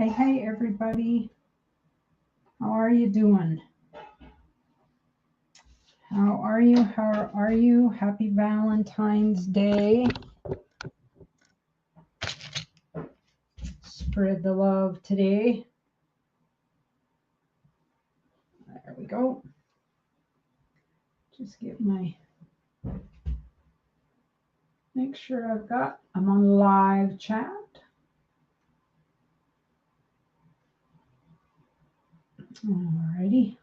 Hey, everybody. How are you doing? How are you? How are you? Happy Valentine's Day. Spread the love today. There we go. Just get make sure I'm on live chat. Alrighty.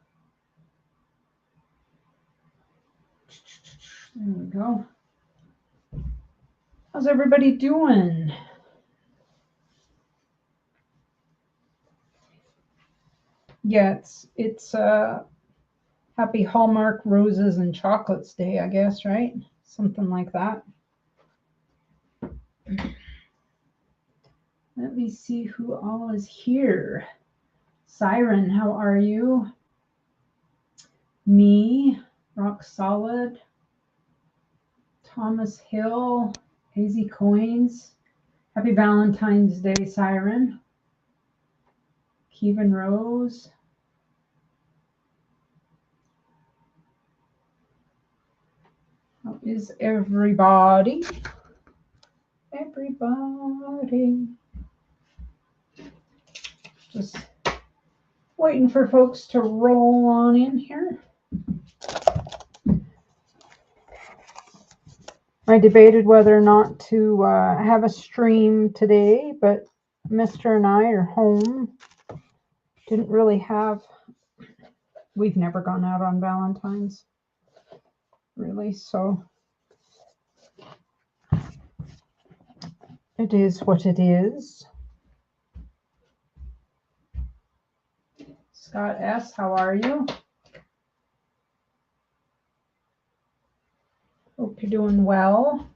There we go. How's everybody doing? Yeah, it's Happy Hallmark Roses and Chocolates Day, I guess, right? Something like that. Let me see who all is here. Siren, how are you? Me, Rock Solid, Thomas Hill, Hazy Coins. Happy Valentine's Day, Siren. Kevin Rose. How is everybody? Everybody. Just waiting for folks to roll on in here. I debated whether or not to have a stream today, but Mr. and I are home. Didn't really have, we've never gone out on Valentine's, really, so it is what it is. Scott S., how are you? Hope you're doing well.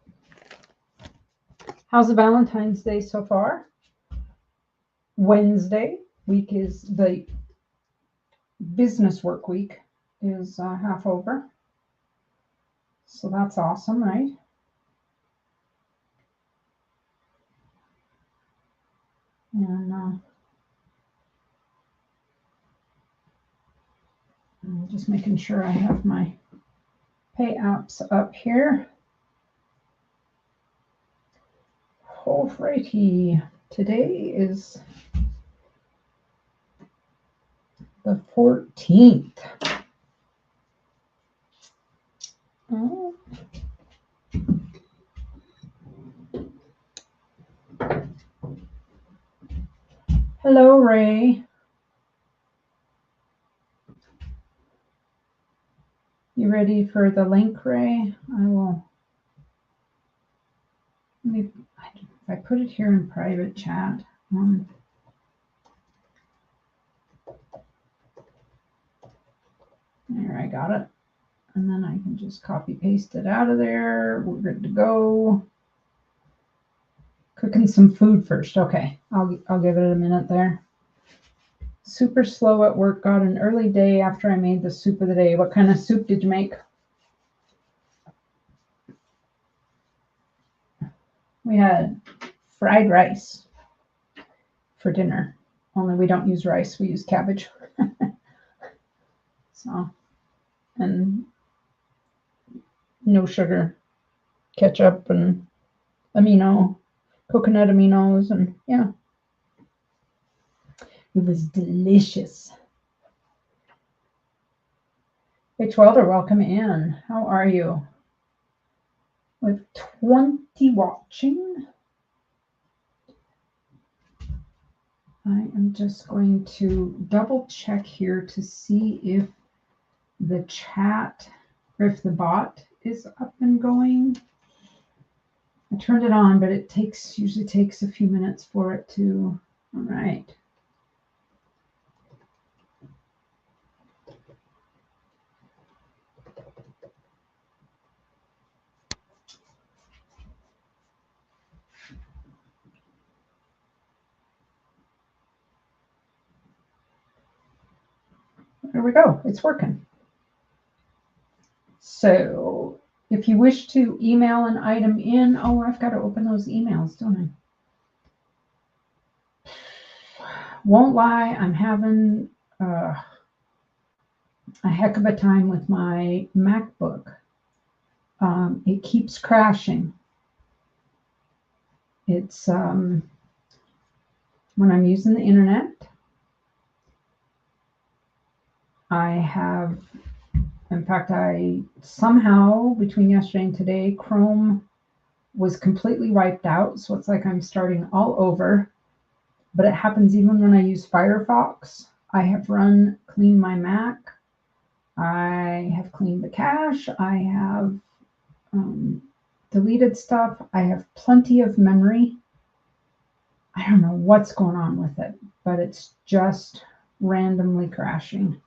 How's the Valentine's Day so far? Wednesday week is the business work week is half over. So that's awesome, right? And I'm just making sure I have my pay apps up here. Alrighty, today is the 14th. Oh. Hello, Ray. You ready for the link, Ray? I will. If I put it here in private chat. There, I got it. And then I can just copy paste it out of there. We're good to go. Cooking some food first. Okay, I'll give it a minute there. Super slow at work. Got an early day after I made the soup of the day. What kind of soup did you make? We had fried rice for dinner. Only we don't use rice. We use cabbage. So, and no sugar, ketchup, and coconut aminos, and yeah. It was delicious. Hey, Twelder, welcome in. How are you? With 20 watching. I am just going to double check here to see if the chat, or if the bot is up and going. I turned it on, but it usually takes a few minutes for it to. All right. There we go. It's working. So if you wish to email an item in, I've got to open those emails, don't I? Won't lie, I'm having a heck of a time with my MacBook. It keeps crashing. It's when I'm using the internet, in fact, I somehow between yesterday and today, Chrome was completely wiped out. So it's like I'm starting all over. But it happens even when I use Firefox. I have cleaned my Mac. I have cleaned the cache. I have deleted stuff. I have plenty of memory. I don't know what's going on with it, but it's just randomly crashing.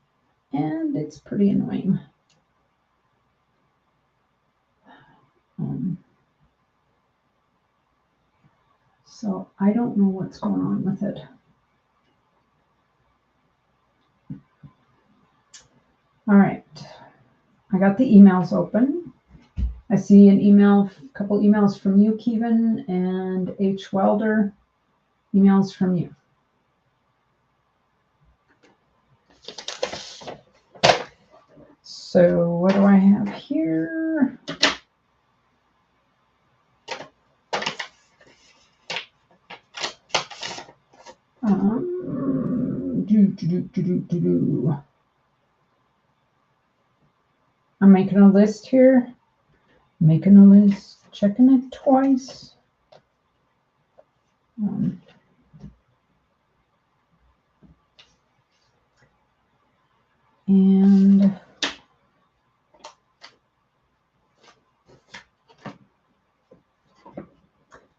And it's pretty annoying. So I don't know what's going on with it. All right, I got the emails open. I see a couple emails from you, Kevin, and H. Welder, emails from you. So what do I have here? I'm making a list here. Making a list, checking it twice. And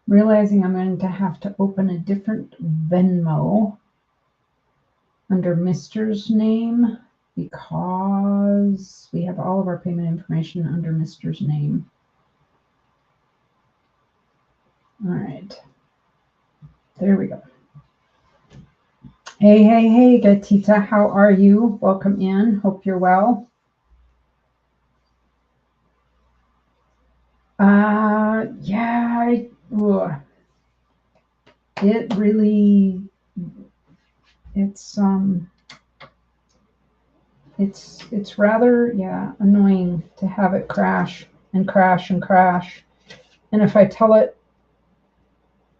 realizing I'm going to have to open a different Venmo under Mr.'s name because we have all of our payment information under Mr.'s name. All right. There we go. Hey, Gatita, how are you? Welcome in. Hope you're well. Yeah, it really, it's rather, yeah, annoying to have it crash and crash and crash. And if I tell it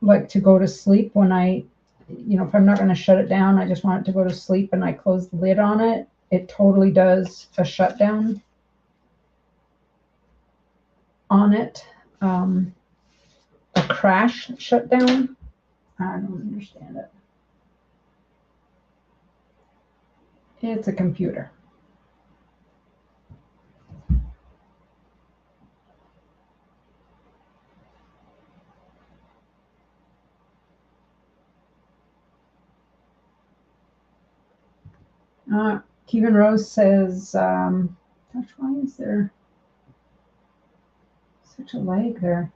like to go to sleep when if I'm not going to shut it down, I just want it to go to sleep and I close the lid on it, it totally does a shutdown on it. A crash shutdown. I don't understand it. It's a computer. Kevin Rose says, gosh, why is there such a lag there?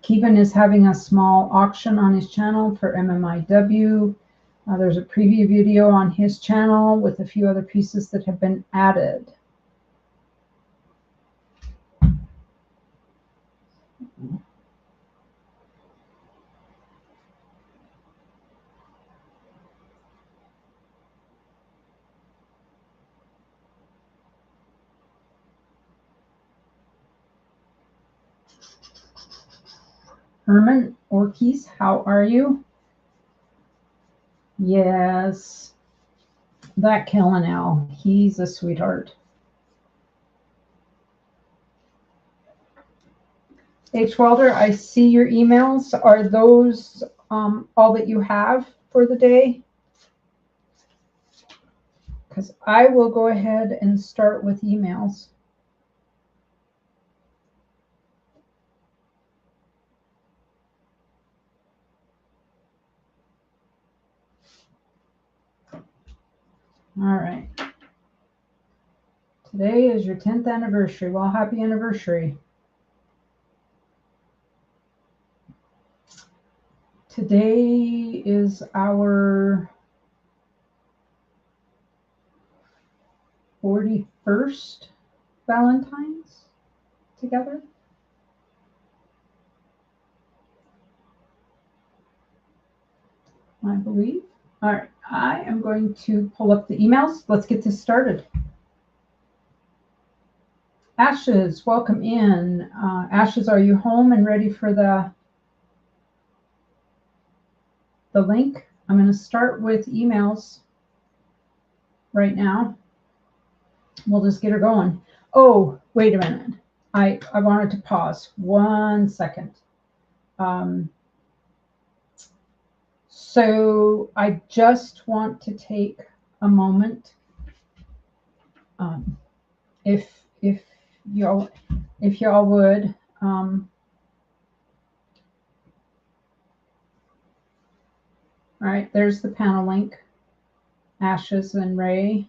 Kevin is having a small auction on his channel for MMIW. There's a preview video on his channel with a few other pieces that have been added. Herman Orkis, how are you? Yes, that Kellanel, he's a sweetheart. H. Welder, I see your emails. Are those all that you have for the day? Because I will go ahead and start with emails. All right. Today is your 10th anniversary. Well, happy anniversary. Today is our 41st Valentine's together. I believe. All right, I am going to pull up the emails. Let's get this started. Ashes, welcome in. Ashes, are you home and ready for the link? I'm going to start with emails right now. We'll just get her going. Oh, wait a minute. I wanted to pause 1 second. So I just want to take a moment. If y'all would, all right, there's the panel link. Ashes and Ray.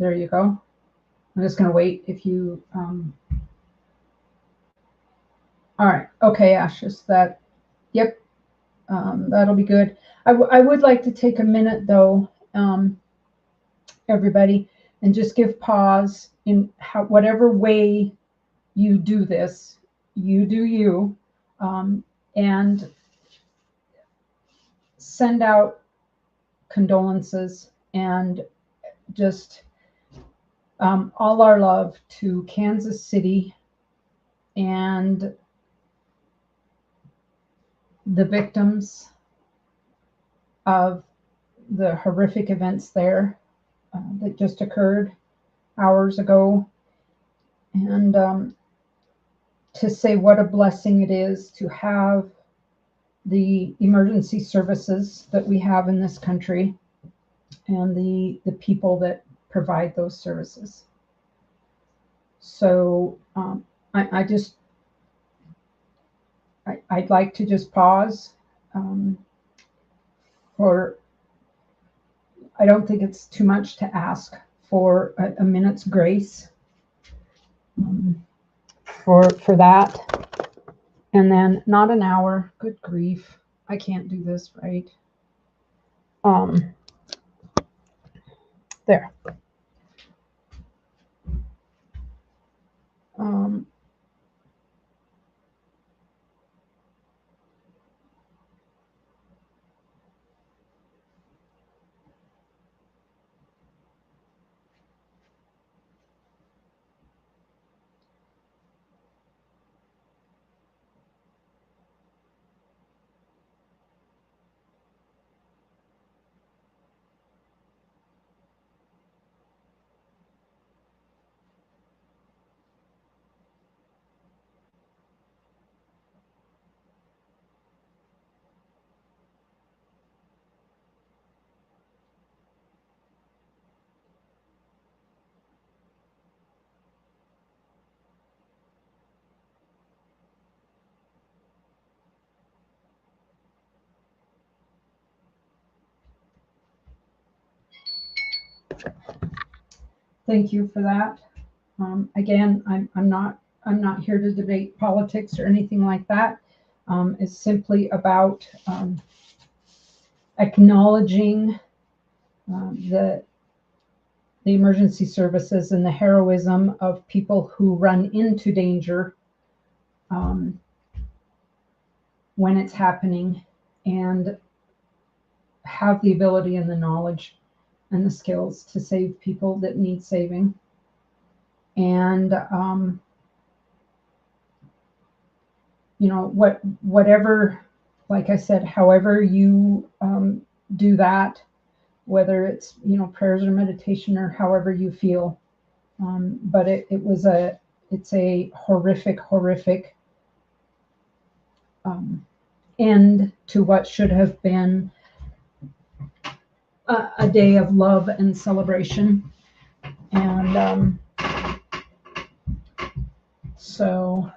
There you go. I'm just going to wait if you. All right. Okay, Ashes. Yep. That'll be good. I would like to take a minute though, everybody, and just give pause in whatever way you do this. You do you, and send out condolences and just all our love to Kansas City and the victims of the horrific events there that just occurred hours ago, and to say what a blessing it is to have the emergency services that we have in this country and the people that provide those services. So I'd like to just pause for, I don't think it's too much to ask for a minute's grace for that. And then not an hour. Good grief. I can't do this right. There. Thank you for that. Again, I'm not here to debate politics or anything like that. It's simply about acknowledging the emergency services and the heroism of people who run into danger when it's happening, and have the ability and the knowledge and the skills to save people that need saving. And whatever, like I said, however you do that, whether it's prayers or meditation or however you feel, but it's a horrific end to what should have been a day of love and celebration. And so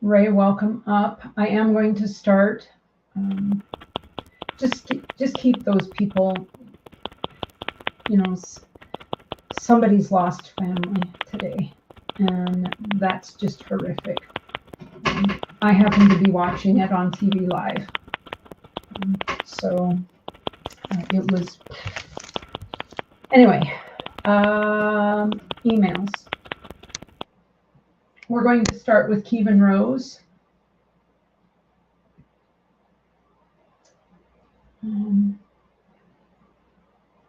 Ray, welcome up. I am going to start. Just keep those people. Somebody's lost family today, and that's just horrific. I happen to be watching it on TV live, so It was, anyway, emails. We're going to start with Kevin Rose.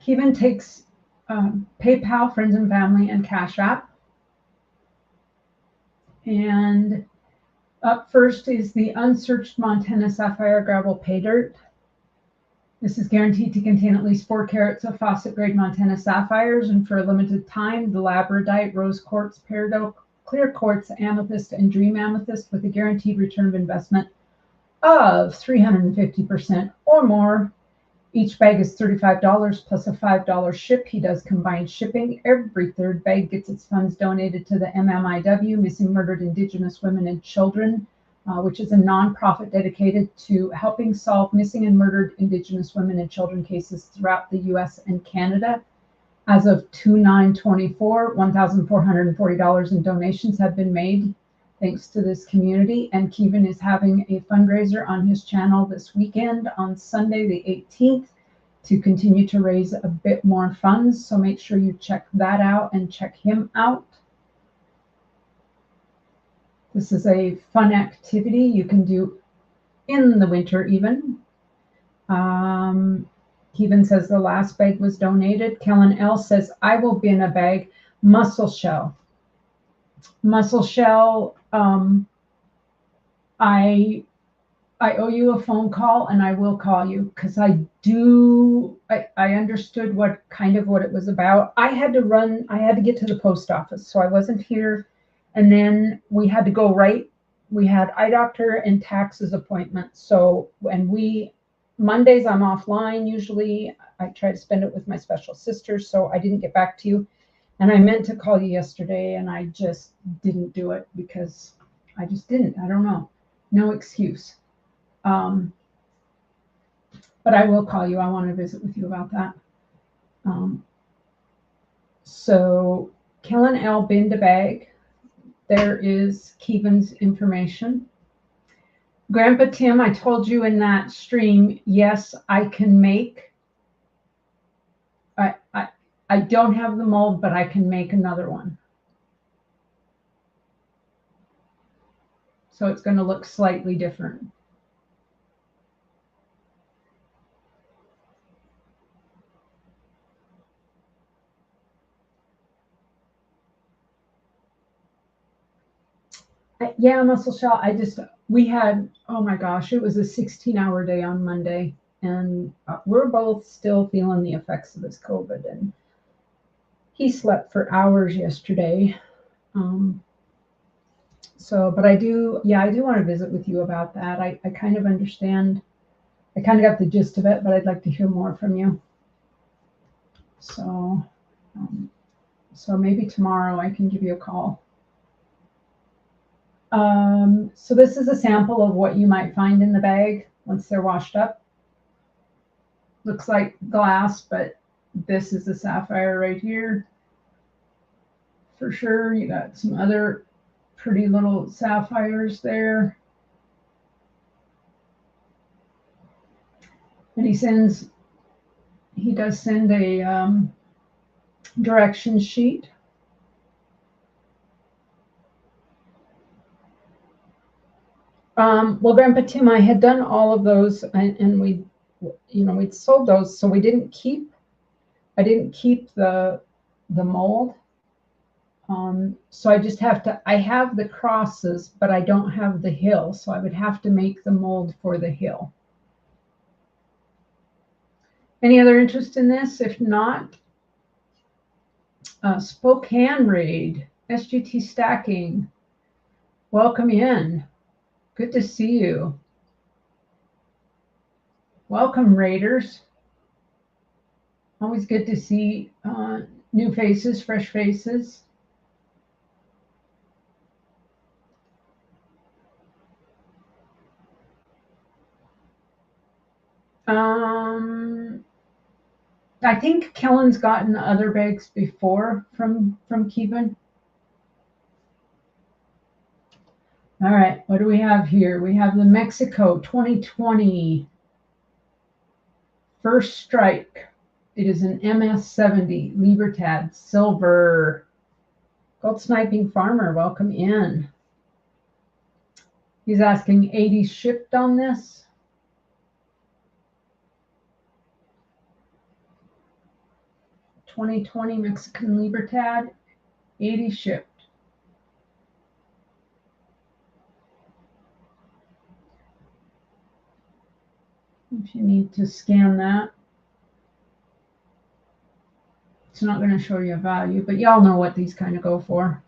Kevin takes PayPal, friends and family, and Cash App. And up first is the unsearched Montana Sapphire Gravel Pay Dirt. This is guaranteed to contain at least 4 carats of faucet-grade Montana sapphires, and for a limited time, the labradorite, rose quartz, peridot, clear quartz, amethyst, and dream amethyst with a guaranteed return of investment of 350% or more. Each bag is $35 plus a $5 ship. He does combined shipping. Every third bag gets its funds donated to the MMIW, Missing Murdered Indigenous Women and Children, which is a nonprofit dedicated to helping solve missing and murdered Indigenous women and children cases throughout the U.S. and Canada. As of 2/9/24, $1,440 in donations have been made thanks to this community, and Kevin is having a fundraiser on his channel this weekend on Sunday the 18th to continue to raise a bit more funds, so make sure you check that out and check him out. This is a fun activity you can do in the winter even. Kevin says the last bag was donated. Kellen L says, I will bin a bag. Mussel shell. Mussel shell, I owe you a phone call, and I will call you because I understood what it was about. I had to get to the post office, so I wasn't here. And then we had to go we had eye doctor and taxes appointment. So, Mondays I'm offline usually. I try to spend it with my special sister, so I didn't get back to you. And I meant to call you yesterday, and I just didn't do it because I just didn't. I don't know. No excuse. But I will call you. I want to visit with you about that. So Kellen L. binned a bag. There is Kevin's information. Grandpa Tim, I told you in that stream, yes, I can make. I don't have the mold, but I can make another one. So it's going to look slightly different. Yeah, mussel shell. We had, oh my gosh, it was a 16-hour day on Monday, and we're both still feeling the effects of this COVID. And he slept for hours yesterday. But I do want to visit with you about that. I kind of understand. I kind of got the gist of it, but I'd like to hear more from you. So maybe tomorrow I can give you a call. So this is a sample of what you might find in the bag once they're washed up. Looks like glass, but this is the sapphire right here. For sure, you got some other pretty little sapphires there. And he does send a direction sheet. Well, Grandpa Tim, I had done all of those, and we'd sold those, so I didn't keep the mold. So I just I have the crosses, but I don't have the hill, so I would have to make the mold for the hill. Any other interest in this? If not, Spokane Raid, SGT Stacking, welcome in. Good to see you. Welcome, Raiders. Always good to see new faces, fresh faces. I think Kellen's gotten other bags before from Kevin. All right, what do we have here? We have the Mexico 2020 First strike. It is an MS70 Libertad silver. Gold Sniping Farmer, welcome in. He's asking 80 shipped on this. $20.20 Mexican Libertad, 80 shipped. If you need to scan that. It's not going to show you a value, but y'all know what these kind of go for.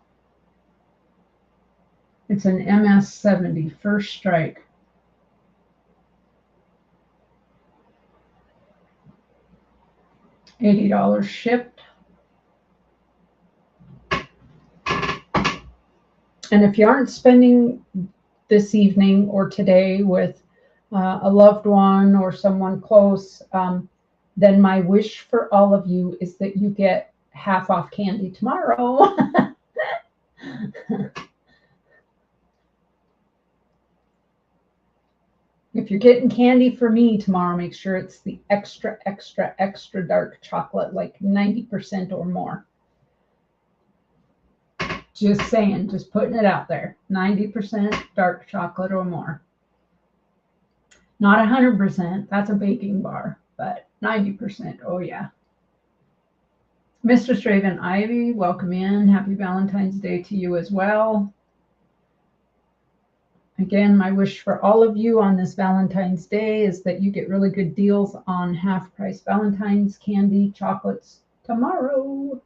It's an MS70 first strike. $80 shipped. And if you aren't spending this evening or today with a loved one or someone close, then my wish for all of you is that you get half off candy tomorrow. If you're getting candy for me tomorrow, make sure it's the extra, extra, extra dark chocolate, like 90% or more. Just saying, just putting it out there. 90% dark chocolate or more. Not 100%, that's a baking bar, but 90%, oh yeah. Mr. Straven Ivy, welcome in. Happy Valentine's Day to you as well. Again, my wish for all of you on this Valentine's Day is that you get really good deals on half-price Valentine's candy, chocolates tomorrow.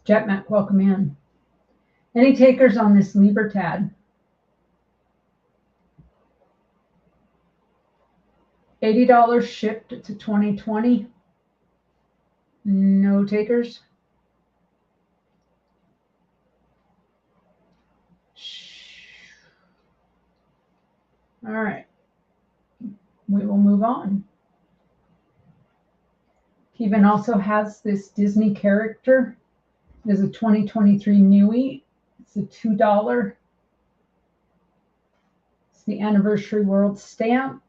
Jetmac, welcome in. Any takers on this Libertad? $80 shipped to 2020. No takers. All right. We will move on. Kevin also has this Disney character. It is a 2023 Newie. It's a $2. It's the Anniversary World stamp.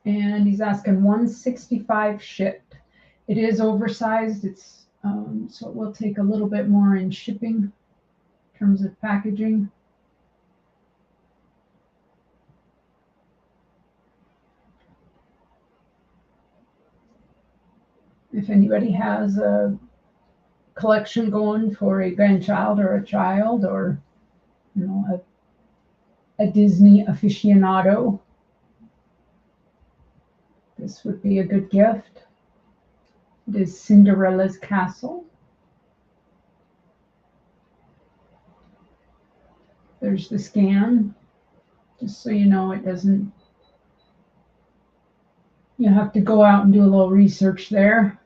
And he's asking $165 shipped. It is oversized. It's so it will take a little bit more in shipping in terms of packaging. If anybody has a collection going for a grandchild or a child, or a Disney aficionado, this would be a good gift. It is Cinderella's Castle. There's the scan, just so you know it doesn't, you have to go out and do a little research there.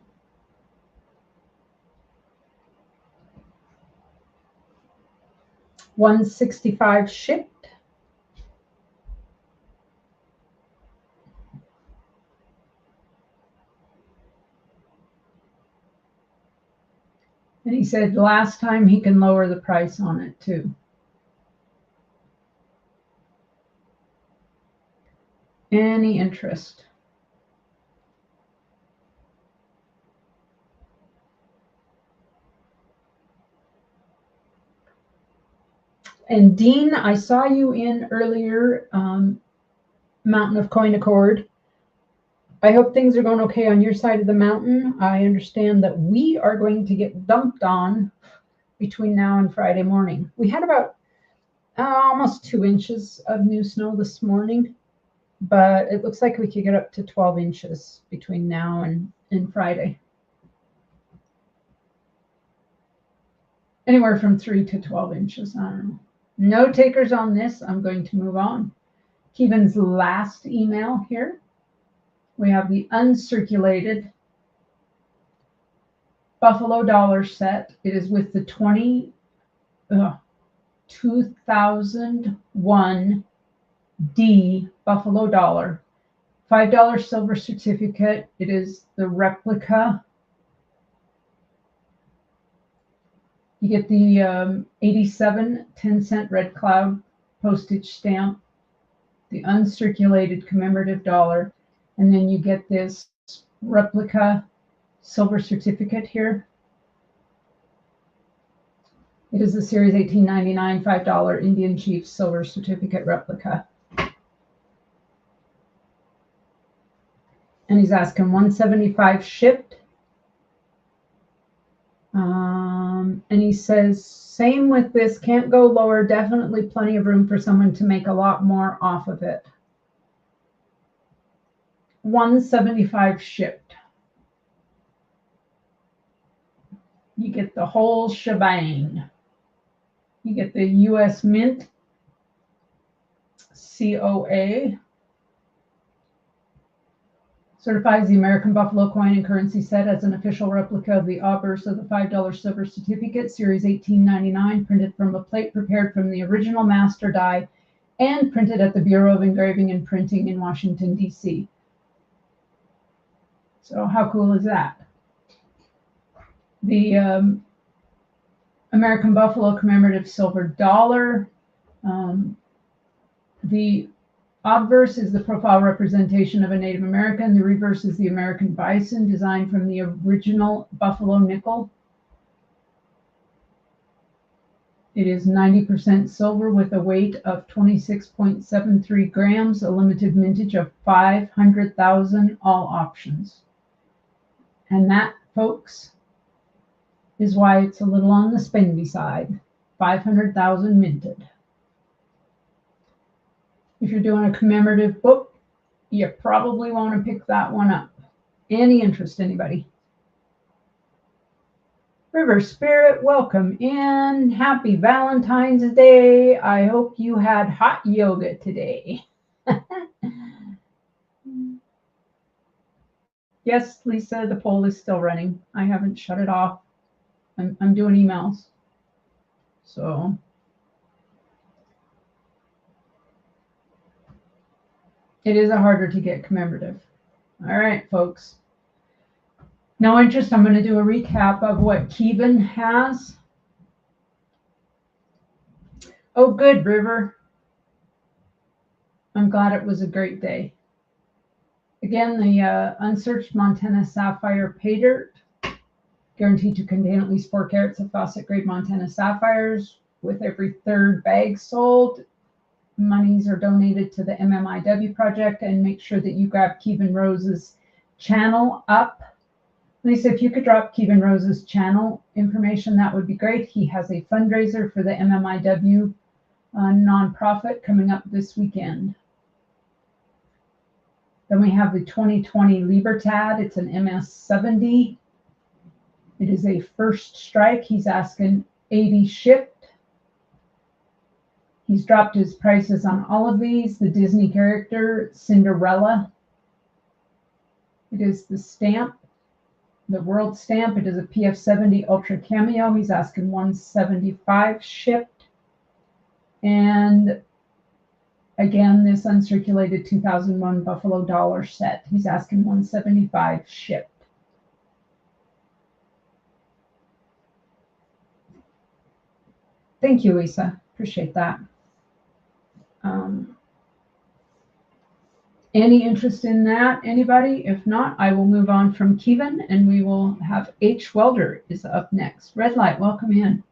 $165 shipped. And he said last time he can lower the price on it too. Any interest? And Dean, I saw you in earlier, Mountain of Coin Accord. I hope things are going okay on your side of the mountain. I understand that we are going to get dumped on between now and Friday morning. We had about almost 2 inches of new snow this morning, but it looks like we could get up to 12 inches between now and Friday. Anywhere from 3 to 12 inches, I don't know. No takers on this. I'm going to move on. Kevin's last email here. We have the uncirculated Buffalo Dollar set. It is with the 2001 D Buffalo Dollar. $5 silver certificate. It is the replica. You get the 87 10-cent Red Cloud postage stamp, the uncirculated commemorative dollar, and then you get this replica silver certificate here. It is the Series 1899 $5 Indian Chief silver certificate replica. And he's asking $175 shipped. And he says, same with this, can't go lower, definitely plenty of room for someone to make a lot more off of it. $175 shipped. You get the whole shebang. You get the U.S. Mint COA. Certifies the American Buffalo coin and currency set as an official replica of the obverse of the $5 silver certificate, Series 1899, printed from a plate prepared from the original master die and printed at the Bureau of Engraving and Printing in Washington, D.C. So how cool is that? The American Buffalo commemorative silver dollar. The obverse is the profile representation of a Native American. The reverse is the American bison, designed from the original buffalo nickel. It is 90% silver with a weight of 26.73 grams, a limited mintage of 500,000, all options. And that, folks, is why it's a little on the spendy side. 500,000 minted. If you're doing a commemorative book, you probably want to pick that one up. Any interest, anybody? River Spirit, welcome in. Happy Valentine's Day. I hope you had hot yoga today. Yes, Lisa, the poll is still running. I haven't shut it off. I'm doing emails. So it is a harder to get commemorative. All right, folks. No interest. I'm going to do a recap of what Kevin has. Oh, good, River. I'm glad it was a great day. Again, the unsearched Montana Sapphire Pay Dirt, guaranteed to contain at least 4 carats of faucet-grade Montana sapphires. With every third bag sold, monies are donated to the MMIW project. And make sure that you grab Kevin Rose's channel up. Lisa, if you could drop Kevin Rose's channel information, that would be great. He has a fundraiser for the MMIW nonprofit coming up this weekend. Then we have the 2020 Libertad. It's an MS-70. It is a first strike. He's asking 80 shipped. He's dropped his prices on all of these. The Disney character, Cinderella. It is the stamp, the world stamp. It is a PF70 Ultra Cameo. He's asking $175 shipped. And again, this uncirculated 2001 Buffalo dollar set. He's asking $175 shipped. Thank you, Lisa. Appreciate that. Any interest in that, anybody? If not, I will move on from Kevin, and we will have H. Welder is up next. Red Light, welcome in.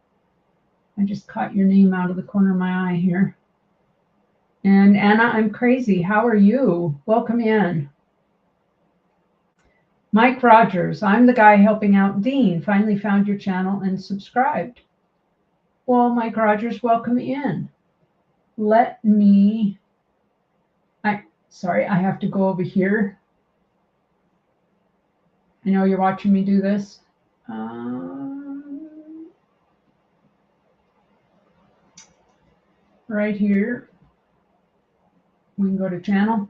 I just caught your name out of the corner of my eye here. And Anna, I'm crazy. How are you? Welcome in. Mike Rogers, I'm the guy helping out Dean. Finally found your channel and subscribed. Well, Mike Rogers, welcome in. Let me, sorry, I have to go over here. I know you're watching me do this. Right here, we can go to channel.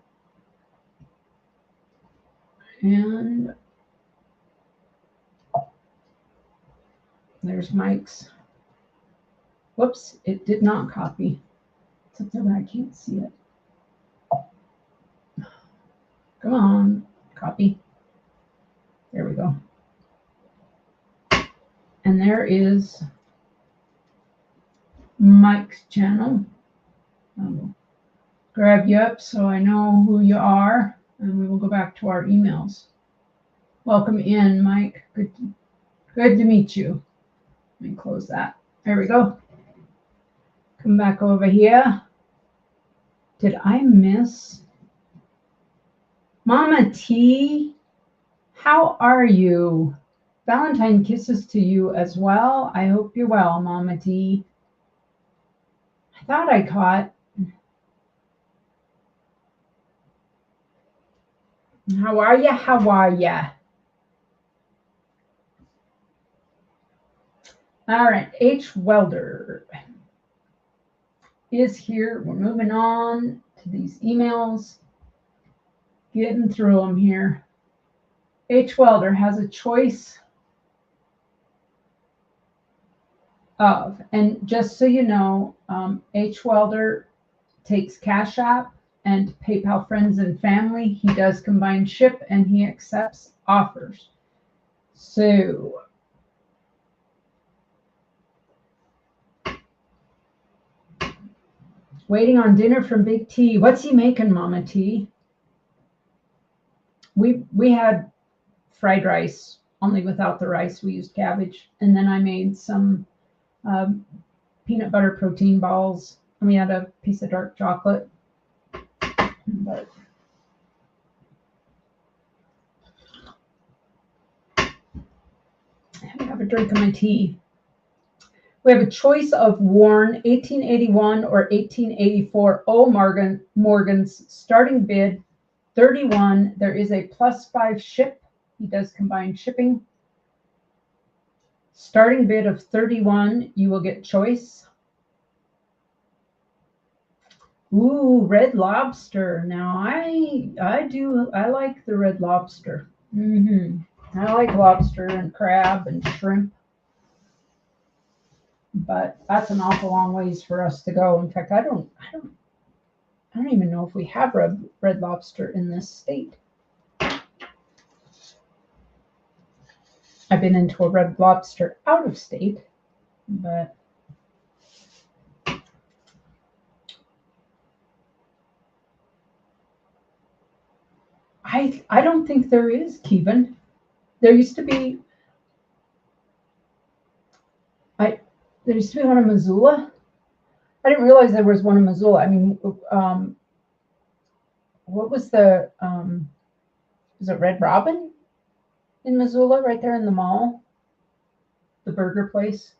And there's Mike's. Whoops, it did not copy. It's up there, but I can't see it. Come on, copy. There we go. And there is Mike's channel. Grab you up so I know who you are, and we will go back to our emails. Welcome in, Mike. Good to meet you. Let me close that. There we go. Come back over here. Did I miss Mama T? How are you? Valentine kisses to you as well. I hope you're well, Mama T. I thought I caught. How are ya? How are ya? All right, H. Welder is here. We're moving on to these emails. Getting through them here. H. Welder has a choice of, and just so you know, H. Welder takes Cash App and PayPal friends and family. He does combine ship and he accepts offers. So waiting on dinner from Big T. What's he making, Mama T? We had fried rice, only without the rice. We used cabbage, and then I made some peanut butter protein balls, and we had a piece of dark chocolate. But I have a drink of my tea. We have a choice of worn 1881 or 1884 O. Morgan's starting bid 31. There is a +5 ship. He does combine shipping. Starting bid of 31. You will get choice. Ooh, Red Lobster. Now I like the Red Lobster. I like lobster and crab and shrimp. But that's an awful long ways for us to go. In fact, I don't even know if we have red lobster in this state. I've been into a Red Lobster out of state, but I don't think there is, Kevin. There used to be one in Missoula. I didn't realize there was one in Missoula. I mean, what was the was it Red Robin in Missoula, right there in the mall? The burger place.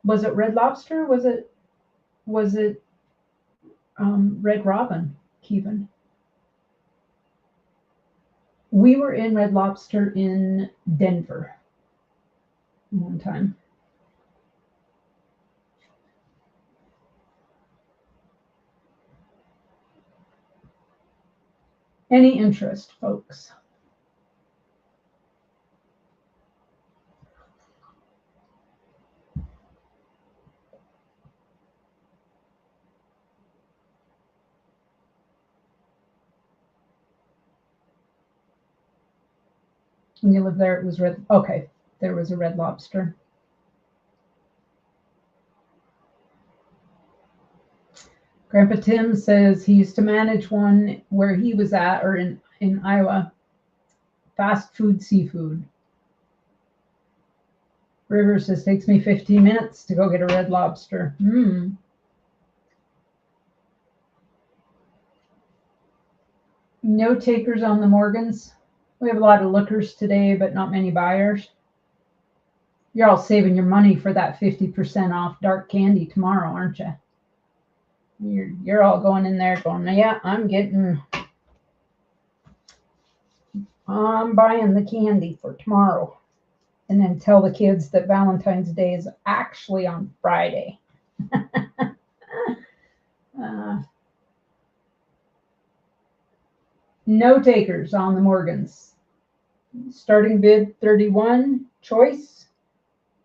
Was it Red Lobster? Was it Red Robin, Kevin? We were in Red Lobster in Denver one time. Any interest, folks? When you lived there, it was red. Okay, there was a Red Lobster. Grandpa Tim says he used to manage one where he was at, or in Iowa. Fast food seafood. River says takes me 15 minutes to go get a Red Lobster. No takers on the Morgans. We have a lot of lookers today, but not many buyers. You're all saving your money for that 50% off dark candy tomorrow, aren't you? You're all going in there going, yeah, I'm buying the candy for tomorrow. And then tell the kids that Valentine's Day is actually on Friday. No takers on the Morgans. Starting bid 31, choice.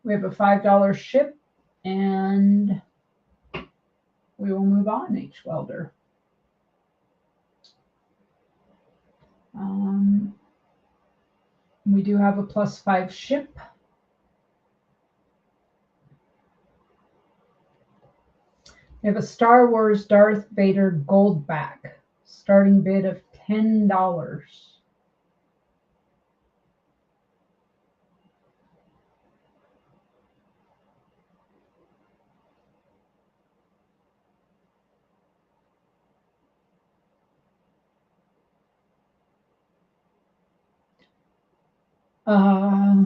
We have a $5 ship, and we will move on, H. Welder. We do have a +5 ship. We have a Star Wars Darth Vader Goldback. Starting bid of $10. Uh,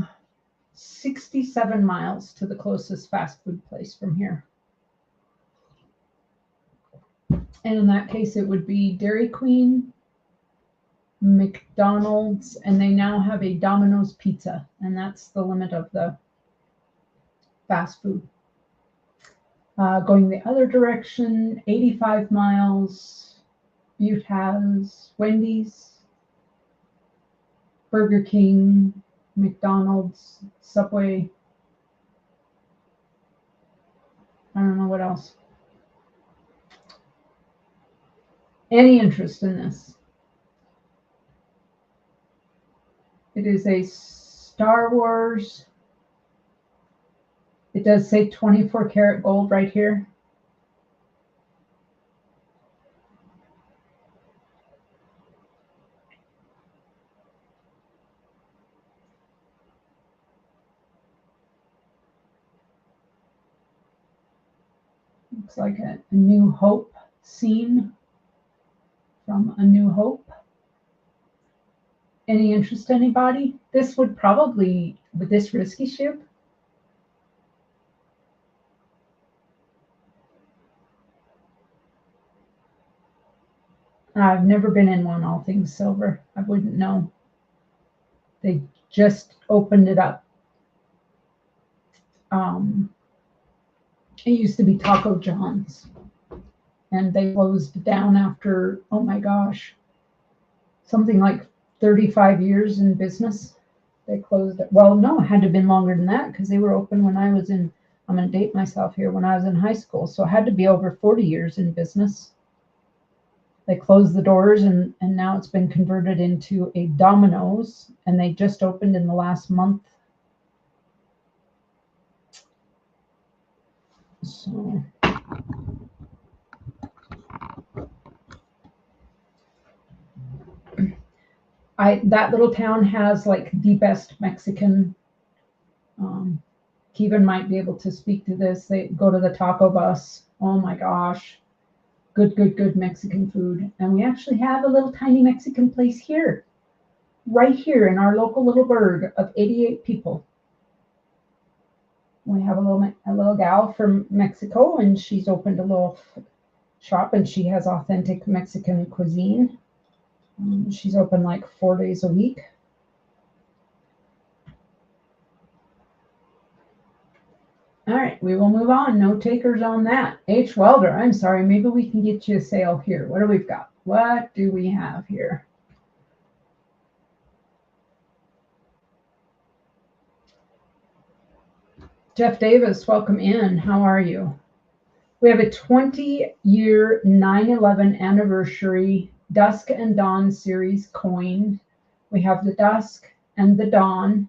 67 miles to the closest fast food place from here. And in that case, it would be Dairy Queen, McDonald's, and they now have a Domino's Pizza, and that's the limit of the fast food. Going the other direction, 85 miles, Butte has Wendy's, Burger King, McDonald's, Subway. I don't know what else. Any interest in this? It is a Star Wars. It does say 24 karat gold right here. Looks like a New Hope scene from A New Hope. Any interest, anybody? This would probably, with this risky ship, I've never been in one, all things silver. I wouldn't know. They just opened it up. It used to be Taco John's, and they closed down after, oh my gosh, something like 35 years in business. They closed it. Well, no, it had to have been longer than that because they were open when I was in, I'm going to date myself here, when I was in high school. So it had to be over 40 years in business. They closed the doors, and now it's been converted into a Domino's, and they just opened in the last month. So that little town has like the best Mexican. Kevin might be able to speak to this. They go to the taco bus. Oh my gosh. Good Mexican food. And we actually have a little tiny Mexican place here, right here in our local little burg of 88 people. We have a little gal from Mexico, and she's opened a little shop, and she has authentic Mexican cuisine. She's open like 4 days a week. All right, we will move on. No takers on that. H. Welder, I'm sorry. Maybe we can get you a sale here. What do we got? What do we have here? Jeff Davis, welcome in. How are you? We have a 20-year 9/11 anniversary Dusk and Dawn series coin. We have the Dusk and the Dawn.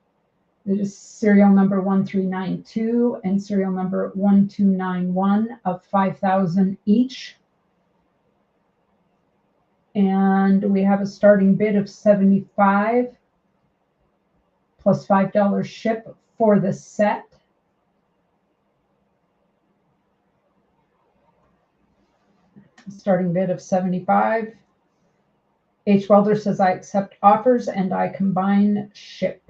It is serial number 1392 and serial number 1291 of 5,000 each. And we have a starting bid of $75 plus $5 ship for the set. Starting bid of $75. H. Welder says, I accept offers and I combine ship.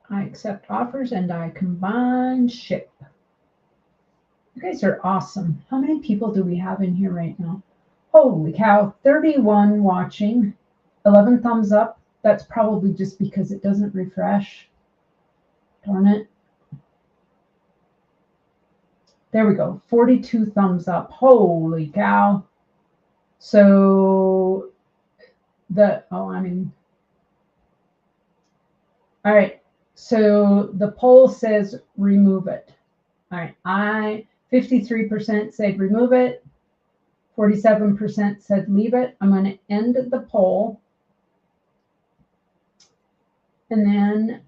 I accept offers and I combine ship. You guys are awesome. How many people do we have in here right now? Holy cow, 31 watching, 11 thumbs up. That's probably just because it doesn't refresh. Darn it. There we go, 42 thumbs up. Holy cow. So all right. So the poll says remove it. All right, 53% said remove it. 47% said leave it. I'm going to end the poll. And then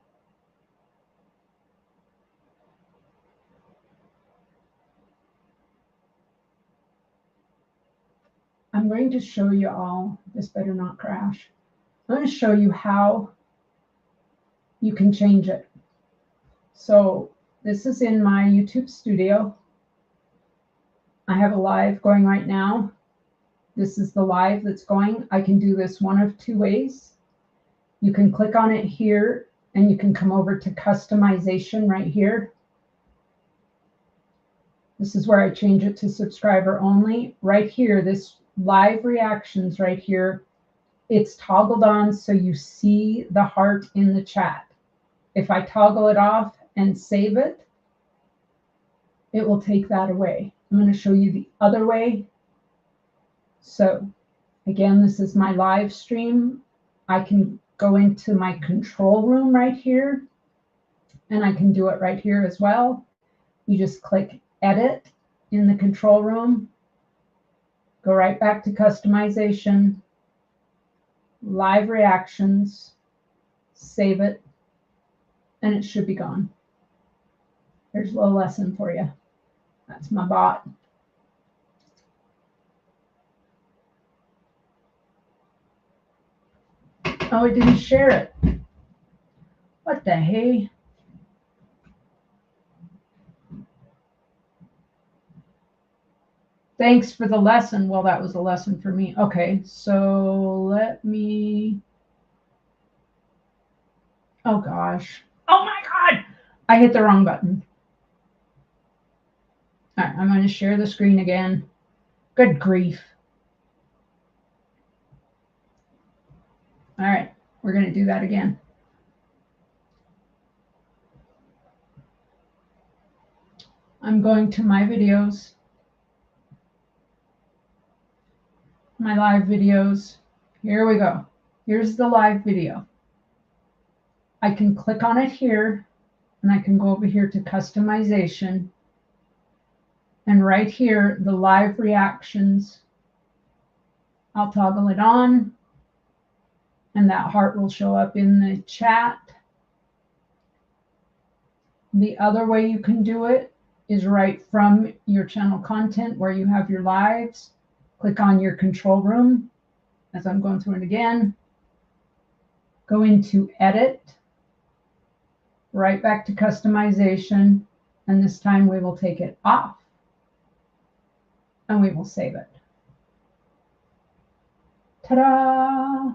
I'm going to show you all, this better not crash. I'm going to show you how you can change it. So this is in my YouTube studio. I have a live going right now. This is the live that's going. I can do this one of two ways. You can click on it here and you can come over to customization right here. This is where I change it to subscriber only. Right here, this live reactions right here, it's toggled on so you see the heart in the chat. If I toggle it off and save it, it will take that away. I'm going to show you the other way. So again, this is my live stream. I can go into my control room right here, and I can do it right here as well. You just click edit in the control room, go right back to customization, live reactions, save it, and it should be gone. There's a little lesson for you. That's my bot. Oh, it didn't share it. What the hey? Thanks for the lesson. Well, that was a lesson for me. Okay, so let me. Oh gosh. Oh my God. I hit the wrong button. All right, I'm going to share the screen again. Good grief. All right, we're going to do that again. I'm going to my videos, my live videos. Here we go. Here's the live video. I can click on it here, and I can go over here to customization. And right here, the live reactions, I'll toggle it on, and that heart will show up in the chat. The other way you can do it is right from your channel content where you have your lives. Click on your control room, as I'm going through it again. Go into edit, right back to customization, and this time we will take it off and we will save it. Ta-da!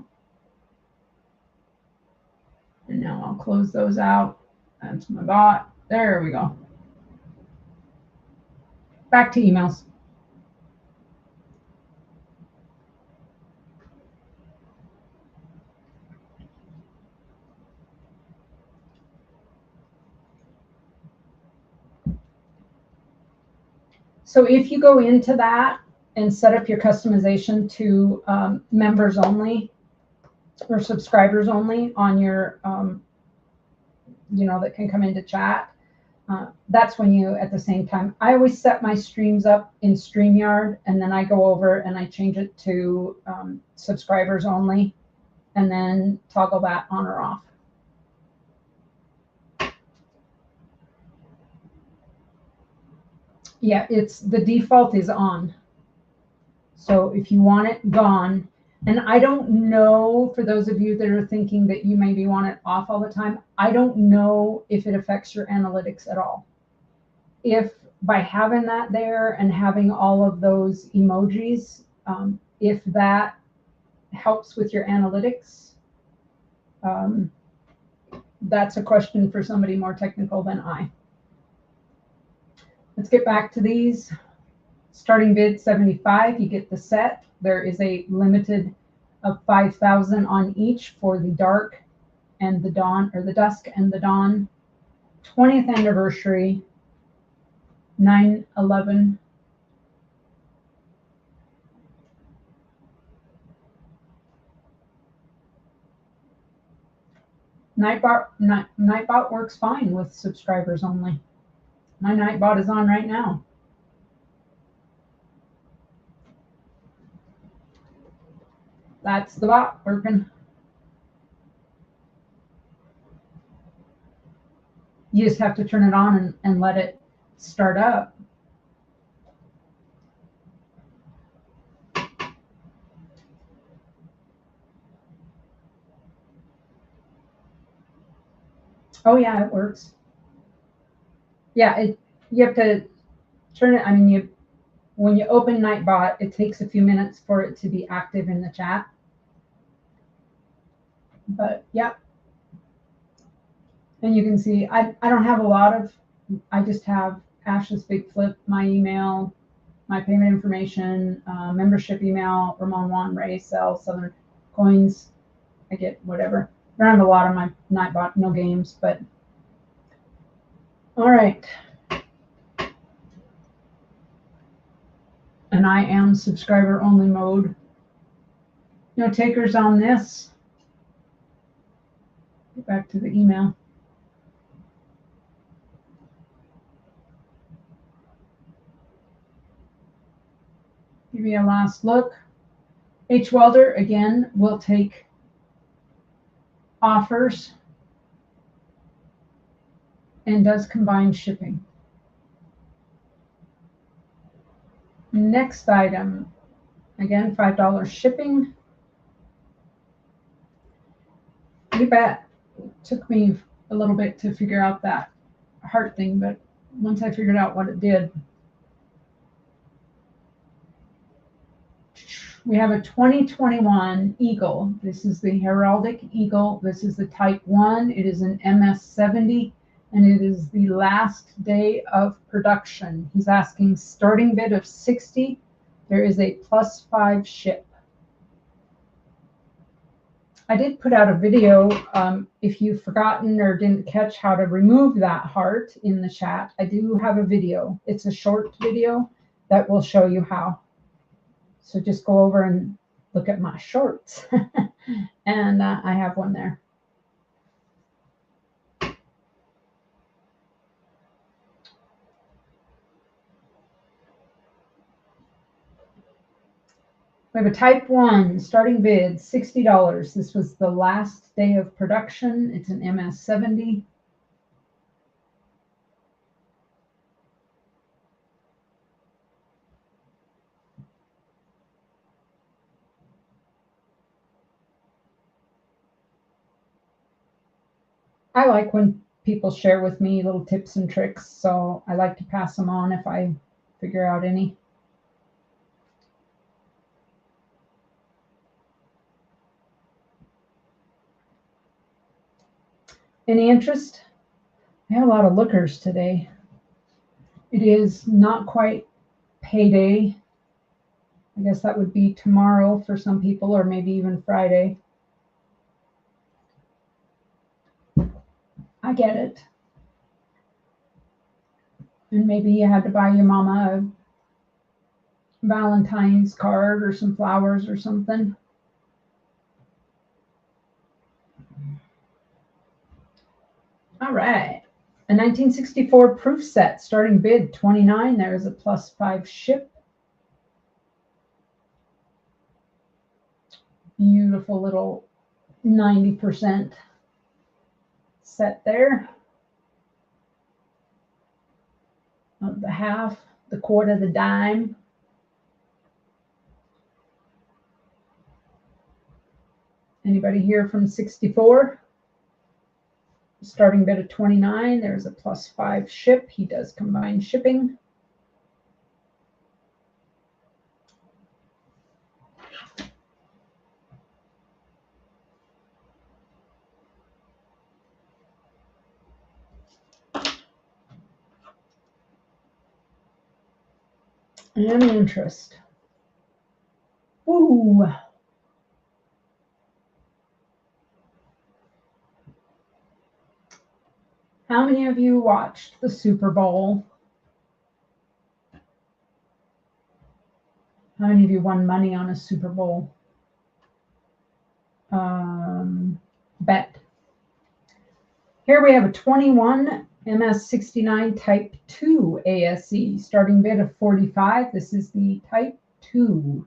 And now I'll close those out. That's my bot. There we go. Back to emails. So if you go into that and set up your customization to members only or subscribers only on your, that can come into chat, that's when you, at the same time, I always set my streams up in StreamYard, and then I go over and I change it to subscribers only, and then toggle that on or off. Yeah, it's the default is on. So if you want it gone, and I don't know, for those of you that are thinking that you maybe want it off all the time, I don't know if it affects your analytics at all. If by having that there and having all of those emojis, if that helps with your analytics, that's a question for somebody more technical than I. Let's get back to these. Starting bid 75, you get the set. There is a limited of 5,000 on each for the dark and the dawn, or the dusk and the dawn. 20th anniversary, 9/11. Nightbot works fine with subscribers only. My Nightbot is on right now. That's the bot working. You just have to turn it on and let it start up. Oh yeah, it works. Yeah, you have to turn it. I mean, when you open Nightbot, it takes a few minutes for it to be active in the chat. But yeah, and you can see I don't have a lot of. I just have Ash's Big Flip, my email, my payment information, membership email, Ramon Juan Ray Sell Southern Coins. I get whatever. I don't have a lot on my Nightbot, no games, but all right. And I am subscriber only mode. No takers on this. Get back to the email. Give me a last look. H. Welder, again, will take offers and does combined shipping. Next item, again, $5 shipping. You bet. It took me a little bit to figure out that heart thing, but once I figured out what it did, we have a 2021 Eagle. This is the Heraldic Eagle. This is the Type 1. It is an MS-70, and it is the last day of production. He's asking starting bid of 60. There is a +5 ship. I did put out a video. If you've forgotten or didn't catch how to remove that heart in the chat, I do have a video. It's a short video that will show you how. So just go over and look at my shorts. And I have one there. We have a Type 1 starting bid, $60. This was the last day of production. It's an MS-70. I like when people share with me little tips and tricks, so I like to pass them on if I figure out any. Any interest? I have a lot of lookers today. It is not quite payday. I guess that would be tomorrow for some people, or maybe even Friday. I get it. And maybe you had to buy your mama a Valentine's card or some flowers or something. All right. A 1964 proof set, starting bid 29. There is a +5 ship. Beautiful little 90% set there. Of the half, the quarter, the dime. Anybody here from 64? Starting bid of 29. There's a +5 ship. He does combine shipping. And interest. Ooh. How many of you watched the Super Bowl? How many of you won money on a Super Bowl bet? Here we have a 21 MS-69 Type 2 ASE, starting bid of 45. This is the Type 2.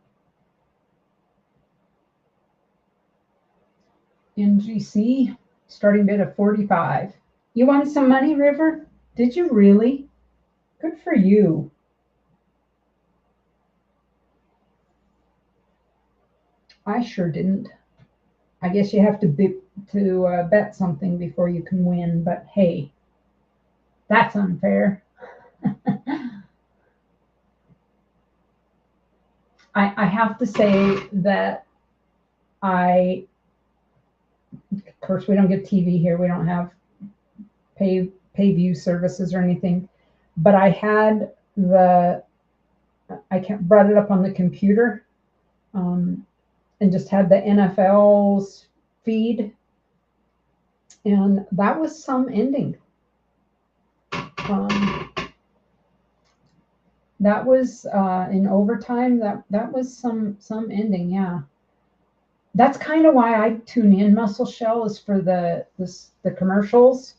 NGC, starting bid of 45. You won some money, River? Did you really? Good for you. I sure didn't. I guess you have to bet something before you can win, but hey, that's unfair. I have to say that of course, we don't get TV here. We don't have pay view services or anything. But I had brought it up on the computer, um, and just had the NFL's feed, and that was some ending. Um, that was in overtime. That was some ending. Yeah, that's kind of why I tune in. Muscle Shell is for the commercials,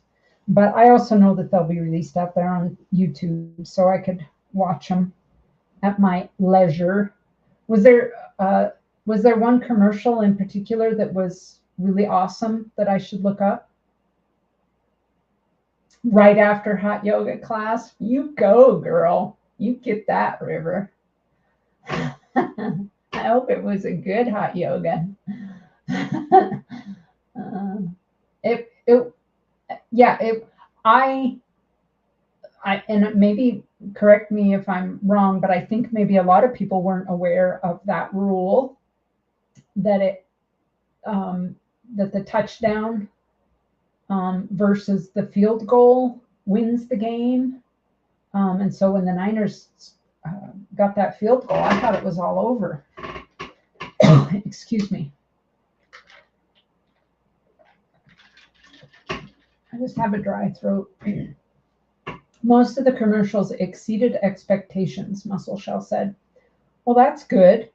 but I also know that they'll be released out there on YouTube, so I could watch them at my leisure. Was there uh, was there one commercial in particular that was really awesome that I should look up? Right after hot yoga class, you go, girl. You get that, River. I hope it was a good hot yoga. uh, it yeah it I and maybe correct me if I'm wrong, but I think maybe a lot of people weren't aware of that rule that it that the touchdown versus the field goal wins the game. And so when the Niners got that field goal, I thought it was all over. Excuse me. I just have a dry throat. Most of the commercials exceeded expectations, Muscle Shell said. Well, that's good.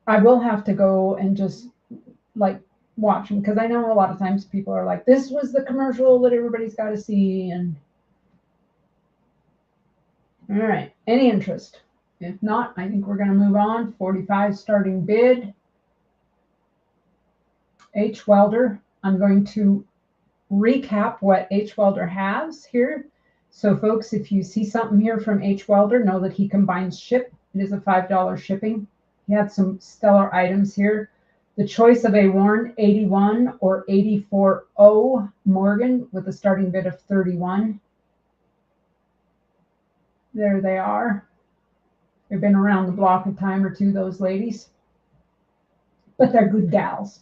I will have to go and just like watch them, because I know a lot of times people are like, this was the commercial that everybody's got to see. And all right, any interest? If not, I think we're going to move on. 45 starting bid. H Welder. I'm going to recap what H Welder has here. So folks, if you see something here from H Welder, know that he combines ship. It is a $5 shipping. He had some stellar items here. The choice of a worn 81 or 84O Morgan with a starting bid of 31. There they are. They've been around the block a time or two, those ladies. But they're good gals.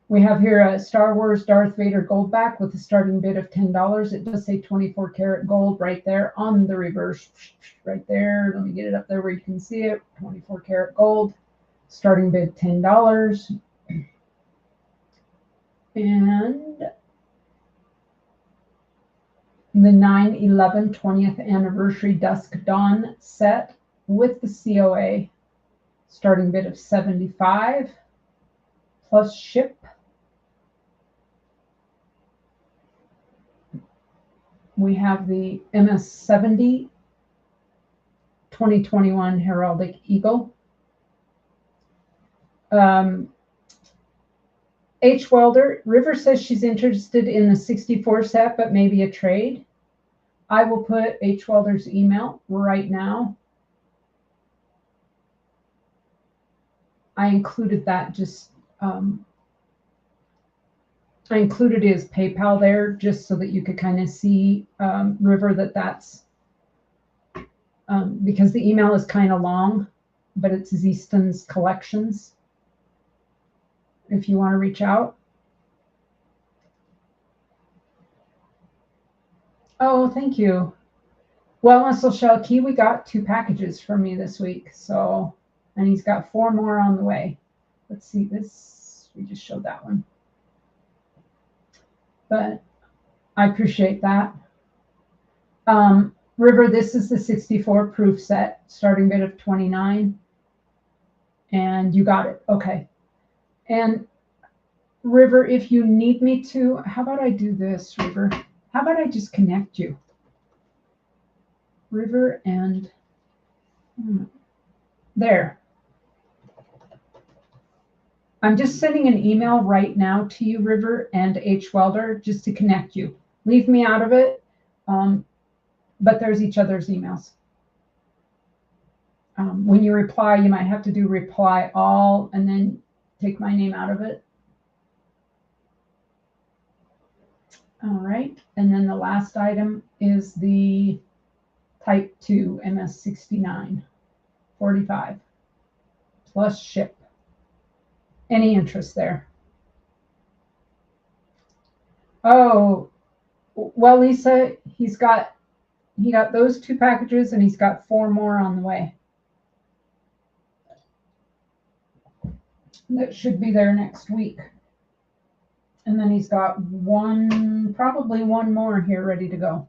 We have here a Star Wars Darth Vader Goldback with a starting bid of $10. It does say 24 karat gold right there on the reverse. Right there. Let me get it up there where you can see it. 24 karat gold. Starting bid $10. And the 9/11 20th anniversary Dusk Dawn set with the COA. Starting bid of $75 plus ship. We have the MS-70 2021 Heraldic Eagle. H Welder, River says she's interested in the 64 set, but maybe a trade. I will put H Welder's email right now. I included that I included his PayPal there just so that you could kind of see, River, that's because the email is kind of long, but it's Zeaston's Collections. If you want to reach out. Oh, thank you. Well, Muscle Shell Kiwi got 2 packages from me this week, so, and he's got 4 more on the way. Let's see this. We just showed that one. But I appreciate that. River, this is the 64 proof set, starting bid of 29. And you got it. Okay. And River, if you need me to, how about I do this, River? How about I just connect you? River and there. I'm just sending an email right now to you, River and H Welder, just to connect you. Leave me out of it, but there's each other's emails. when you reply, you might have to do reply all and then take my name out of it. All right, and then the last item is the Type 2 MS69, 45 plus ship. Any interest there? Oh, well, Lisa, he got those 2 packages and he's got 4 more on the way. That should be there next week. And then he's got probably one more here ready to go.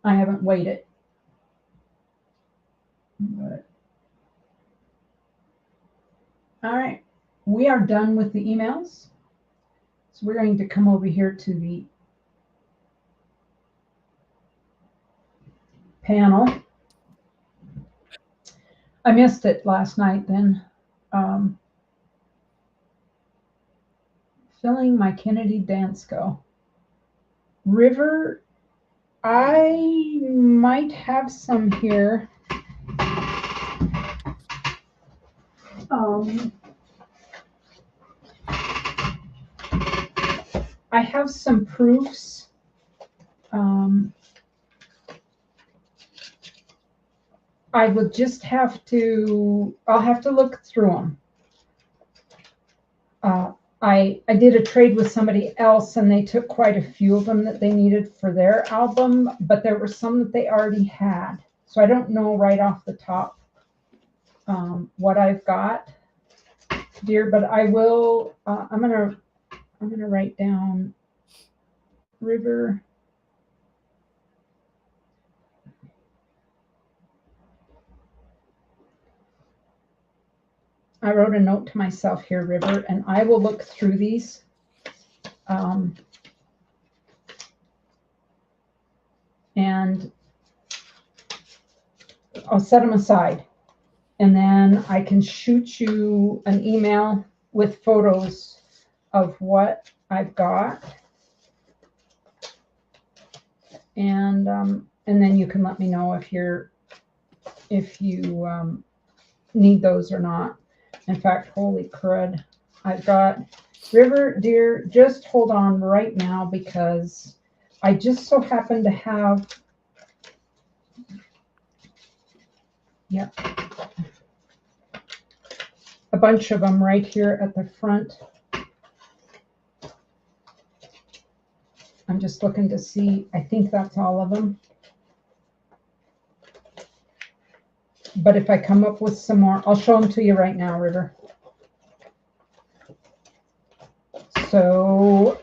I haven't weighed it. But. All right, we are done with the emails. So we're going to come over here to the panel. I missed it last night then. Filling my Kennedy Dansko. River, I might have some here. I have some proofs. I will just have to, I'll have to look through them. I did a trade with somebody else and they took quite a few of them that they needed for their album, but there were some that they already had. So I don't know right off the top what I've got, dear, but I will, I'm gonna write down River. I wrote a note to myself here, River, and I will look through these. And I'll set them aside. And then I can shoot you an email with photos of what I've got. And then you can let me know if you need those or not. In fact, holy crud, I've got River, dear, just hold on right now because I just so happen to have, yep, a bunch of them right here at the front. I'm just looking to see, I think that's all of them. But if I come up with some more, I'll show them to you right now, River. So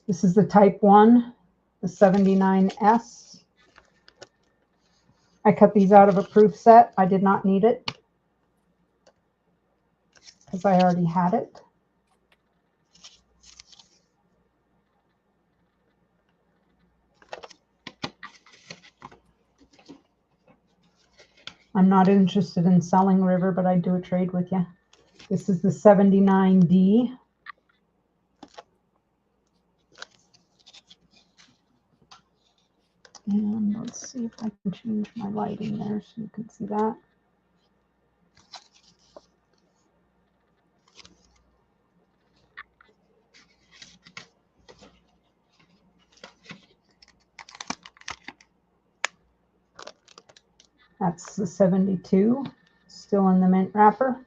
this is the Type 1, the 79S. I cut these out of a proof set. I did not need it because I already had it. I'm not interested in selling, River, but I'd do a trade with you. This is the 79D. And let's see if I can change my lighting there so you can see that. That's the 72, still in the mint wrapper.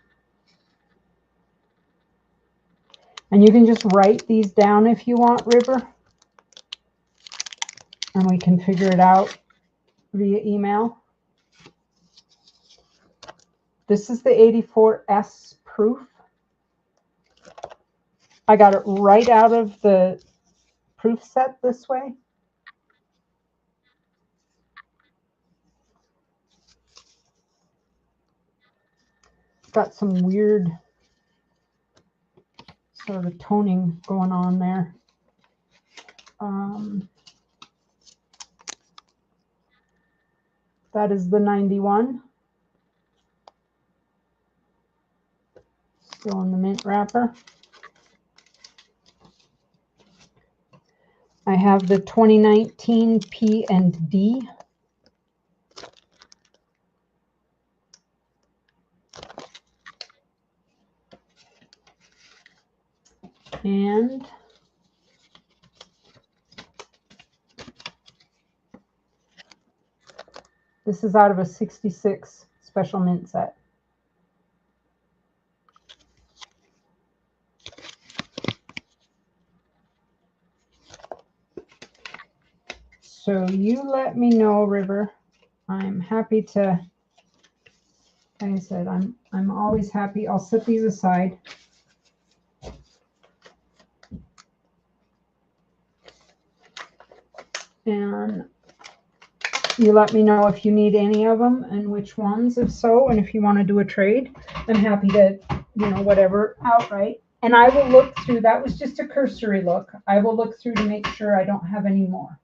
And you can just write these down if you want, River. And we can figure it out via email. This is the 84S proof. I got it right out of the proof set this way. Got some weird sort of toning going on there. That is the 91. Still in the mint wrapper. I have the 2019 P&D. And this is out of a 66 special mint set. So you let me know, River. I'm happy to, like I said, I'm always happy. I'll set these aside. And you let me know if you need any of them and which ones, if so, and if you want to do a trade. I'm happy to, whatever, outright. And I will look through, that was just a cursory look. I will look through to make sure I don't have any more.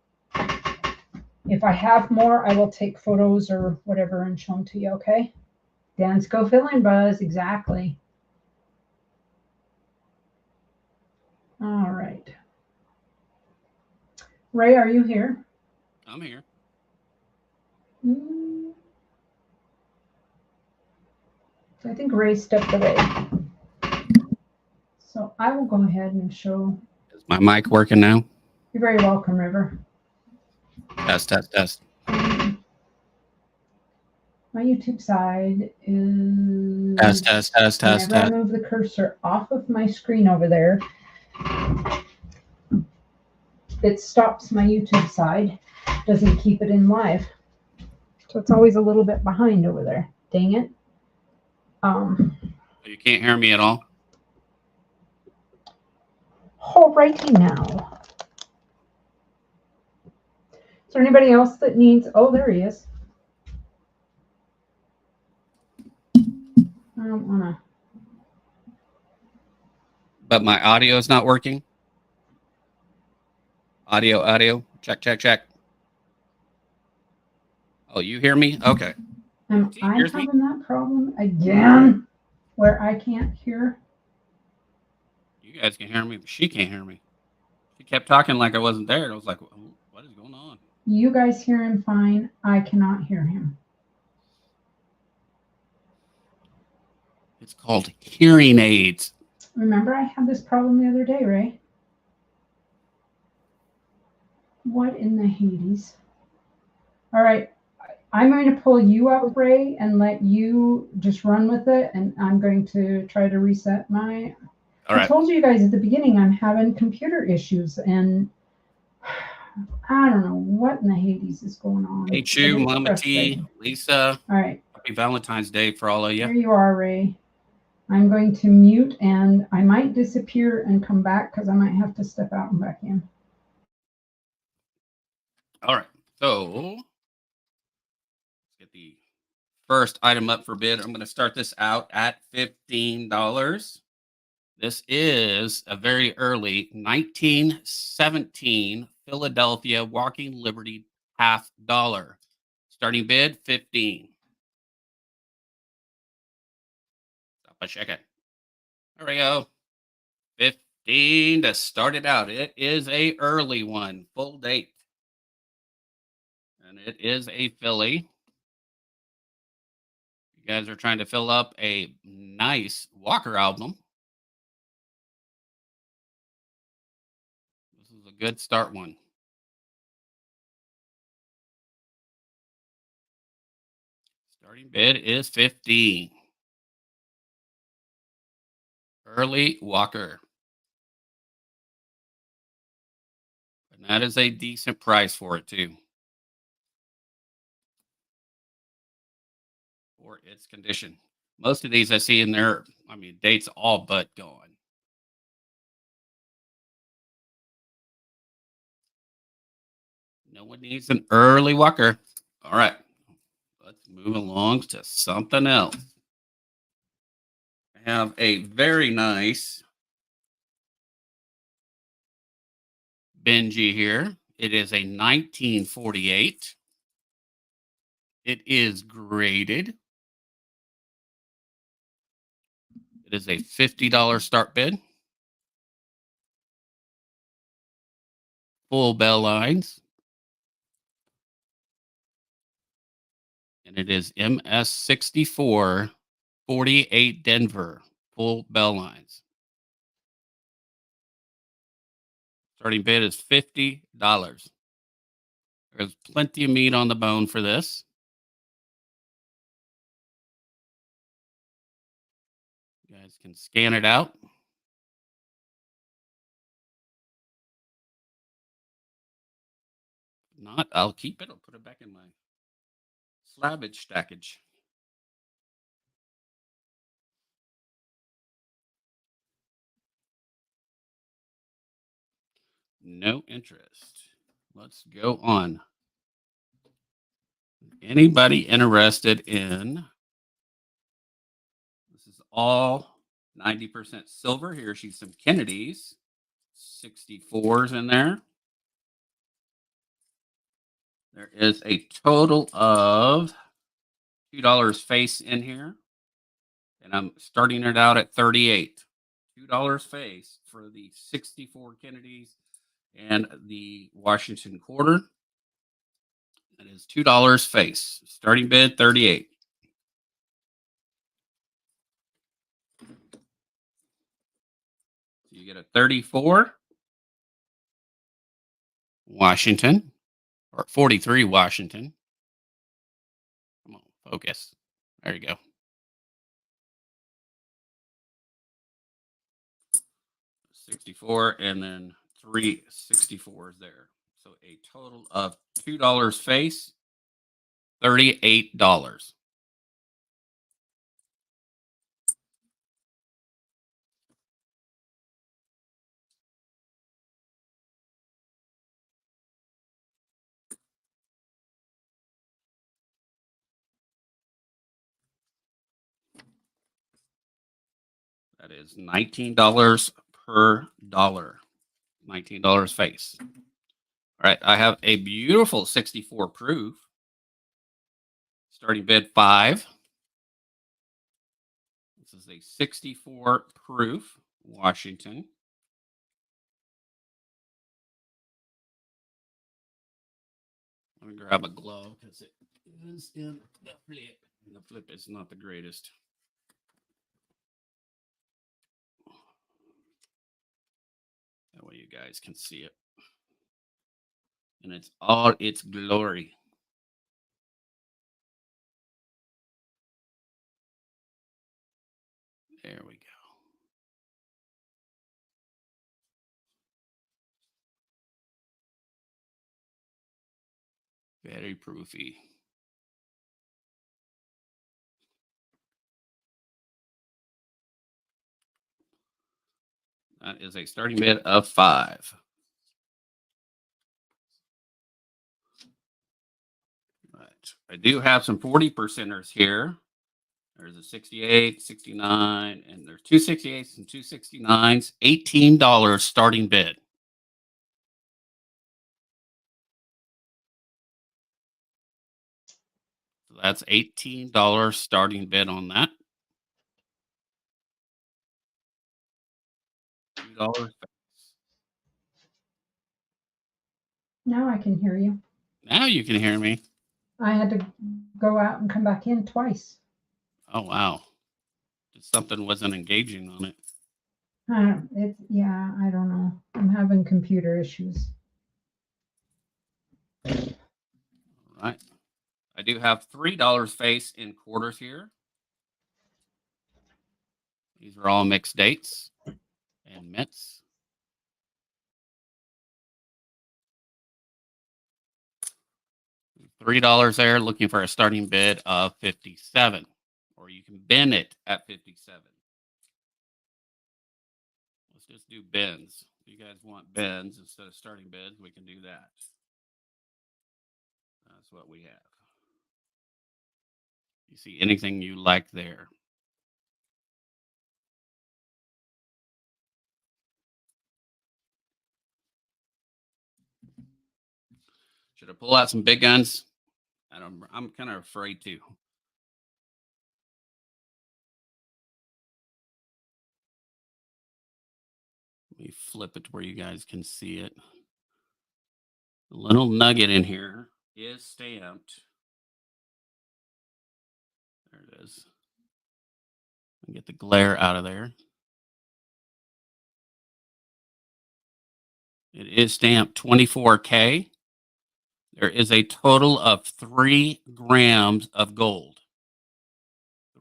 If I have more, I will take photos or whatever and show them to you, okay? Dance, go fill in, Buzz, exactly. All right. Ray, are you here? I'm here. I think Ray stepped away. So I will go ahead and show. Is my mic working now? You're very welcome, River. Test, test, test. My YouTube side is Test. whenever I move the cursor off of my screen over there, it stops my YouTube side, doesn't keep it in live. So it's always a little bit behind over there. Dang it. You can't hear me at all? Alrighty now. Is there anybody else that needs, oh, there he is. I don't want to. But my audio is not working? Audio. Check. Oh, you hear me? Okay. Am I having that problem again where I can't hear? You guys can hear me, but she can't hear me. She kept talking like I wasn't there. I was like, what is going on? You guys hear him fine. I cannot hear him. It's called hearing aids. Remember, I had this problem the other day, Ray? What in the Hades? All right. I'm going to pull you up, Ray, and let you just run with it. And I'm going to try to reset my... All right. I told you guys at the beginning I'm having computer issues, and I don't know what in the Hades is going on. Hey, Chu, Mama T, Lisa. All right. Happy Valentine's Day for all of you. Here you are, Ray. I'm going to mute, and I might disappear and come back because I might have to step out and back in. All right. So let's get the first item up for bid. I'm going to start this out at $15. This is a very early 1917 Philadelphia Walking Liberty $half. Starting bid, 15. Stop by check it. There we go. 15 to start it out. It is a early one, full date. And it is a filly. You guys are trying to fill up a nice Walker album. This is a good start one. Starting bid is 15. Early Walker. And that is a decent price for it, too. For its condition. Most of these I see in there, date's all but gone. No one needs an early Walker. All right. Let's move along to something else. I have a very nice Benji here. It is a 1948. It is graded. It is a $50 start bid. Full bell lines. And it is MS64 48 Denver. Full bell lines. Starting bid is $50. There's plenty of meat on the bone for this. You guys can scan it out. If not, I'll keep it. I'll put it back in my slabbage stackage. No interest. Let's go on. Anybody interested in, this is all 90% silver. Here she's some Kennedys. 64s in there. There is a total of $2 face in here. And I'm starting it out at 38. $2 face for the 64 Kennedys and the Washington quarter. That is $2 face. Starting bid 38. So you get a 34 Washington or 43 Washington. Come on, focus. There you go. $64 and then 3 64s there. So a total of $2 face, $38. That is $19 per dollar. $19 face. All right, I have a beautiful 64 proof. Starting bid 5. This is a 64 proof Washington. Let me grab a glove because it is in the flip. And the flip is not the greatest. That way you guys can see it. And it's all its glory. There we go. Very proofy. That is a starting bid of 5. Right. I do have some 40%ers here. There's a 68, 69, and there's 268s and 269s. $18 starting bid. So that's $18 starting bid on that. $2. Now I can hear you. Now you can hear me. I had to go out and come back in twice. Oh, wow. Something wasn't engaging on it. Yeah, I don't know. I'm having computer issues. All right. I do have $3 face in quarters here. These are all mixed dates and mitts. $3 there, looking for a starting bid of 57, or you can bin it at 57. Let's just do bins. If you guys want bins instead of starting bids, we can do that. That's what we have. You see anything you like there? Should I pull out some big guns? I'm kind of afraid to. Let me flip it to where you guys can see it. The little nugget in here is stamped. There it is. Get the glare out of there. It is stamped 24K. There is a total of 3 grams of gold.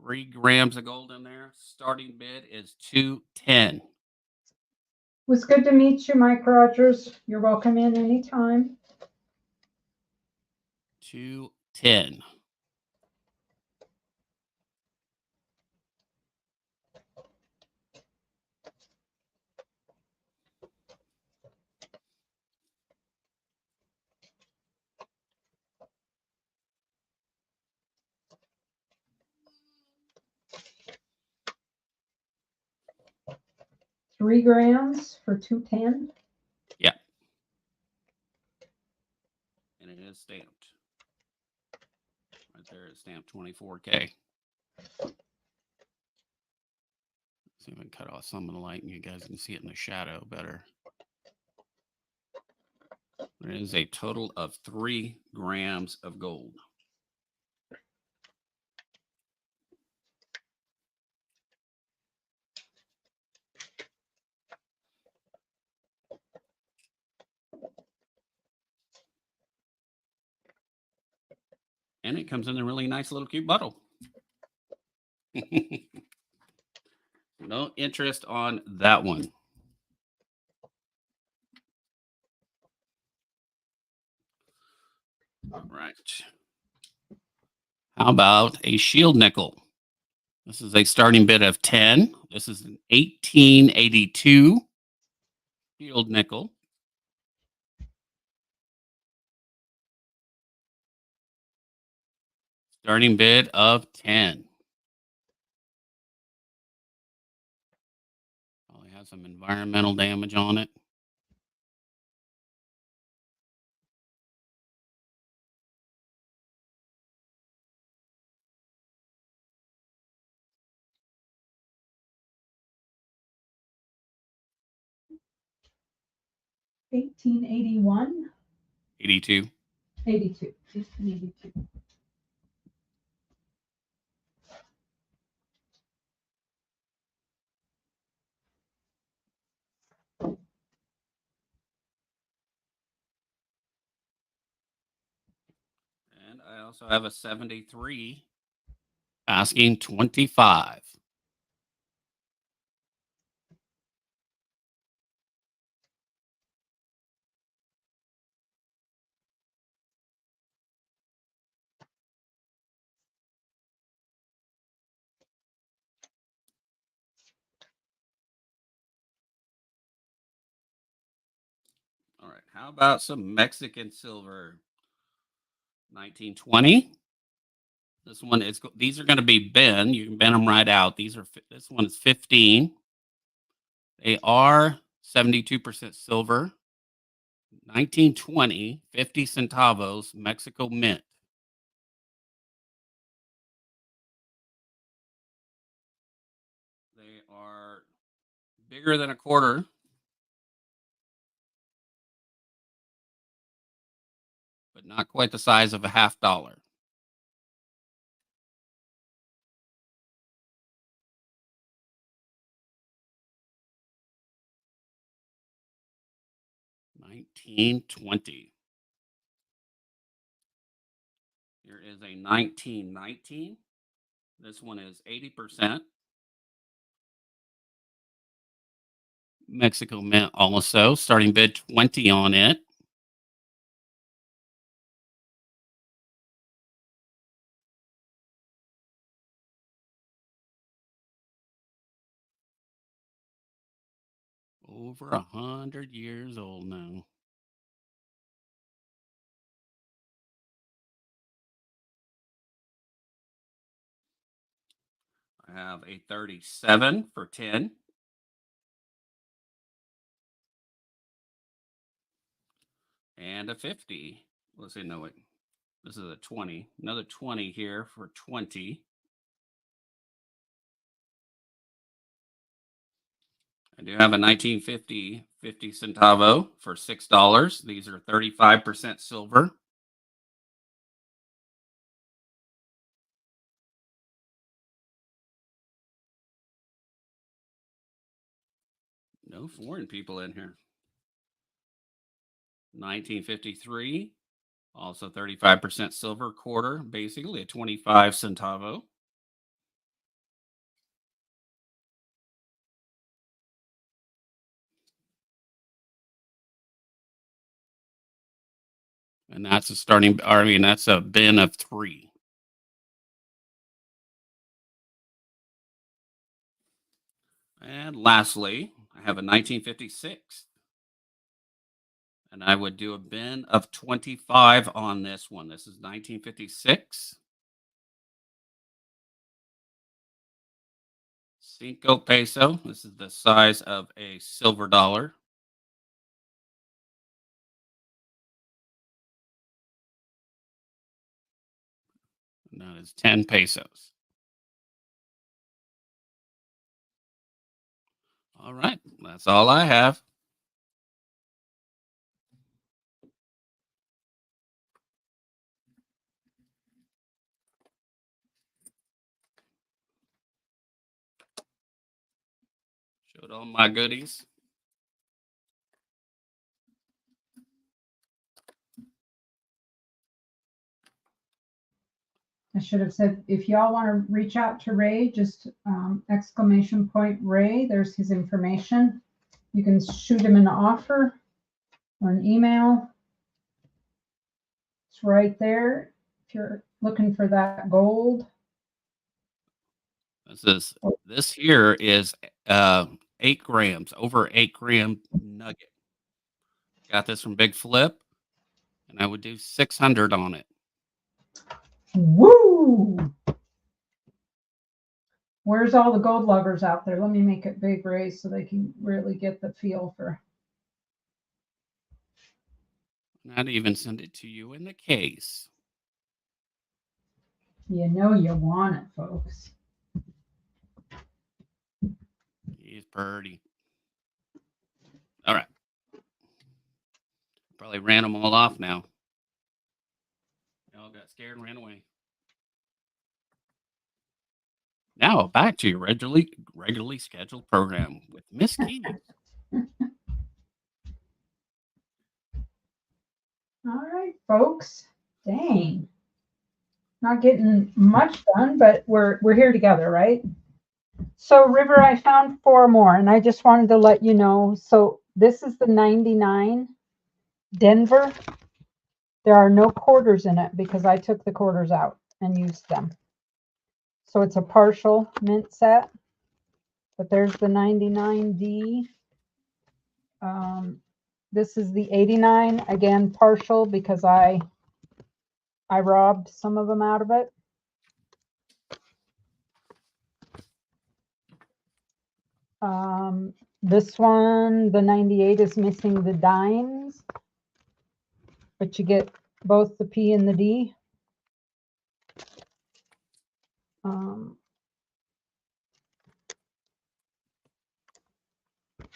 3 grams of gold in there. Starting bid is $210. It was good to meet you, Mike Rogers. You're welcome in anytime. $210. $3 grams for $210. Yeah. And it is stamped. Right there, it's stamped 24K. See if I can cut off some of the light and you guys can see it in the shadow better. There is a total of 3 grams of gold. And it comes in a really nice little cute bottle. No interest on that one. All right. How about a shield nickel? This is a starting bid of 10. This is an 1882 shield nickel. Starting bid of 10. Probably has some environmental damage on it. $18.81. 82. 82. 1882. And I also have a 73 asking 25. All right. How about some Mexican silver? 1920. This one is, these are going to be bent. You can bend them right out. This one is 15. They are 72% silver. 1920, 50 centavos, Mexico mint. They are bigger than a quarter. But not quite the size of a $50. $19.20. Here is a 1919. This one is 80%. Mexico mint also. Starting bid 20 on it. Over 100 years old now. I have a 37 for 10. And a 50. Let's see, no, wait. This is a 20. Another 20 here for 20. I do have a 1950 50 centavo for $6. These are 35% silver. No foreign people in here. 1953, also 35% silver quarter, basically a 25 centavo. And that's a starting, I mean, that's a bin of 3. And lastly, I have a 1956. And I would do a bin of 25 on this one. This is 1956. Cinco peso. This is the size of a silver dollar. And that is 10 pesos. All right. That's all I have. Showed all my goodies. I should have said, if y'all want to reach out to Ray, just exclamation point Ray, there's his information. You can shoot him an offer or an email. It's right there. If you're looking for that gold. This here is 8 grams, over 8-gram nugget. Got this from Big Flip, and I would do 600 on it. Woo! Where's all the gold lovers out there? Let me make it big, Ray, so they can really get the feel for. I'd even send it to you in the case. You know you want it, folks. He's pretty. All right. Probably ran them all off now. They all got scared and ran away. Now back to your regularly scheduled program with Miss Keys. All right, folks. Dang. Not getting much done, but we're here together, right? So River, I found 4 more, and I just wanted to let you know. So this is the 99 Denver. There are no quarters in it because I took the quarters out and used them. So it's a partial mint set, but there's the 99D. This is the 89, again, partial because I robbed some of them out of it. This one, the 98 is missing the dimes, but you get both the P and the D.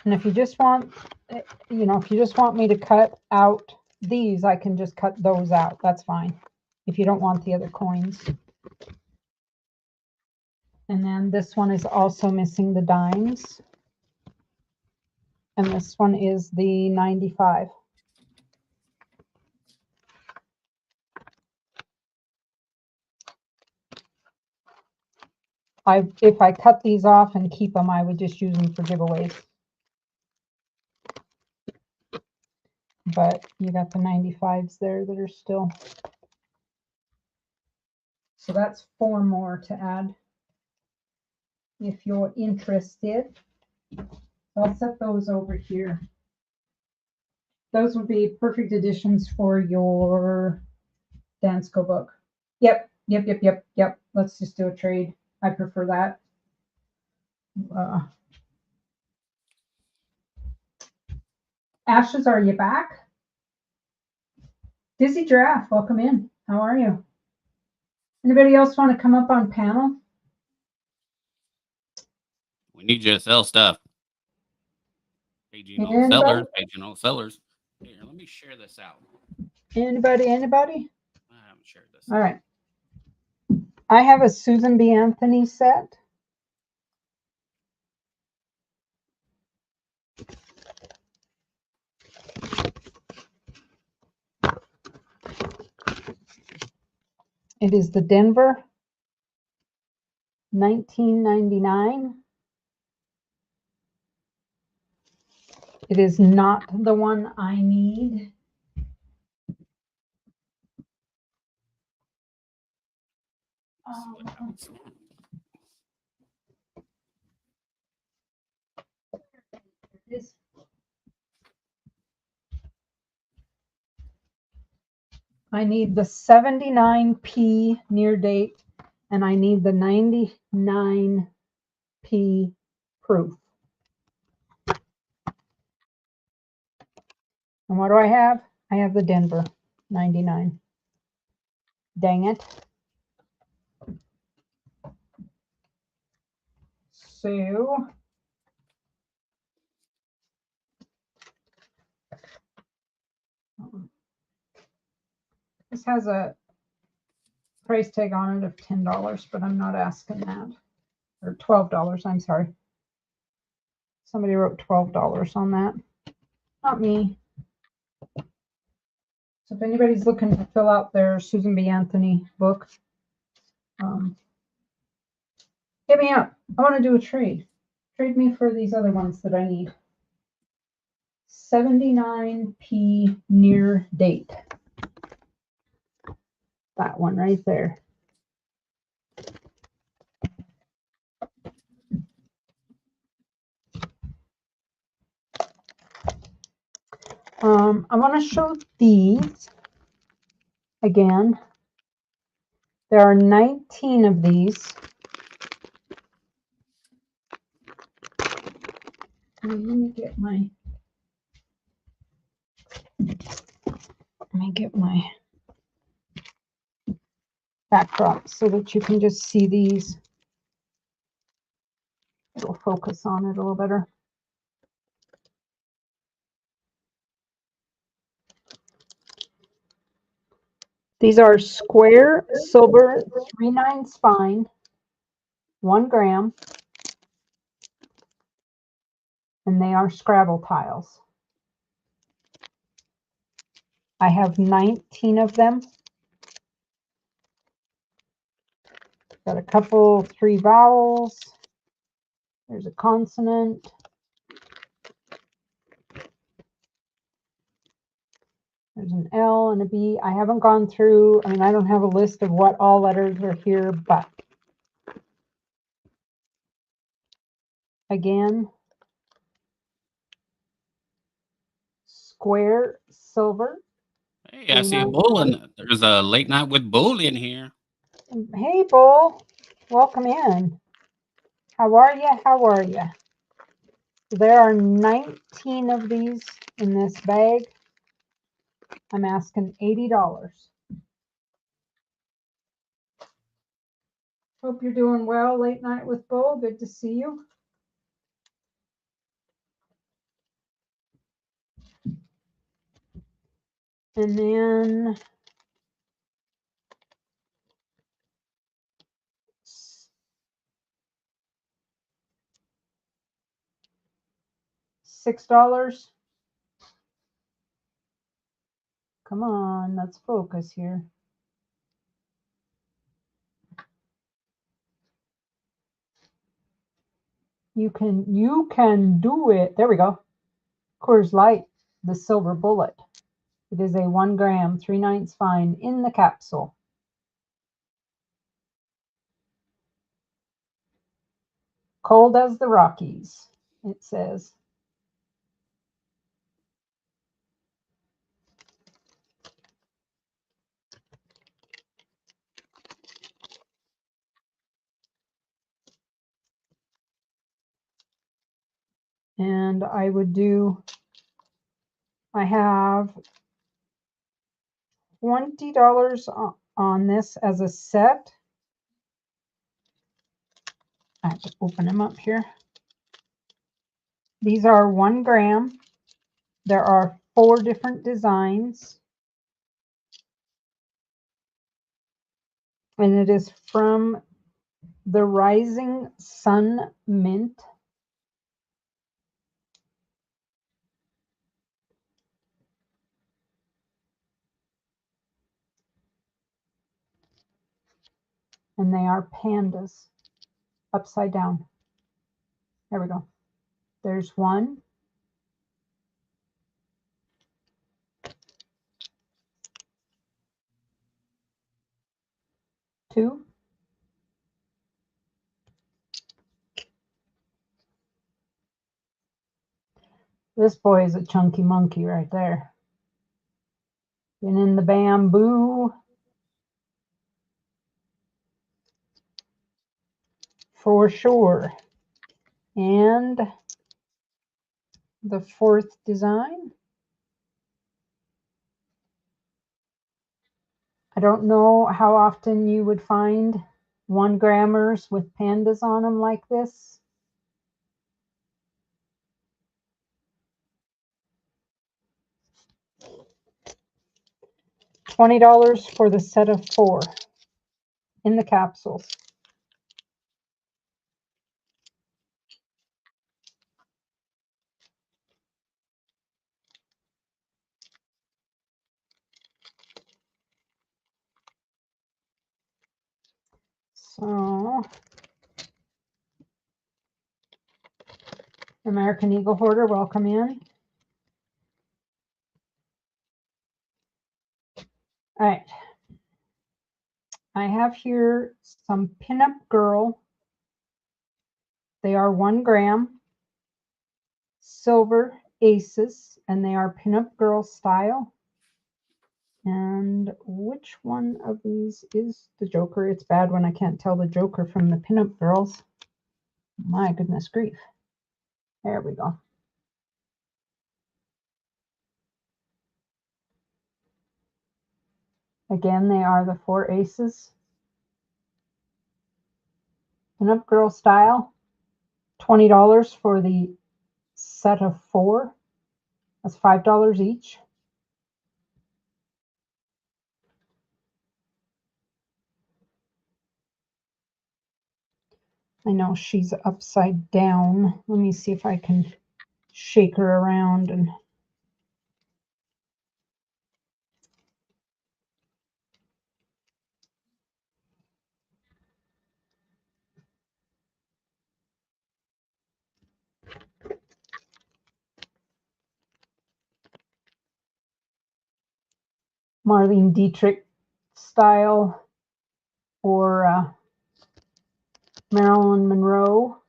And if you just want, if you just want me to cut out these, I can just cut those out. That's fine. If you don't want the other coins. And then this one is also missing the dimes. And this one is the 95. If I cut these off and keep them, I would just use them for giveaways. But you got the 95s there that are still. So that's 4 more to add if you're interested. I'll set those over here. Those would be perfect additions for your Dansko book. Yep. Let's just do a trade. I prefer that. Ashes, are you back? Dizzy Giraffe, welcome in. How are you? Anybody else want to come up on panel? We need you to sell stuff. Paging all Anybody? sellers, paging all sellers. Here, let me share this out. Anybody? I haven't shared this. All right. I have a Susan B. Anthony set. It is the Denver 1999. It is not the one I need. I need the 79p near date, and I need the 99p proof. And what do I have? I have the Denver 99. Dang it. So this has a price tag on it of $10, but I'm not asking that. Or $12, I'm sorry. Somebody wrote $12 on that. Not me. So if anybody's looking to fill out their Susan B. Anthony book, hit me up. I want to do a trade. Trade me for these other ones that I need. 79p near date. That one right there. I want to show these again. There are 19 of these. Let me get my backdrop so that you can just see these. It'll focus on it a little better. These are square silver 3/9 fine, 1 gram, and they are Scrabble tiles. I have 19 of them. Got a couple 3 vowels. There's a consonant. There's an L and a B. I haven't gone through, I mean, I don't have a list of what all letters are here, but again, square silver. Hey, I see a bull in. There's a late night with bull in here. Hey, bull. Welcome in. How are you? How are you? There are 19 of these in this bag. I'm asking $80. Hope you're doing well. Late night with Bull. Good to see you. And then $6. Come on, let's focus here. You can do it. There we go. Coors Light, the silver bullet. It is a 1 gram, 3/9 fine in the capsule. Cold as the Rockies, it says. And I have $20 on this as a set. I have to open them up here. These are 1 gram. There are 4 different designs. And it is from the Rising Sun Mint. And they are pandas upside down. There we go. There's 1. 2. This boy is a chunky monkey right there. And in the bamboo. For sure. And the 4th design. I don't know how often you would find 1 grammers with pandas on them like this. $20 for the set of 4 in the capsules. So, American Eagle Hoarder, welcome in. All right. I have here some Pinup Girl. They are 1 gram. Silver Aces, and they are Pinup Girl style. And which one of these is the Joker? It's bad when I can't tell the Joker from the Pinup Girls. My goodness grief. There we go. Again, they are the 4 aces. Pinup Girl style. $20 for the set of 4. That's $5 each. I know she's upside down. Let me see if I can shake her around and Marlene Dietrich style or Marilyn Monroe.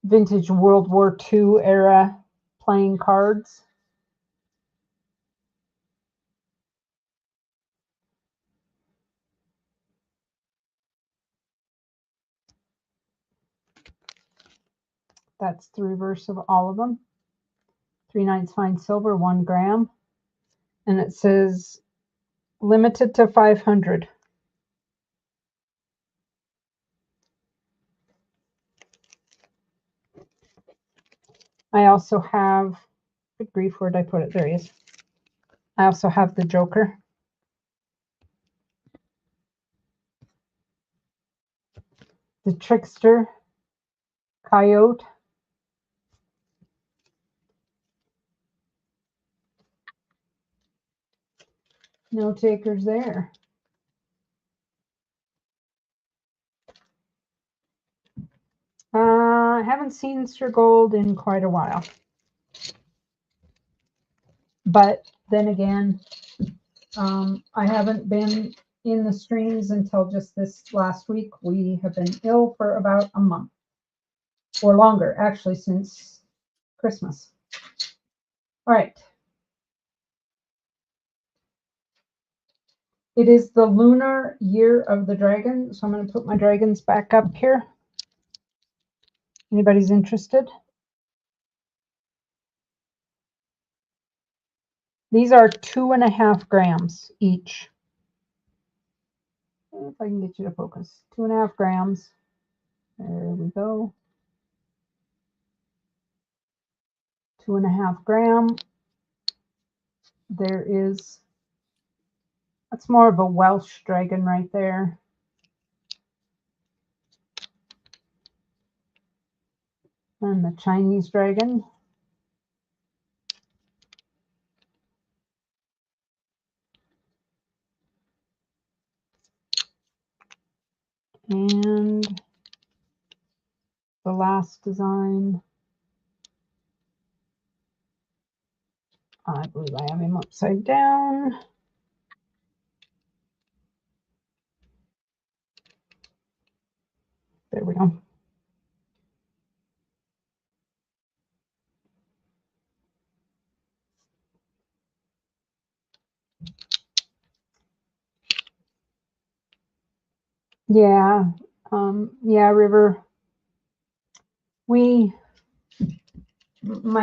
Vintage World War II era playing cards. That's the reverse of all of them. 3/9 fine silver, 1 gram. And it says limited to 500. I also have, good grief, where'd I put it? There he is. I also have the Joker. The Trickster, Coyote. No takers there. I haven't seen Sir Gold in quite a while. But then again, I haven't been in the streams until just this last week. We have been ill for about a month or longer, actually, since Christmas. All right. It is the lunar year of the dragon. So I'm going to put my dragons back up here. Anybody's interested? These are 2.5 grams each. If I can get you to focus. 2.5 grams. There we go. 2.5 gram. There is, that's more of a Welsh dragon right there. And the Chinese dragon. And the last design, I believe I have him upside down. There we go. Yeah, yeah, River. My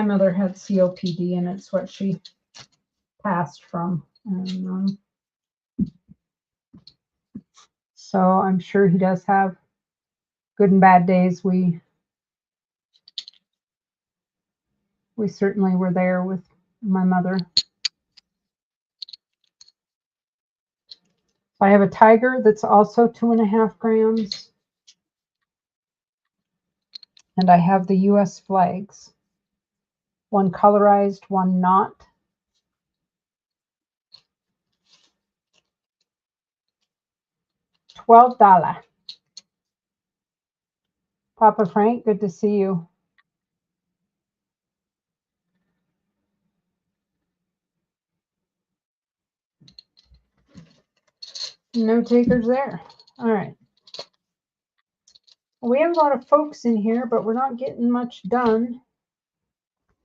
mother had COPD, and it's what she passed from. And, so I'm sure he does have good and bad days. We certainly were there with my mother. I have a tiger that's also 2.5 grams. And I have the US flags. One colorized, one not. $12. Papa Frank, good to see you. No takers there. All right. We have a lot of folks in here, but we're not getting much done.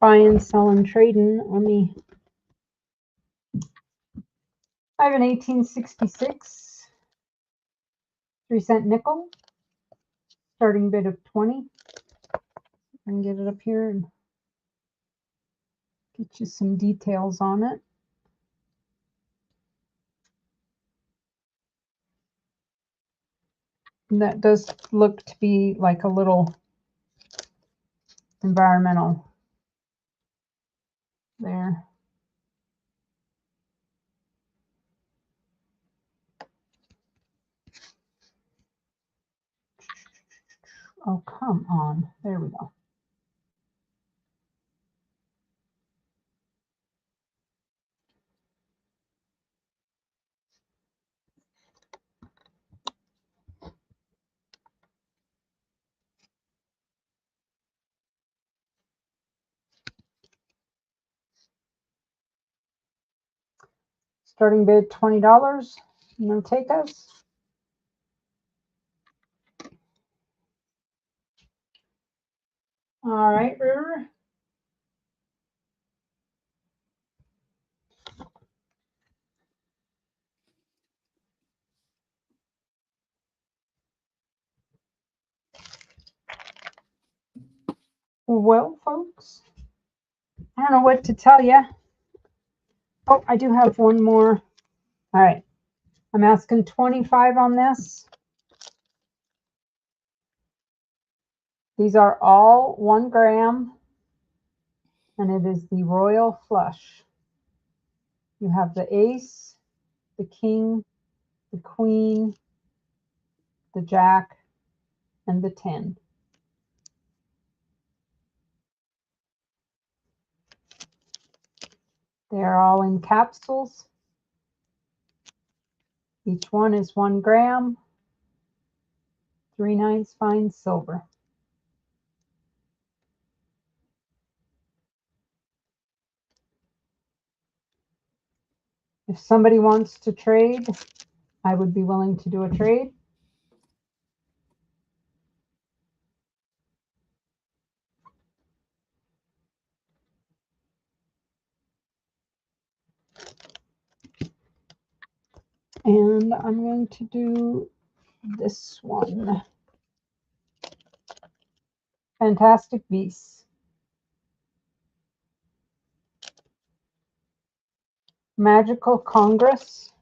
Buying, selling, trading. I have an 1866 3-cent nickel. Starting bid of 20. I can get it up here and get you some details on it. And that does look to be like a little environmental there. Oh, come on. There we go. Starting bid $20. No take us. All right, River. Well, folks, I don't know what to tell you. Oh, I do have one more. All right. I'm asking 25 on this. These are all 1 gram, and it is the Royal Flush. You have the ace, the king, the queen, the jack, and the 10. They're all in capsules. Each one is 1 gram, 3/9 fine silver. If somebody wants to trade, I would be willing to do a trade. And I'm going to do this one. Fantastic Beasts. Magical Congress.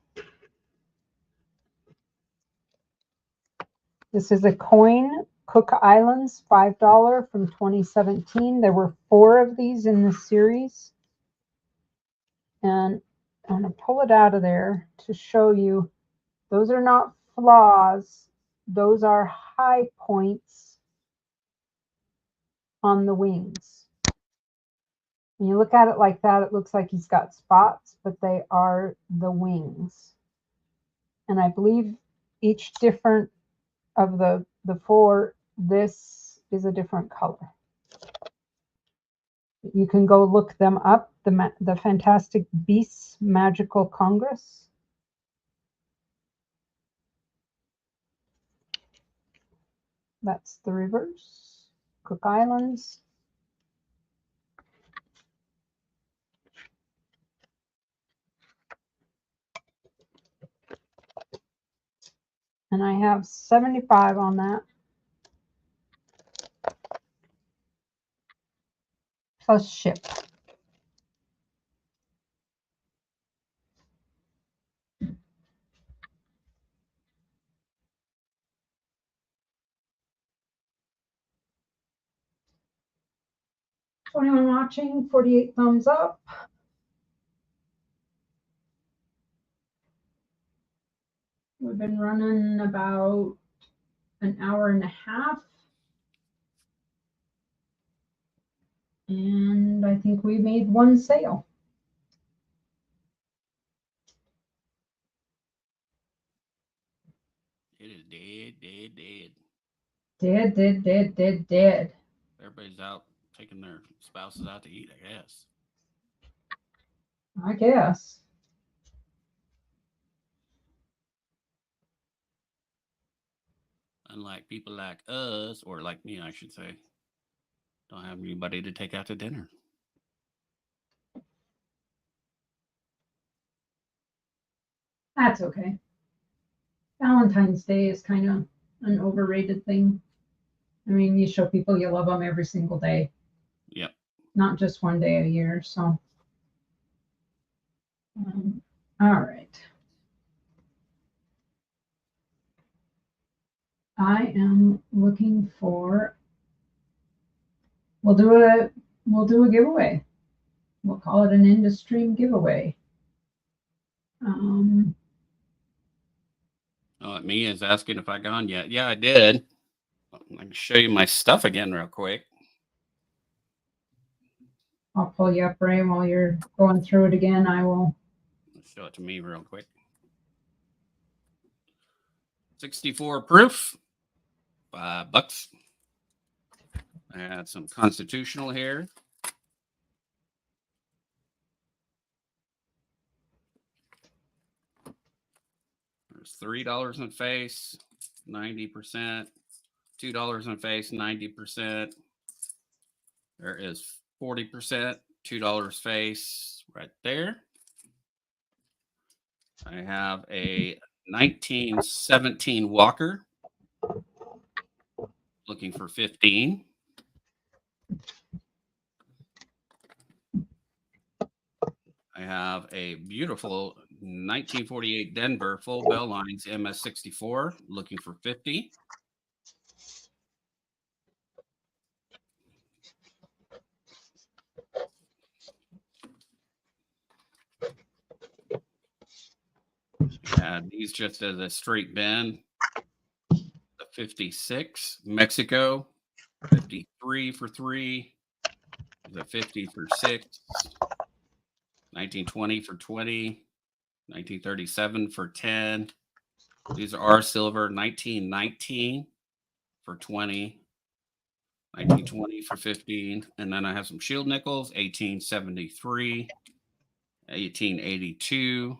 This is a coin, Cook Islands, $5 from 2017. There were 4 of these in the series. And I'm going to pull it out of there to show you. Those are not flaws. Those are high points on the wings. When you look at it like that, it looks like he's got spots, but they are the wings. And I believe each different of the 4, this is a different color. You can go look them up, the Fantastic Beasts Magical Congress. That's the reverse. Cook Islands. And I have 75 on that. Plus ship. Anyone watching? 48 thumbs up. We've been running about an hour and a half. And I think we made 1 sale. It is dead. Dead. Everybody's out taking their spouses out to eat, I guess. I guess. Unlike people like us, or like me, I should say, don't have anybody to take out to dinner. That's okay. Valentine's Day is kind of an overrated thing. I mean, you show people you love them every single day. Yep. Not just one day a year, so. All right. I am looking for, we'll do a giveaway. We'll call it an in-the-stream giveaway. Me is asking if I gone yet. Yeah, I did. I can show you my stuff again real quick. I'll pull you up, Ray, while you're going through it again. I will show it to me real quick. 64 proof, $5. I had some constitutional here. There's $3 in face, 90%. $2 in face, 90%. There is 40%, $2 face right there. I have a 1917 Walker, looking for 15. I have a beautiful 1948 Denver full bell lines MS64, looking for 50. These just as a straight bend. The 56 Mexico, 53 for 3. The 50 for 6. 1920 for 20. 1937 for 10. These are silver. 1919 for 20. 1920 for 15. And then I have some shield nickels. 1873. 1882.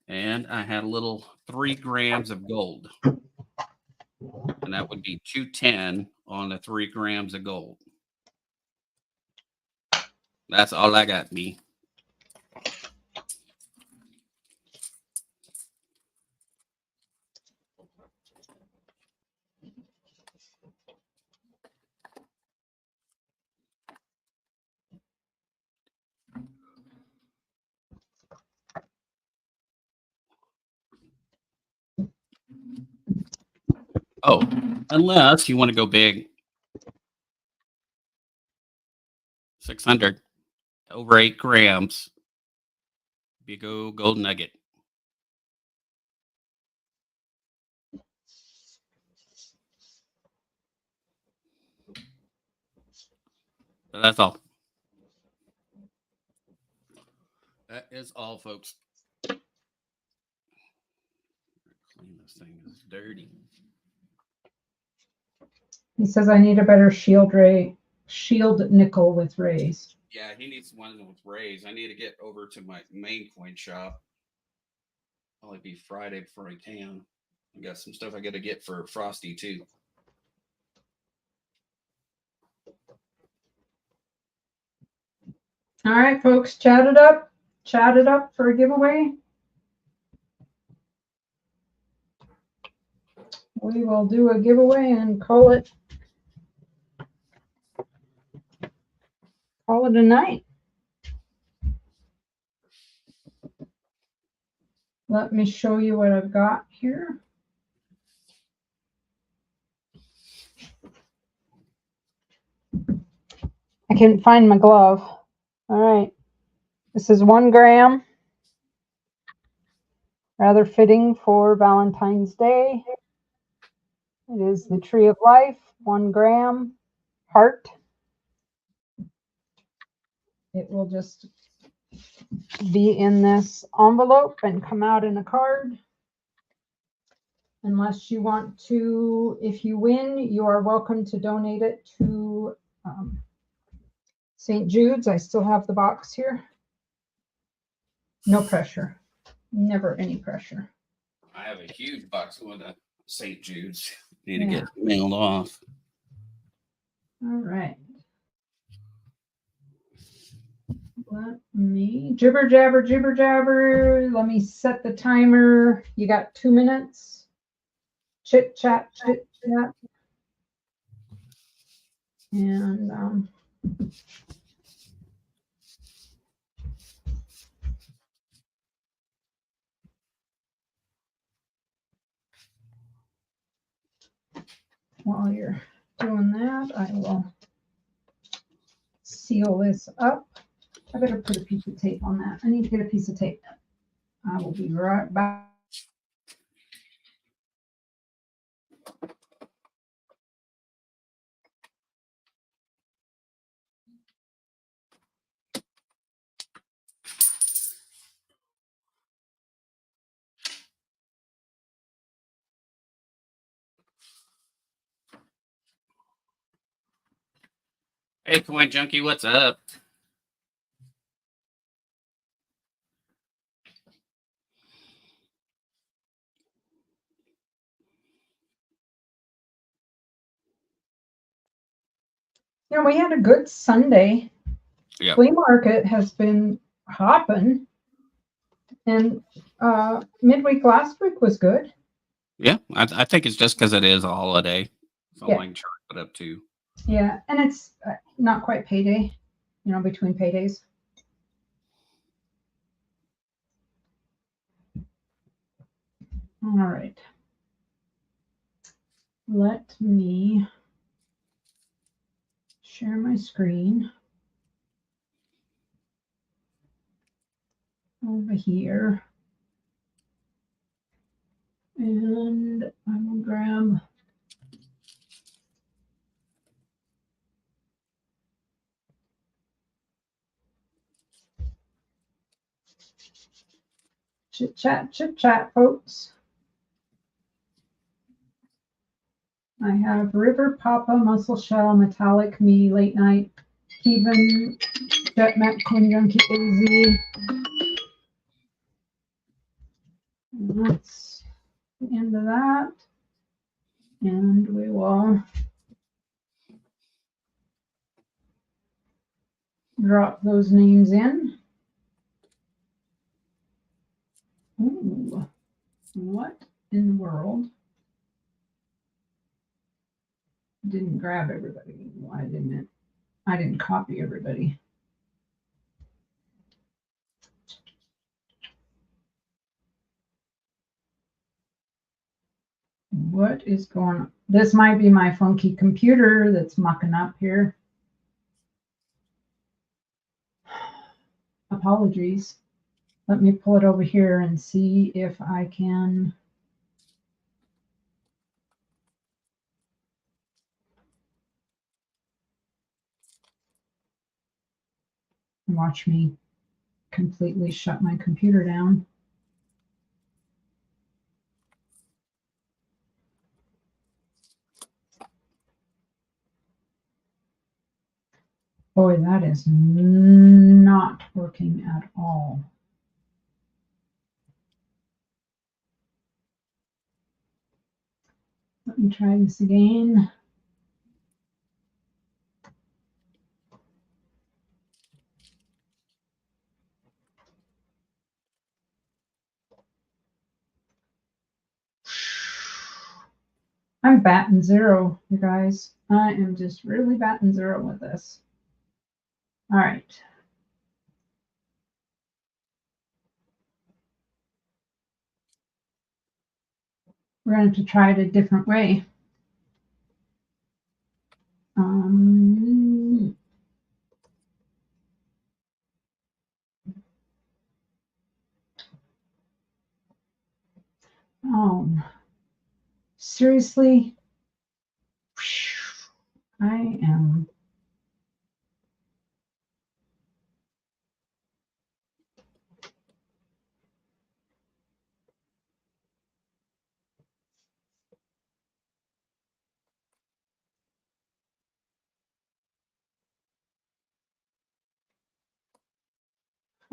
And I had a little 3 grams of gold. And that would be 210 on the 3 grams of gold. That's all I got, me. Oh, unless you want to go big. 600 over 8 grams. Big old gold nugget. So that's all. That is all, folks. Clean this thing is dirty. He says I need a better shield nickel with rays. Yeah, he needs one with rays. I need to get over to my main coin shop. Probably be Friday before I can. I got some stuff I got to get for Frosty too. All right, folks, chat it up. Chat it up for a giveaway. We will do a giveaway and call it a night. Let me show you what I've got here. I couldn't find my glove. All right. This is 1 gram. Rather fitting for Valentine's Day. It is the Tree of Life, 1 gram, heart. It will just be in this envelope and come out in a card. Unless you want to, if you win, you are welcome to donate it to St. Jude's. I still have the box here. No pressure. Never any pressure. I have a huge box going to St. Jude's. Need to get mailed off. All right. Let me jibber jabber. Let me set the timer. You got 2 minutes. Chit chat. And while you're doing that, I will seal this up. I better put a piece of tape on that. I need to get a piece of tape. I will be right back. Hey, Coin Junkie, what's up? You know, we had a good Sunday. Yeah. Flea market has been hopping. And midweek last week was good. Yeah, I think it's just because it is a holiday. So Yeah. I can chalk it up too. Yeah, and it's not quite payday, between paydays. All right. Let me share my screen over here. And I will grab chit chat, folks. I have River Papa, Muscle Shell, Metallic Me, Late Night, Kevin, Jet Mac, Coin Junkie, AZ. And that's the end of that. And we will drop those names in. Ooh, what in the world? Didn't grab everybody. Why didn't it? I didn't copy everybody. What is going on? This might be my funky computer that's mucking up here. Apologies. Let me pull it over here and see if I can. Watch me completely shut my computer down. Boy, that is not working at all. Let me try this again. I'm batting zero, you guys. I am just really batting zero with this. All right. We're going to have to try it a different way. Oh, seriously? I am.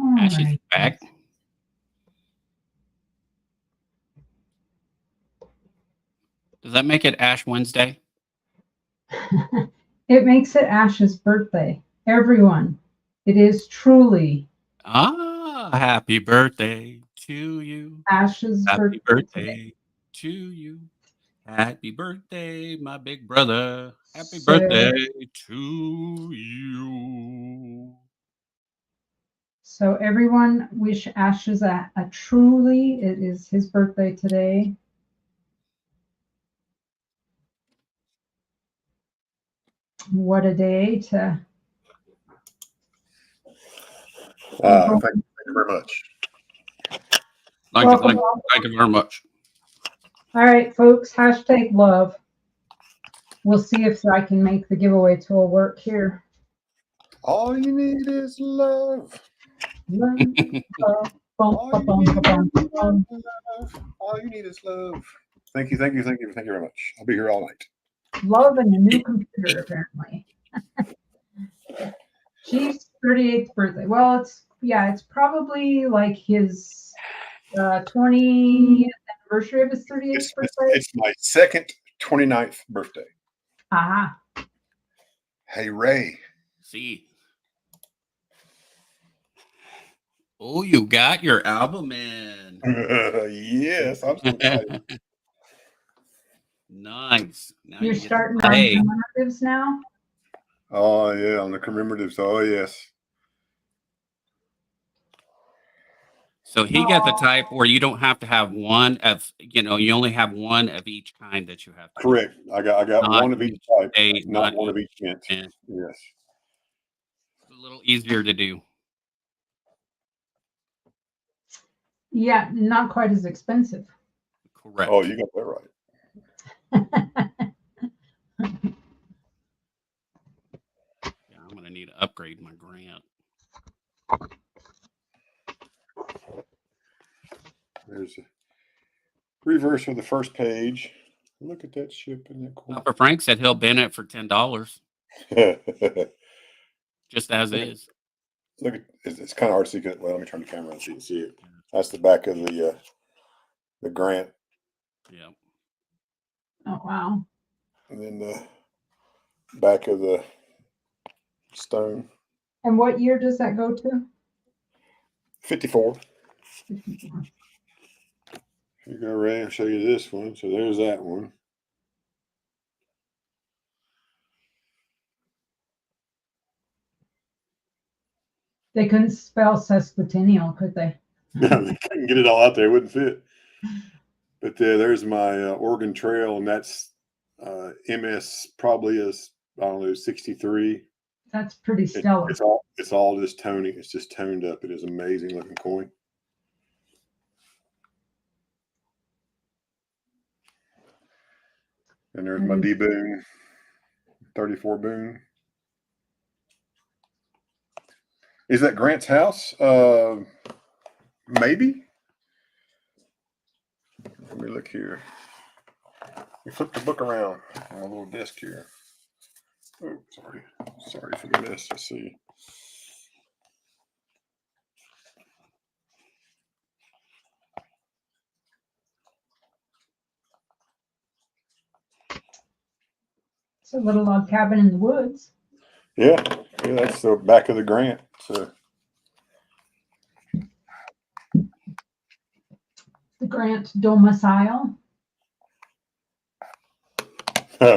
All Ash is right. back. Does that make it Ash Wednesday? It makes it Ash's birthday. Everyone, it is truly Happy birthday to you. Ash's Happy birthday today. birthday to you. Happy birthday, my big brother. Happy So, birthday to you. so everyone wish Ash's a truly, it is his birthday today. What a day to Thank you very much. Thank you very much. All right, folks, hashtag love. We'll see if I can make the giveaway tool work here. All you need is love. Love, love, All you need is love. Thank you very much. I'll be here all night. Love and a new computer, apparently. Chief's 38th birthday. Well, it's probably like his 20th anniversary of his 38th birthday. It's my second 29th birthday. Ah. Hey, Ray. See. Oh, you got your album in. Yes, I'm so excited. Nice. Now You're starting on commemoratives now? Oh, yeah, on the commemoratives. Oh, yes. So he got the type where you don't have to have one of, you only have one of each kind that you have to. Correct. I got one of each type, not one of each mint. Yes. It's a little easier to do. Yeah, not quite as expensive. Correct. Oh, you got that right. Yeah, I'm going to need to upgrade my grant. There's a reverse of the first page. Look at that ship in that corner. Papa Frank said he'll bin it for $10. Just as is. Look at it's kind of hard to see. Well, let me turn the camera so you can see it. That's the back of the grant. Yeah. Oh wow. And then the back of the stone. And what year does that go to? 54. 54. Here you go, Ray. I'll show you this one. So there's that one. They couldn't spell sesquicentennial, could they? They couldn't get it all out there. It wouldn't fit. But there's my Oregon Trail, and that's MS probably is, I don't know, 63. That's pretty stellar. It's all just toning. It's just toned up. It is amazing looking coin. And there's my D Boone, 34 Boone. Is that Grant's house? Maybe. Let me look here. We flip the book around on a little desk here. Oh, sorry for the mess. Let's see. It's a little log cabin in the woods. Yeah, that's the back of the Grant. So The Grant domicile.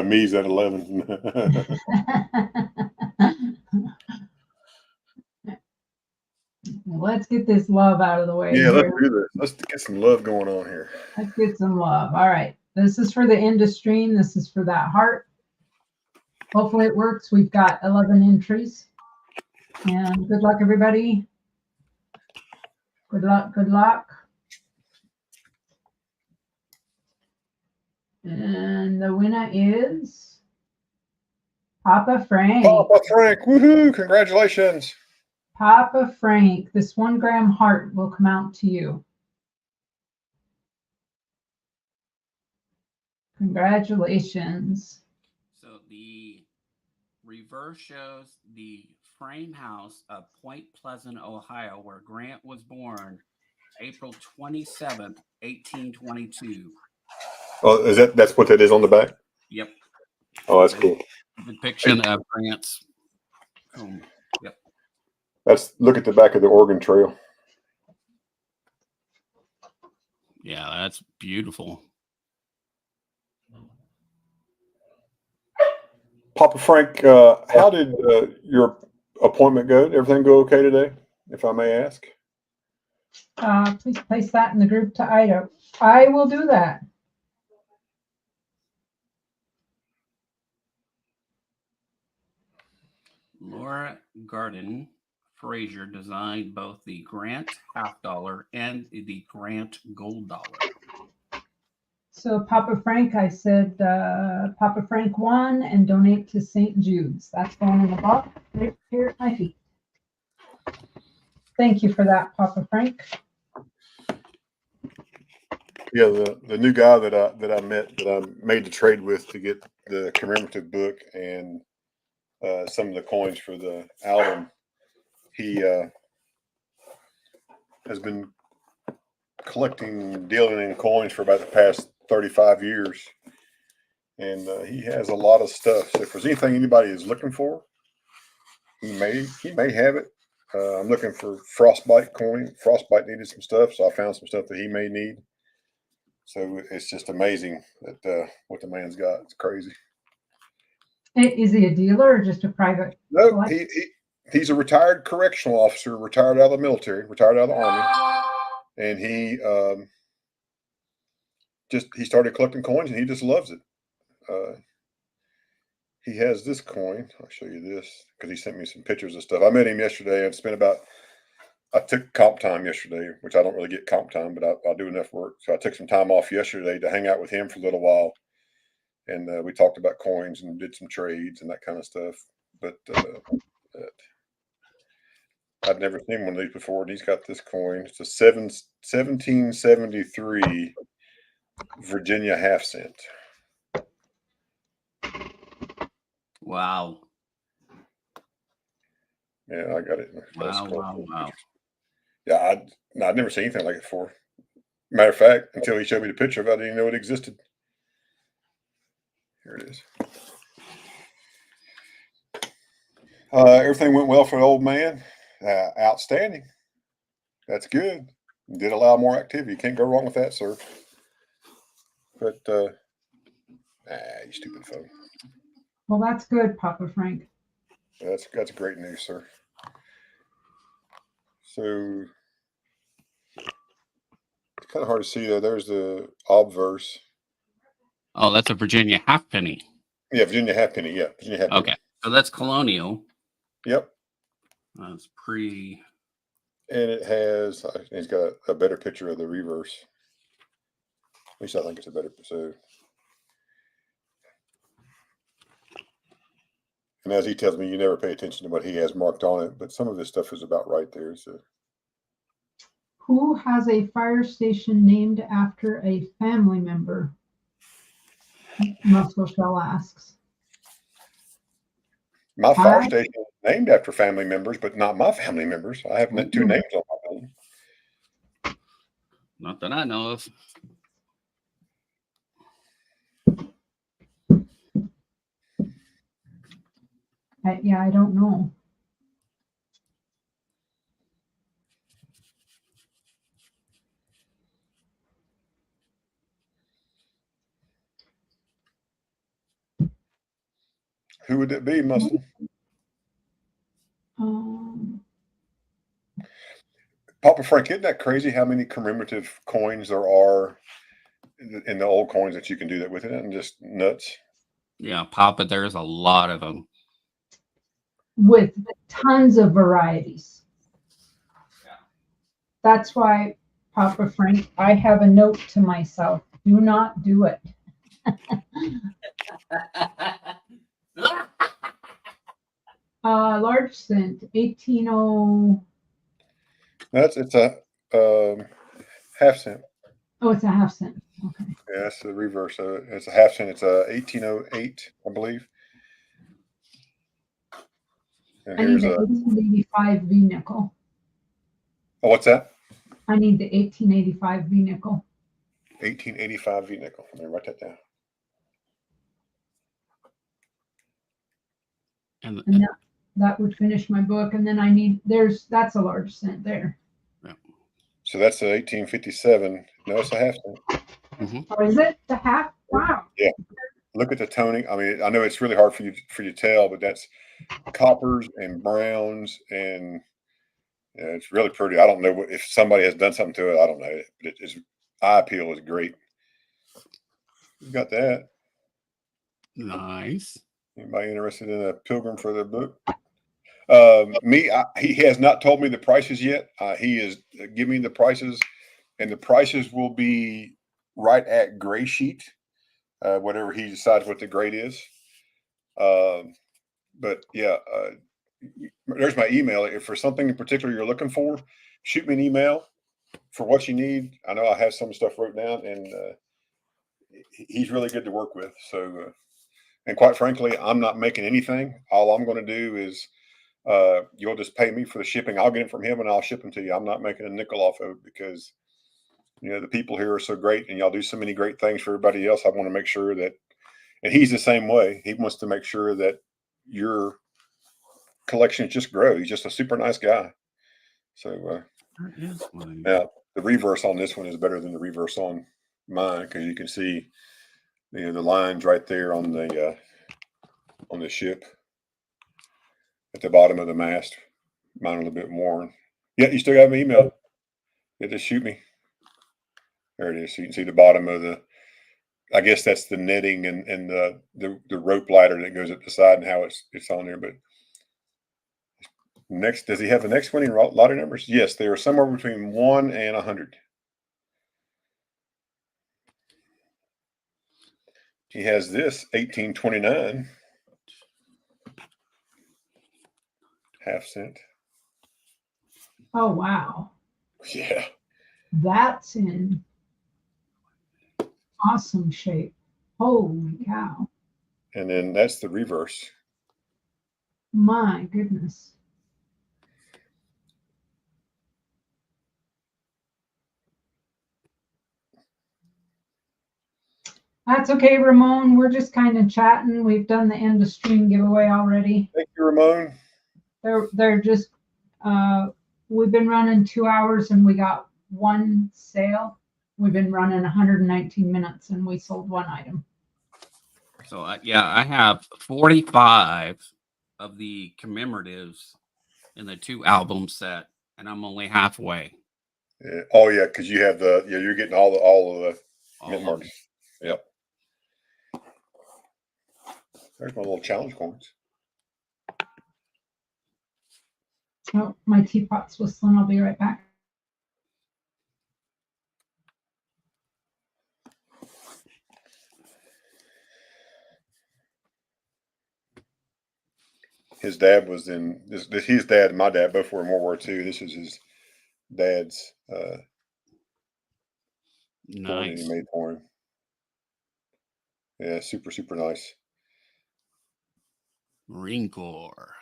me's at 11. Let's get this love out of the way. Yeah, let's here. do this. Let's get some love going on here. Let's get some love. All right. This is for the end of stream. This is for that heart. Hopefully it works. We've got 11 entries. And good luck, everybody. Good luck. Good luck. And the winner is Papa Frank. Papa Frank, woohoo! Congratulations. Papa Frank, this 1 gram heart will come out to you. Congratulations. So the reverse shows the frame house of Point Pleasant, Ohio, where Grant was born, April 27th, 1822. Oh, that's what that is on the back? Yep. Oh, that's cool. Depiction of Grant's home. Yep. Look at the back of the Oregon Trail. Yeah, that's beautiful. Papa Frank, how did your appointment go? Did everything go okay today, if I may ask? Please place that in the group to Ida. I will do that. Laura Garden Frazier designed both the Grant half dollar and the Grant gold dollar. So Papa Frank, I said Papa Frank won and donate to St. Jude's. That's going in the box right here at my feet. Thank you for that, Papa Frank. Yeah, the new guy that I met, that I made the trade with to get the commemorative book and some of the coins for the album, he has been collecting, dealing in coins for about the past 35 years. And he has a lot of stuff. So if there's anything anybody is looking for, he may have it. I'm looking for Frostbite coin. Frostbite needed some stuff, so I found some stuff that he may need. So it's just amazing that what the man's got. It's crazy. Is he a dealer or just a private? No, he's a retired correctional officer, retired out of the military, retired out of the Army, and he started collecting coins, and he just loves it. He has this coin. I'll show you this because he sent me some pictures of stuff. I met him yesterday and I took comp time yesterday, which I don't really get comp time, but I do enough work. So I took some time off yesterday to hang out with him for a little while. And we talked about coins and did some trades and that kind of stuff. But I'd never seen one of these before. And he's got this coin. It's a 1773 Virginia half cent. Wow. Yeah, I got it. Wow. Yeah, I'd never seen anything like it before. Matter of fact, until he showed me the picture of it, I didn't even know it existed. Here it is. Everything went well for the old man. Outstanding. That's good. Did allow more activity. Can't go wrong with that, sir. But, you stupid phone. Well, that's good, Papa Frank. That's great news, sir. So kind of hard to see there. There's the obverse. Oh, that's a Virginia halfpenny. Yeah, Virginia halfpenny. Yeah, Virginia halfpenny. Okay, so that's colonial. Yep. That's pre. And it has, it's got a better picture of the reverse. At least I think it's a better, so. And as he tells me, you never pay attention to what he has marked on it, but some of this stuff is about right there. So. Who has a fire station named after a family member? Muscle Shell asks. My fire station is named after family members, but not my family members. I have two names on my building. Not that I know of. Yeah, I don't know. Who would it be, Muscle? Papa Frank, isn't that crazy how many commemorative coins there are in the old coins that you can do that with? It and just nuts. Yeah, Papa, there's a lot of them. With tons of varieties. Yeah. That's why, Papa Frank, I have a note to myself. Do not do it. Large cent, 180. It's a half cent. Oh, it's a half cent. Okay. Yeah, that's the reverse. So it's a half cent. It's a 1808, I believe. And I need the 1885 V nickel. Oh, what's that? I need the 1885 V nickel. 1885 V nickel. Let me write that down. And that would finish my book. And then I need, that's a large cent there. Yeah. So that's a 1857. No, it's a half cent. Mm-hmm. Oh, is it the half? Wow. Yeah. Look at the toning. I mean, I know it's really hard for you to tell, but that's coppers and browns, and it's really pretty. I don't know if somebody has done something to it. I don't know, but its eye appeal is great. You got that? Nice. Anybody interested in a pilgrim for their book? He has not told me the prices yet. He is giving me the prices, and the prices will be right at gray sheet, whatever he decides what the grade is. But yeah, there's my email. If for something in particular you're looking for, shoot me an email for what you need. I know I have some stuff wrote down, and he's really good to work with. So, and quite frankly, I'm not making anything. All I'm going to do is you'll just pay me for the shipping. I'll get it from him and I'll ship them to you. I'm not making a nickel off of it because, the people here are so great and y'all do so many great things for everybody else. I want to make sure that, and he's the same way. He wants to make sure that your collection just grow. He's just a super nice guy. So, now the reverse on this one is better than the reverse on mine because you can see, the lines right there on the ship at the bottom of the mast. Mine a little bit worn. Yeah, you still got my email. Yeah, just shoot me. There it is. So you can see the bottom of the. I guess that's the netting and the rope ladder that goes up the side and how it's on there. But next, does he have the next winning lottery numbers? Yes, they are somewhere between 1 and 100. He has this 1829 half cent. Oh, wow. Yeah. That's in awesome shape. Holy cow. And then that's the reverse. My goodness. That's okay, Ramon. We're just kind of chatting. We've done the end of stream giveaway already. Thank you, Ramon. They're just we've been running 2 hours and we got one sale. We've been running 119 minutes and we sold one item. So I have 45 of the commemoratives in the 2 album set, and I'm only halfway. Yeah. Oh yeah, because you have you're getting all of the mint All of marks. them. Yep. There's my little challenge coins. Oh, my teapot's whistling. I'll be right back. His dad was in his dad and my dad both were in World War II. This is his dad's coin that he Nice. made for him. Yeah, super, super nice. Marine Corps.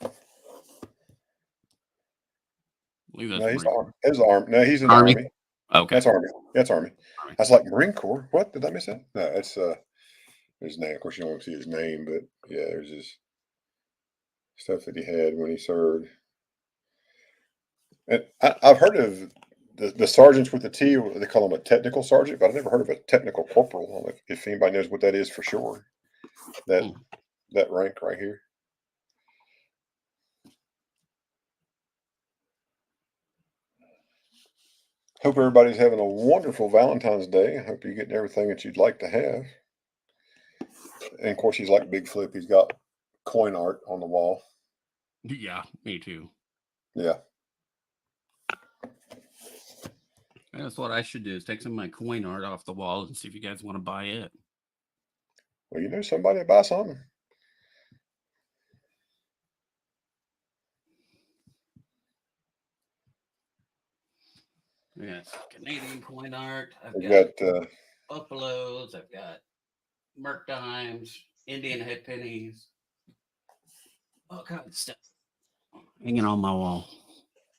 I believe that's No, he's Marine arm. His arm. No, he's in the Army. Army. Okay. That's Army. That's Army. Army. I was like Marine Corps. What did I miss that? No, that's his name. Of course, you don't see his name, but yeah, there's his stuff that he had when he served. And I've heard of the sergeants with the T. They call them a technical sergeant, but I've never heard of a technical corporal. I don't know if anybody knows what that is for sure. That rank right here. Hope everybody's having a wonderful Valentine's Day. I hope you're getting everything that you'd like to have. And of course, he's like Big Flip. He's got coin art on the wall. Yeah, me too. Yeah. That's what I should do is take some of my coin art off the wall and see if you guys want to buy it. Well, you know somebody to buy something. Yeah, it's Canadian coin art. I've We've got got Buffaloes. I've got Merc dimes, Indian head pennies, all kinds of stuff hanging on my wall.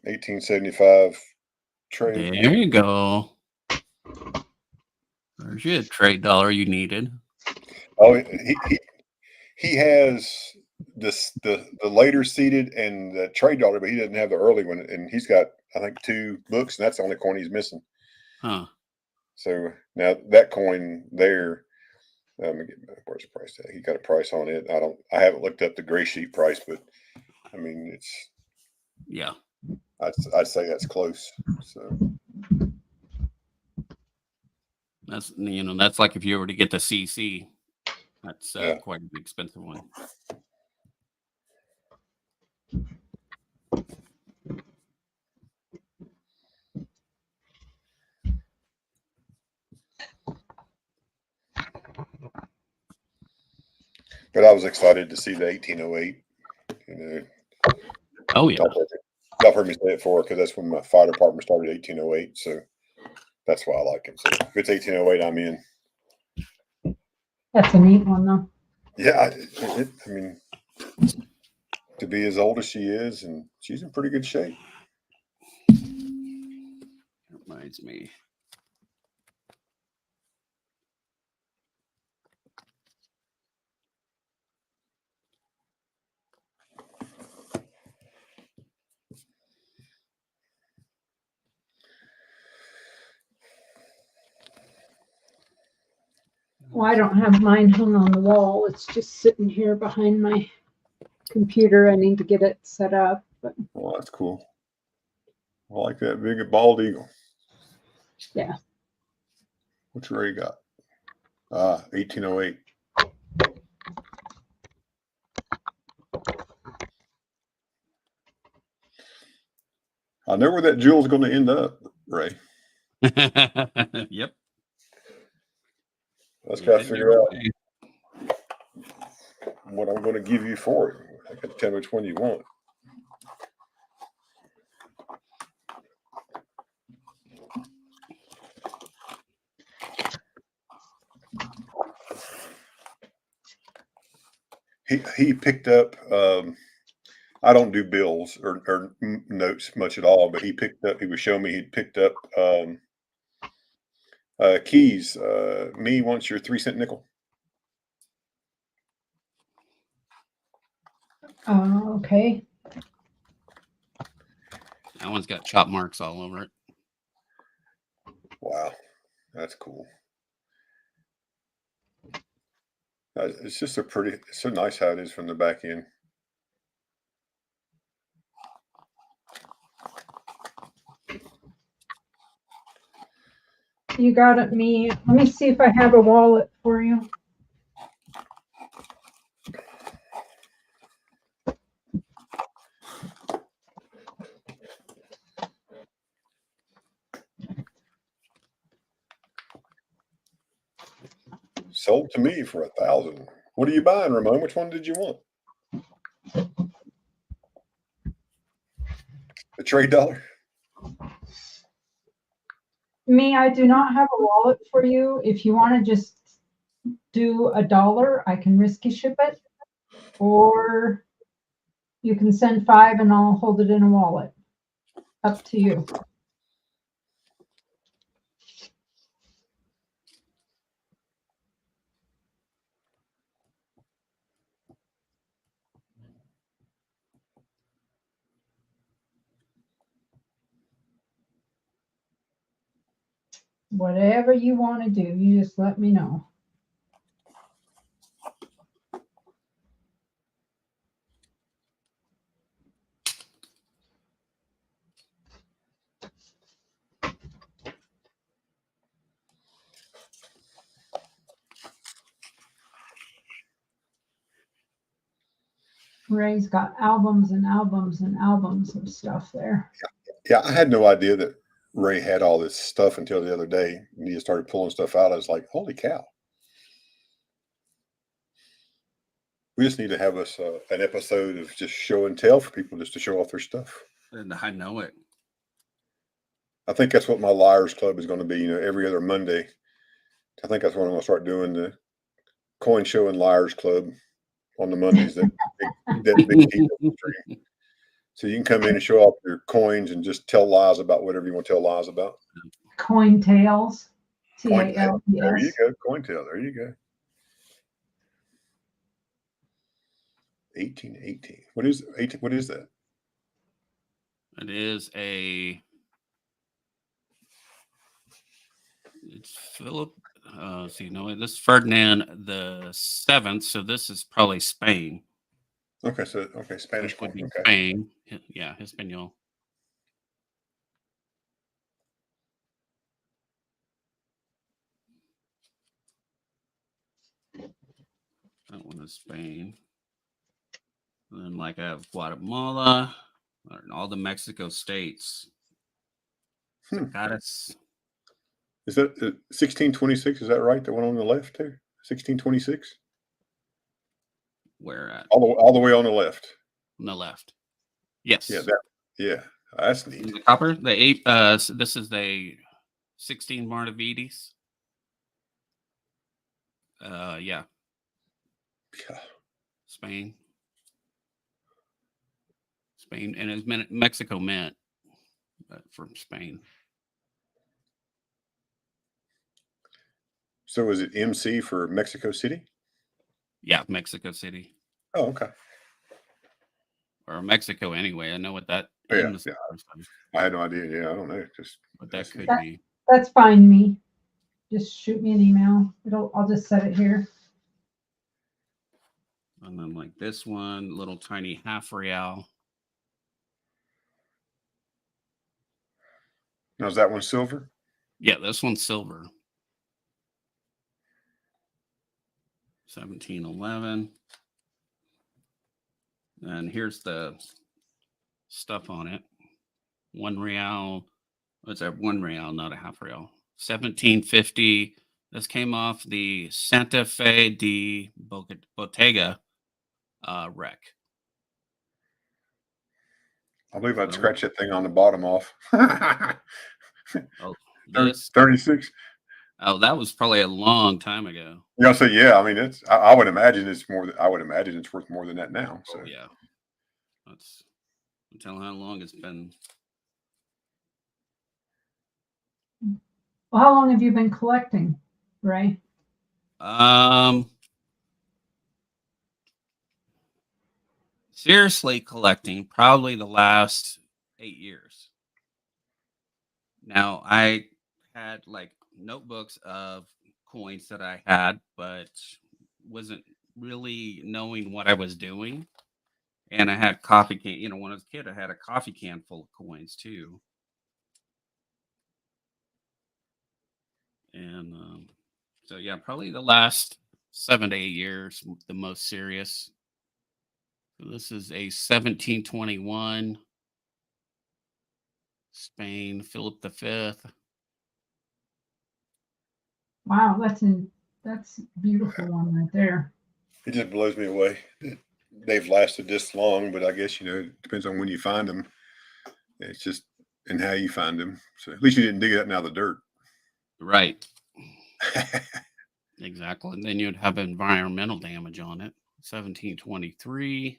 1875 trade. There you go. There's your trade dollar you needed. Oh, he has the later seated and the trade dollar, but he doesn't have the early one. And he's got, I think, 2 books, and that's the only coin he's missing. Huh. So now that coin there, let me get where's the price tag? He got a price on it. I haven't looked up the gray sheet price, but I mean it's Yeah. I'd say that's close. So That's that's like if you were to get the CC. That's Yeah. quite an expensive one. but I was excited to see the 1808. You know, Oh yeah. y'all heard me say it before because that's when my fire department started 1808. So that's why I like it. So if it's 1808, I'm in. That's a neat one, though. Yeah, I mean, to be as old as she is, and she's in pretty good shape. Reminds me. Well, I don't have mine hung on the wall. It's just sitting here behind my computer. I need to get it set up. But Well, that's cool. I like that big bald eagle. yeah. What's Ray got? 1808. I know where that jewel's going to end up, Ray. Yep. Let's got to figure out what I'm going to give you for it. I can tell which one you want. He picked up. I don't do bills or notes much at all, but he picked up. He was showing me he'd picked up keys. Me wants your 3-cent nickel. Okay. That one's got chop marks all over it. Wow, that's cool. It's just it's so nice how it is from the back end. You got it, me. Let me see if I have a wallet for you. Sold to me for $1,000. What are you buying, Ramon? Which one did you want? The trade dollar? Me, I do not have a wallet for you. If you want to just do $1, I can risky ship it. Or you can send 5 and I'll hold it in a wallet. Up to you. Whatever you want to do, you just let me know. Ray's got albums and albums and albums of stuff there. Yeah, I had no idea that Ray had all this stuff until the other day. When he started pulling stuff out, I was like, holy cow. We just need to have us an episode of just show and tell for people just to show off their stuff. And I know it. I think that's what my Liars Club is going to be, every other Monday. I think that's what I'm going to start doing, the Coin Show and Liars Club on the Mondays. That big stream. So you can come in and show off your coins and just tell lies about whatever you want to tell lies about. Coin Tales. Cointail. Tales. There you go. Cointail. There you go. 1818. What is 18? What is that? It is it's Philip. See, no, this is Ferdinand the Seventh. So this is probably Spain. Okay, Spanish This would be okay. Spain. Yeah, Hispaniola. That one is Spain. And then like I have Guatemala, and all the Mexico states. Zacatecas. Is that 1626? Is that right? The one on the left there? 1626? Where at? All the way on the left. On the left. Yes. Yeah, that's neat. The copper, the 8. So this is the 16 Martavides. Yeah. Yeah. Spain, and it's Mexico Mint, but from Spain. So is it MC for Mexico City? Yeah, Mexico City. Oh, okay. Or Mexico anyway. I know what that Yeah, is. yeah. I had no idea. Yeah, I don't know. Just What that could be. That's fine, me. Just shoot me an email. I'll just set it here. And then like this one, little tiny half real. Now is that one silver? Yeah, this one's silver. 1711. And here's the stuff on it. 1 real. What's that? 1 real, not a half real. 1750. This came off the Santa Fe de Bottega wreck. I believe I'd scratch that thing on the bottom off. Oh, this 36. Oh, that was probably a long time ago. Yeah, so yeah, I mean I would imagine it's more. I would imagine it's worth more than that now. So yeah, that's tell how long it's been. Well, how long have you been collecting, Ray? Seriously collecting probably the last 8 years. Now I had like notebooks of coins that I had, but wasn't really knowing what I was doing. And I had coffee can, when I was a kid, I had a coffee can full of coins too. And so, yeah, probably the last 7 to 8 years, the most serious. So this is a 1721 Spain, Philip V. Wow, that's a beautiful one right there. It just blows me away that they've lasted this long, but I guess, it depends on when you find them. It's just and how you find them. So at least you didn't dig it up out of the dirt. Right. Exactly. And then you'd have environmental damage on it. 1723.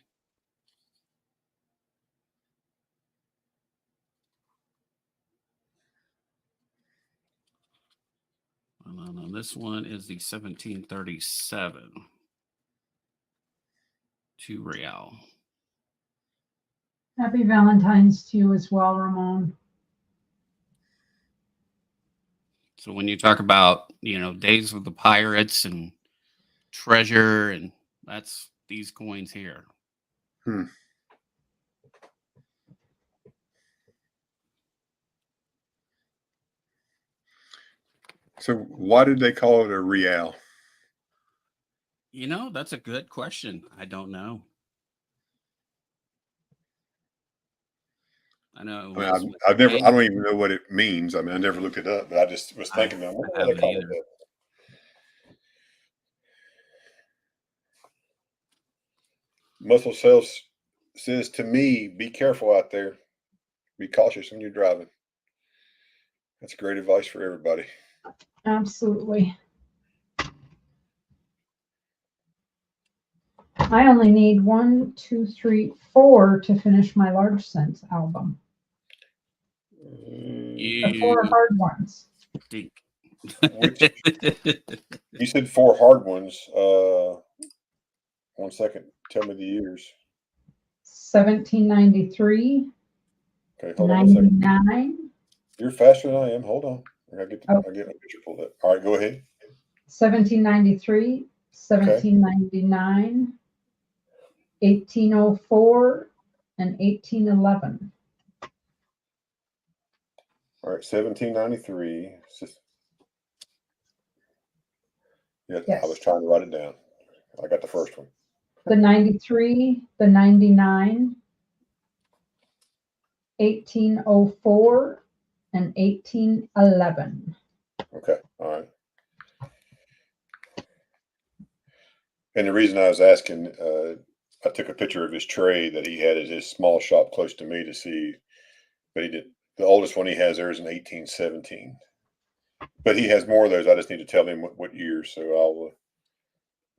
And then this one is the 1737. 2 real. Happy Valentine's to you as well, Ramon. So when you talk about, days of the pirates and treasure, and that's these coins here. So why did they call it a real? That's a good question. I don't know. I know. I mean, I don't even know what it means. I mean, I never looked it up, but I just was thinking, I wonder why they call it that. Muscle Sales says to me, be careful out there. Be cautious when you're driving. That's great advice for everybody. Absolutely. I only need 1, 2, 3, 4 to finish my large sense album. The 4 hard ones. Dink. You said 4 hard ones. 1 second. Tell me the years. 1793. Okay, hold on a second. 99. You're faster than I am. Hold on. I get my picture pulled up. All right, go ahead. 1793, 1799, 1804, and 1811. All right, 1793. Yeah, Yes. I was trying to write it down. I got the first one. The 93, the 99, 1804, and 1811. Okay, all right. And the reason I was asking, I took a picture of his tray that he had at his small shop close to me to see, but he did. The oldest one he has there is in 1817. But he has more of those. I just need to tell him what year. So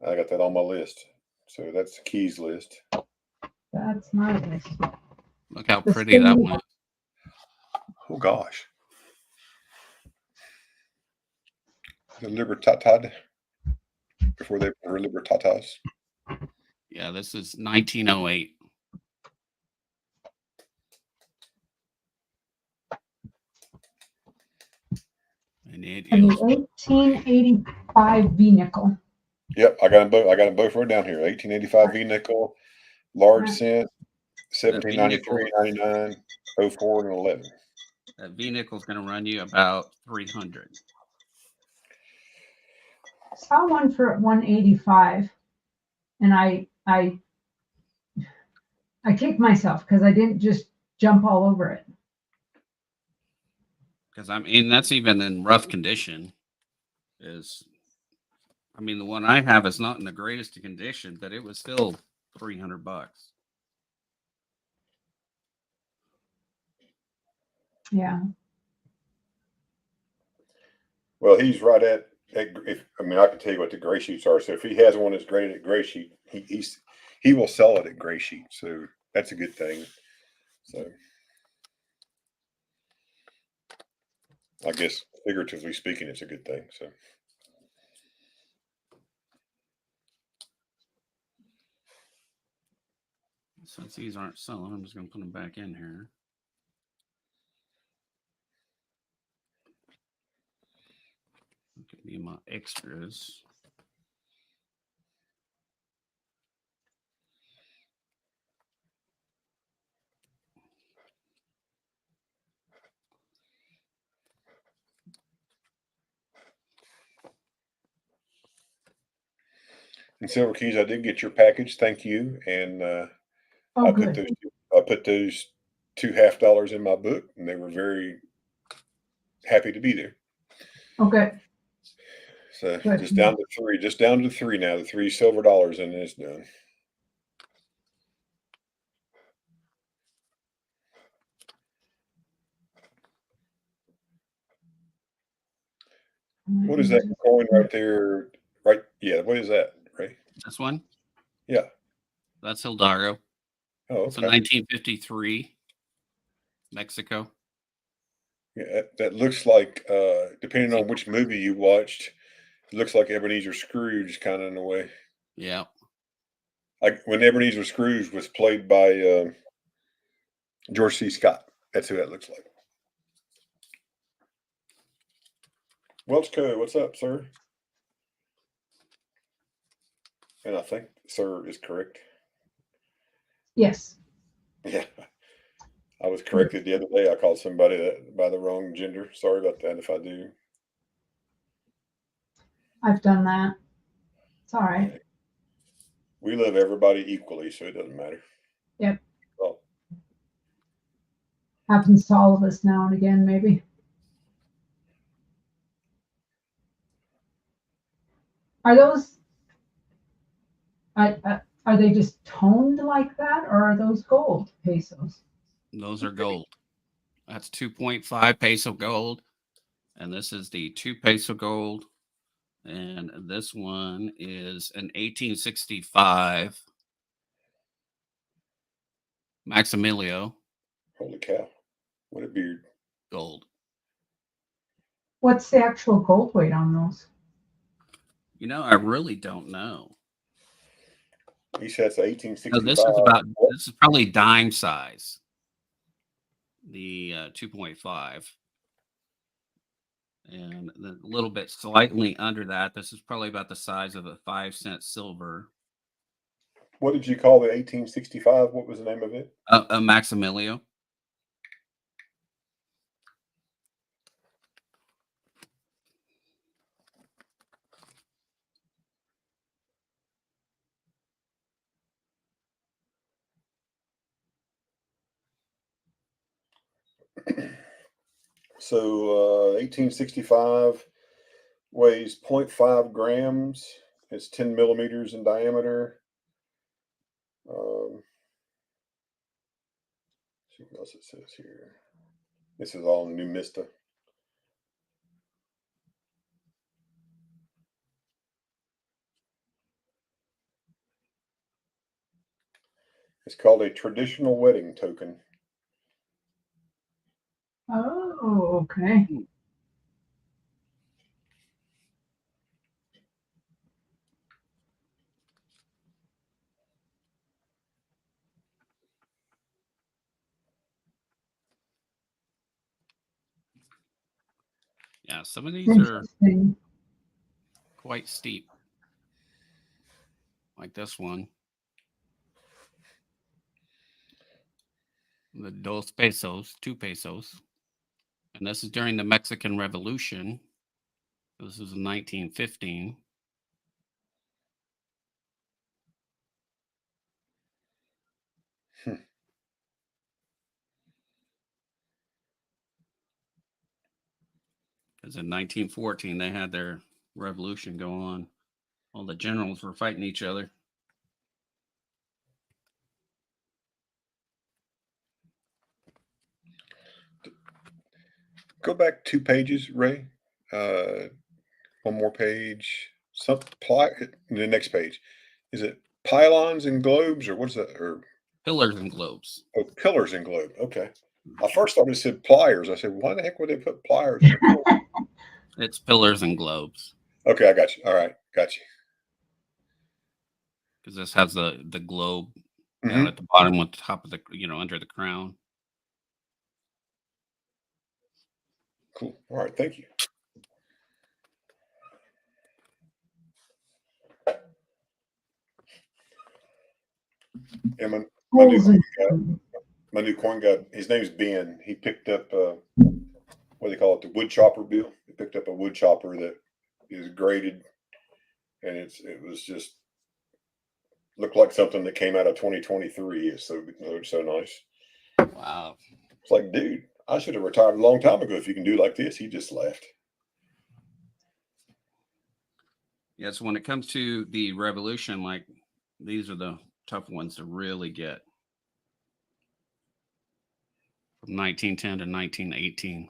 I got that on my list. So that's the keys list. That's my list. Look how pretty that one is. Oh gosh. The Libertad before they were Libertatas. Yeah, this is 1908. And it And is the 1885 V nickel. Yep, I got them both. I got them both wrote down here. 1885 V nickel, large cent, 1793, 99, 04, and 11. that V nickel is going to run you about 300. Saw one for 185, and I kicked myself because I didn't just jump all over it. Because that's even in rough condition. The one I have is not in the greatest of condition, but it was still $300. Yeah. Well, he's right at I can tell you what the gray sheets are. So if he has one that's graded at gray sheet, he will sell it at gray sheet. So that's a good thing. So I guess figuratively speaking, it's a good thing. So since these aren't selling, I'm just going to put them back in here. Look at me, my extras. And Silver Keys, I did get your package. Thank you. And Oh, I put good. those $2 half in my book, and they were very happy to be there. Okay. So Good. just down to three now. The $3 silver, and it's done. What is that coin right there? Right? Yeah. What is that, Ray? This one, Yeah. that's Hildario. Oh, It's a okay. 1953 Mexico. Yeah, that looks like, depending on which movie you watched, it looks like Ebenezer Scrooge, kind of in a way. Yeah. Like when Ebenezer Scrooge was played by George C. Scott. That's who that looks like. Welch Code, what's up, sir? And I think sir is correct. Yes. Yeah. I was corrected the other day. I called somebody that by the wrong gender. Sorry about that if I do. I've done that. It's all right. We love everybody equally, so it doesn't matter. Yep. Oh, Happens to all of us now and again, maybe. Are those, are they just toned like that, or are those gold pesos? Those are gold. That's 2.5 peso gold. And this is the 2 peso gold. And this one is an 1865 Maximilio holy cow. What a beard. gold. What's the actual gold weight on those? You know, I really don't know. He says No, 1865. this is probably dime size. The 2.5. And a little bit slightly under that. This is probably about the size of a 5-cent silver. What did you call the 1865? What was the name of it? A Maximilio. So 1865 weighs 0.5 grams. It's 10 millimeters in diameter. See what else it says here. This is all New Mista. It's called a traditional wedding token. Oh, okay. Yeah, some of these are Interesting. quite steep. Like this one. The 2 pesos, 2 pesos. And this is during the Mexican Revolution. This is in 1915. Because in 1914, they had their revolution go on. All the generals were fighting each other. Go back 2 pages, Ray. One more page. The next page. Is it pylons and globes, or what's that? Or Pillars and globes. oh, pillars and globe. Okay. I first thought it said pliers. I said, why the heck would they put pliers in a pillar? It's pillars and globes. Okay, I got you. All right, got you. Because this has the globe down at the bottom with the top of the, under the crown. Cool. All right, thank you. And my new coin guy, his name's Ben. He picked up what do they call it, the wood chopper bill. He picked up a wood chopper that is graded, and it was just Looked like something that came out of 2023. It's so nice. Wow. It's like, dude, I should have retired a long time ago if you can do like this. He just laughed. Yeah, so when it comes to the revolution, like these are the tough ones to really get. From 1910 to 1918.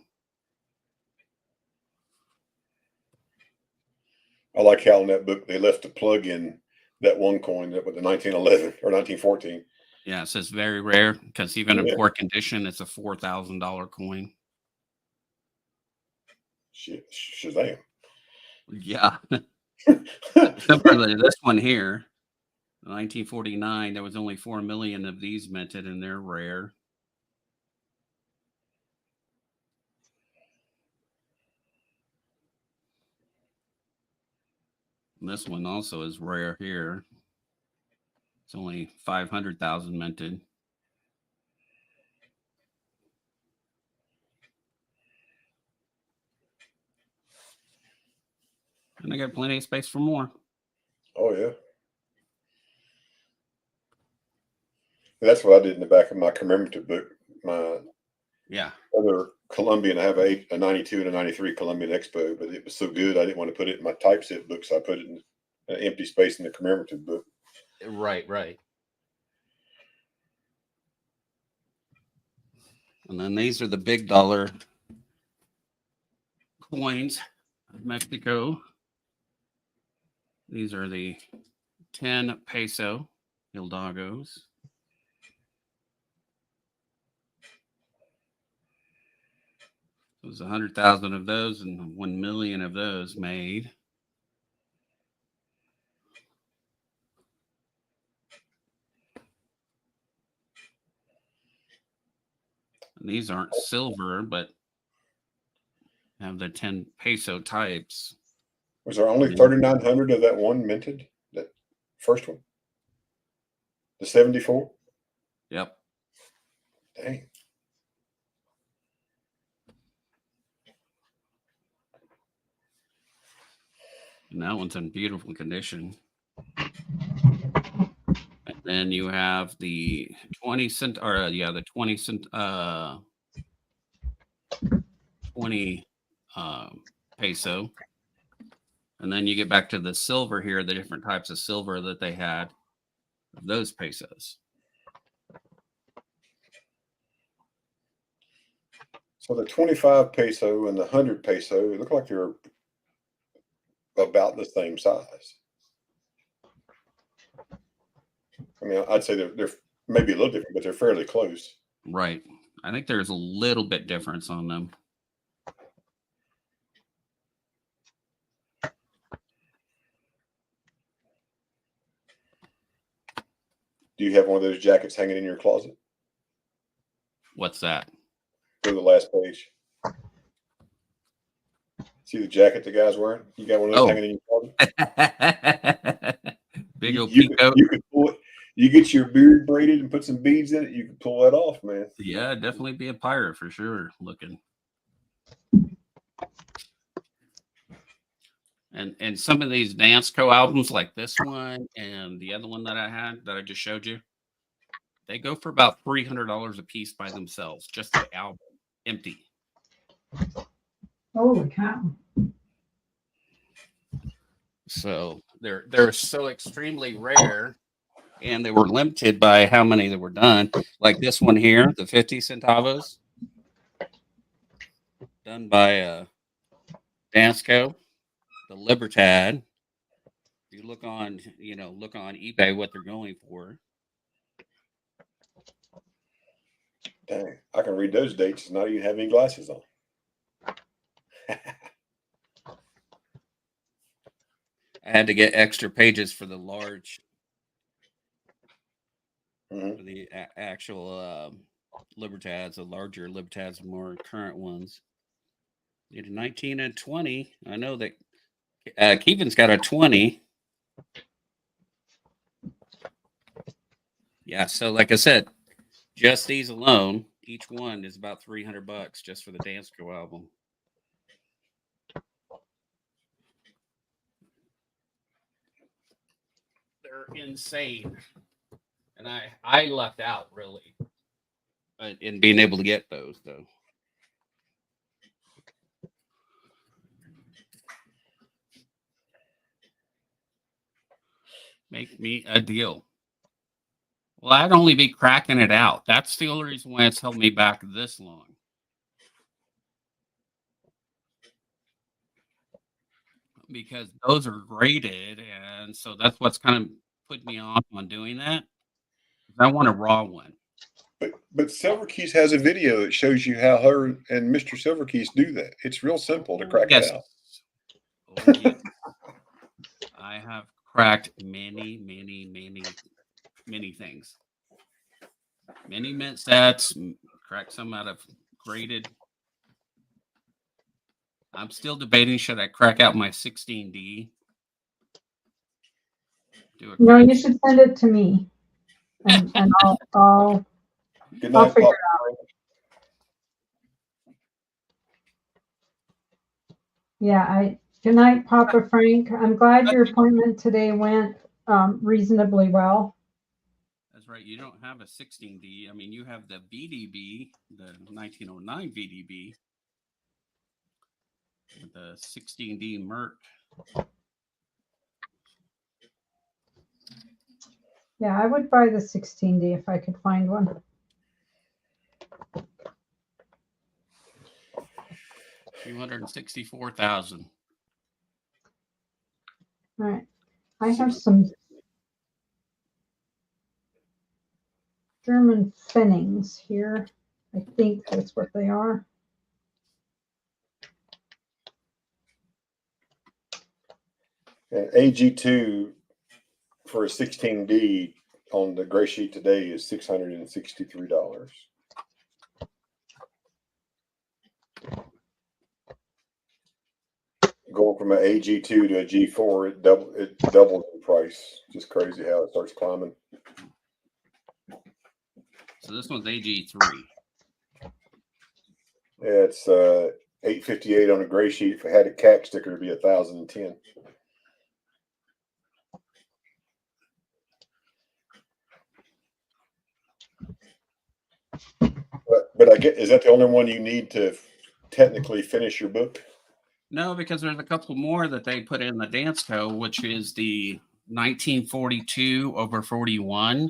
I like how in that book they left a plug in that one coin that with the 1911 or 1914. Yeah, it says very rare because even in Yeah. poor condition, it's a $4,000 coin. Shit, Shazam. Yeah. Similarly, this one here, 1949, there was only 4 million of these minted, and they're rare. And this one also is rare here. It's only 500,000 minted. And I got plenty of space for more. Oh yeah. That's what I did in the back of my commemorative book. My other Columbian, I have a 92 and a 93 Columbian Expo, but it was so good I didn't want to put it in my typeset book, so I put it in an empty space in the commemorative book. Right. And then these are the big dollar coins of Mexico. These are the 10 peso Hidalgos. There's 100,000 of those and 1 million of those made. And these aren't silver, but have the 10 peso types. Was there only 3,900 of that one minted? That first one? The 74? Yep. Dang. And that one's in beautiful condition. And then you have the 20 cent, or the 20 cent, 20 peso. And then you get back to the silver here, the different types of silver that they had of those pesos. So the 25 peso and the 100 peso look like they're about the same size. I mean, I'd say they're maybe a little different, but they're fairly close. Right. I think there's a little bit difference on them. Do you have one of those jackets hanging in your closet? What's that? Go to the last page. See the jacket the guy's wearing? You got one of those hanging in your closet? Big old you peacoat. could pull it. You get your beard braided and put some beads in it. You can pull that off, man. Yeah, definitely be a pirate for sure. Looking. And some of these dance albums, like this one and the other one that I had that I just showed you, they go for about $300 a piece by themselves, just the album, empty. Holy cow! So they're so extremely rare, and they were limited by how many that were done. Like this one here, the 50 centavos, done by Dansco, the Libertad. You look on eBay what they're going for. Dang, I can read those dates and not even have any glasses on. I had to get extra pages for the large, for the actual Libertads, the larger Libertads, more current ones. You did 19 and 20. I know that Keevan's got a 20. Yeah, so like I said, just these alone, each one is about $300 just for the Dansco album. They're insane. And I lucked out really in being able to get those though. Make me a deal. Well, I'd only be cracking it out. That's the only reason why it's held me back this long. Because those are graded, and so that's what's kind of put me off on doing that. I want a raw one. But Silverkeys has a video that shows you how her and Mr. Silverkeys do that. It's real simple to crack it out. Oh, yes. I have cracked many things. Many mint sets, cracked some out of graded. I'm still debating, should I crack out my 16D? No, you should send it to me, and I'll Good night, figure Pop. it out. Yeah, good night, Papa Frank. I'm glad your appointment today went reasonably well. That's right. You don't have a 16D. I mean, you have the VDB, the 1909 VDB, the 16D Merc. Yeah, I would buy the 16D if I could find one. $264,000. All right. I have some German Fennings here. I think that's what they are. And AG2 for a 16D on the gray sheet today is $663. Going from an AG2 to a G4, it doubles in price. Just crazy how it starts climbing. So this one's AG3. Yeah, it's $858 on a gray sheet. If it had a CAC sticker, it'd be $1,010. But I get, is that the only one you need to technically finish your book? No, because there's a couple more that they put in the dance code, which is the 1942 over 41,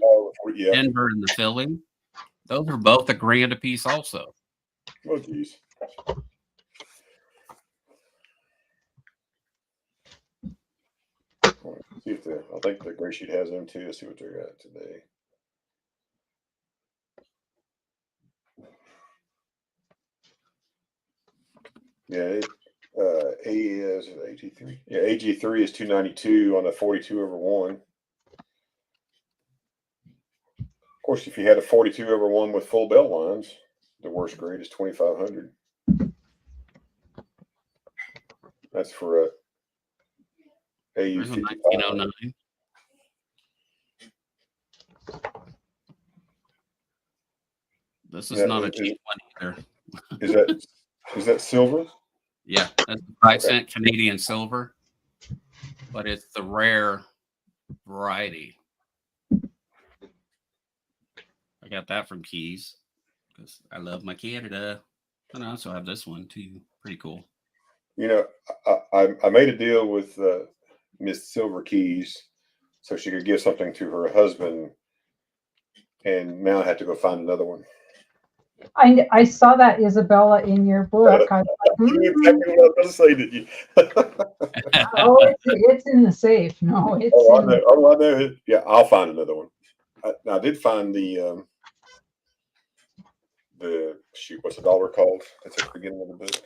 Yeah. Denver and the Philly. Those are both $1,000 a piece also. Oh, geez. See if I think the gray sheet has them too. Let's see what they're at today. Yeah, AG3. Yeah, AG3 is 292 on a 42 over 1. Of course, if you had a 42 over 1 with full bell lines, the worst grade is 2,500. That's for a AU 1909. This is not a cheap one either. Is that silver? Yeah, that's 5-cent Canadian silver, but it's the rare variety. I got that from Keys because I love my Canada. And I also have this one too. Pretty cool. You know, I made a deal with Miss Silver Keys so she could give something to her husband, and now I have to go find another one. I saw that, Isabella, in your book. You knew exactly what I was going to say, did you? Oh, it's in the safe. No, it's. I know. Oh, I know. Yeah, I'll find another one. I did find the shoot. What's the dollar called? It's at the beginning of the book.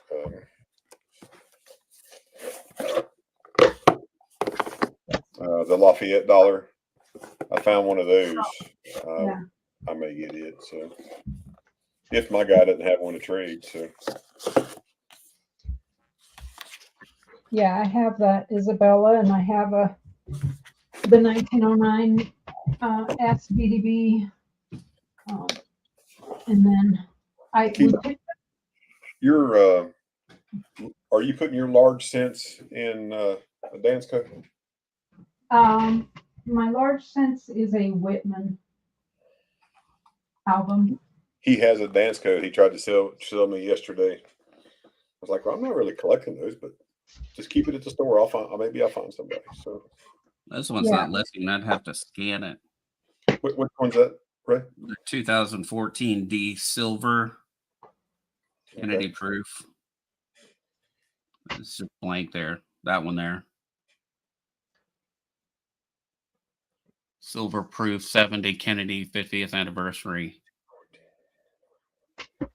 The Lafayette dollar. I found one of those. Yeah. I may get it. So if my guy doesn't have one to trade, so. Yeah, I have that, Isabella, and I have the 1909 SBDB, and then Are you putting your large cents in a dance code? My large sense is a Whitman album. He has a dance code. He tried to sell me yesterday. I was like, well, I'm not really collecting those, but just keep it at the store. Maybe I'll find somebody. So This one's Yeah. not listing. I'd have to scan it. which one's that, Ray? The 2014 D Silver Kennedy Proof. It's just blank there. That one there. Silver Proof 70 Kennedy 50th anniversary. Of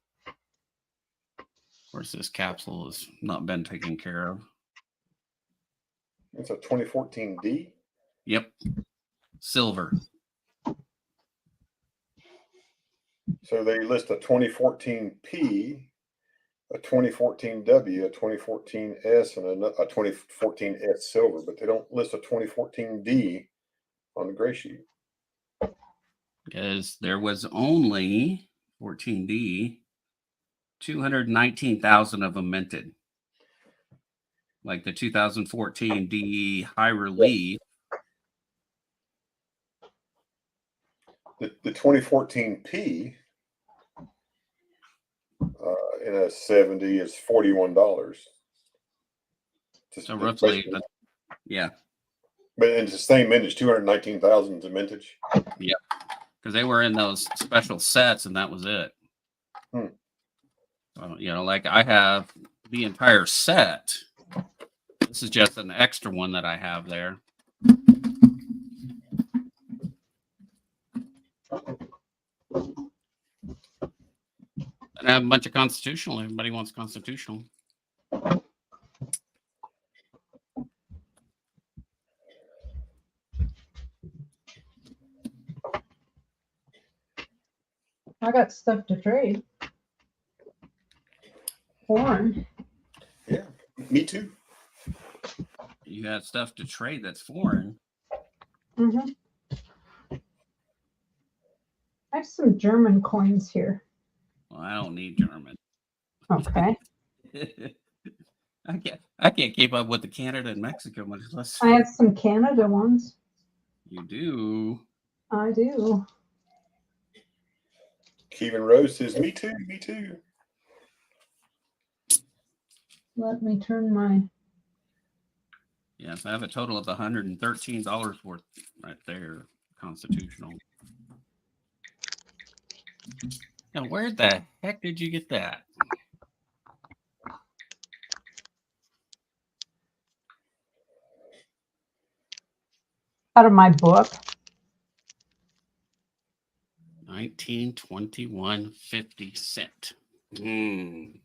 course, this capsule has not been taken care of. It's a 2014 D. Yep. Silver. So they list a 2014 P, a 2014 W, a 2014 S, and a 2014 S silver, but they don't list a 2014 D on the gray sheet. Because there was only 14D, 219,000 of them minted. Like the 2014 D High Relief. The 2014 P in a 70 is $41. So roughly, yeah. But it's the same mintage, 219,000 is a mintage. Yep. Because they were in those special sets, and that was it. Like I have the entire set. This is just an extra one that I have there. And I have a bunch of constitutional. Everybody wants constitutional. I got stuff to trade. Foreign. Yeah, me too. You got stuff to trade that's foreign. Mm-hmm. I have some German coins here. Well, I don't need German. Okay. I can't keep up with the Canada and Mexico much less. I have some Canada ones. You do. I do. Kevin Rose says, me too, me too. Let me turn my... Yes, I have a total of $113 worth right there, constitutional. Now, where the heck did you get that? Out of my book. 1921 50 cent. You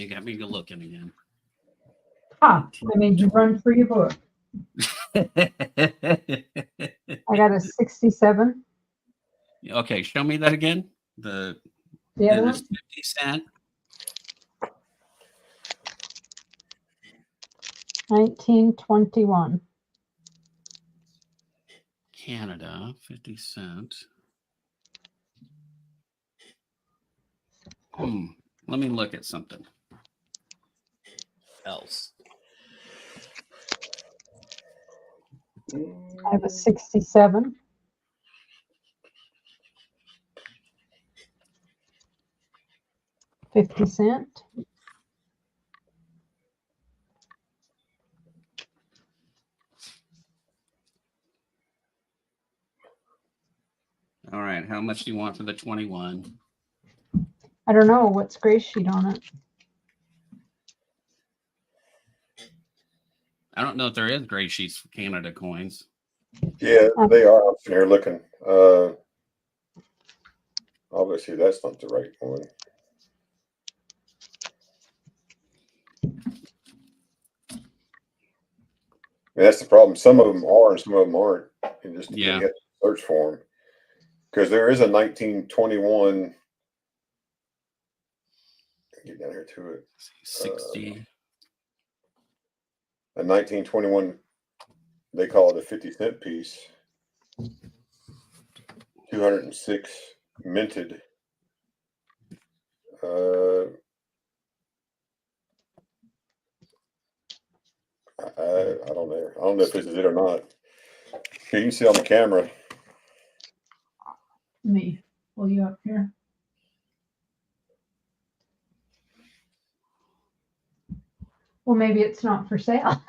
got me looking again. I made you run for your book. I got a 67. Okay, show me that again. The other one? 50 cent. 1921. Canada, 50 cent. Let me look at something else. I have a 67. $0.50. All right, how much do you want for the 21? I don't know what's gray sheet on it. I don't know if there is gray sheets for Canada coins. Yeah, they are. I'm sitting here looking. Obviously, that's not the right one. That's the problem. Some of them are and some of them aren't. You just you have to search for them. Because there is a 1921. Get down here to it. 60. A 1921, they call it a 50 cent piece. 206 minted. I don't know. I don't know if this is it or not. Here, you can see on the camera. Let me pull you up here. Well, maybe it's not for sale.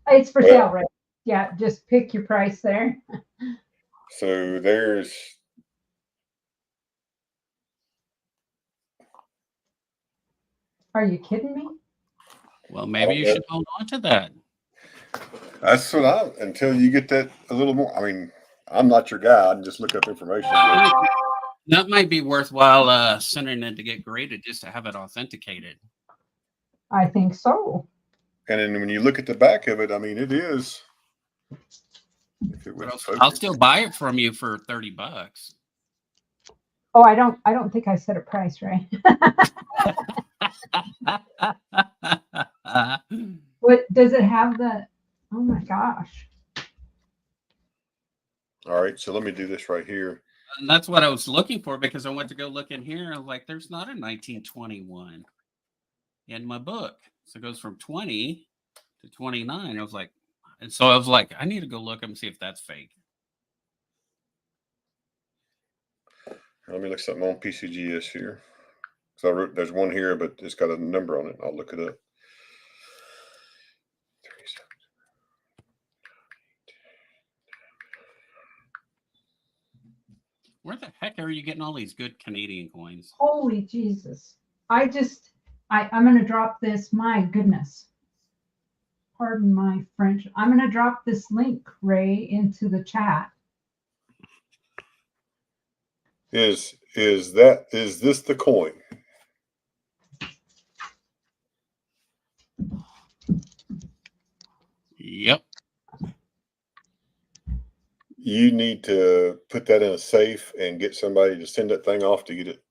It's for sale, right? Yeah, just pick your price there. So there's. Are you kidding me? Well, maybe you should hold on to that. That's what until you get that a little more. I mean, I'm not your guy. I can just look up information. That might be worthwhile sending it to get graded just to have it authenticated. I think so. And then when you look at the back of it, I mean, it is. If it was I'll still buy it from you for $30. Oh, I don't think I set a price, right? What does it have the? Oh my gosh. All right, so let me do this right here. And that's what I was looking for because I went to go look in here. I was like, there's not a 1921 in my book. So it goes from 20 to 29. I was like, and so I was like, I need to go look and see if that's fake. Let me look something on PCGS here. So I wrote, there's one here, but it's got a number on it. I'll look it up. Where the heck are you getting all these good Canadian coins? Holy Jesus. I'm going to drop this. My goodness. Pardon my French. I'm going to drop this link, Ray, into the chat. Is this the coin? Yep. You need to put that in a safe and get somebody to send that thing off to get it,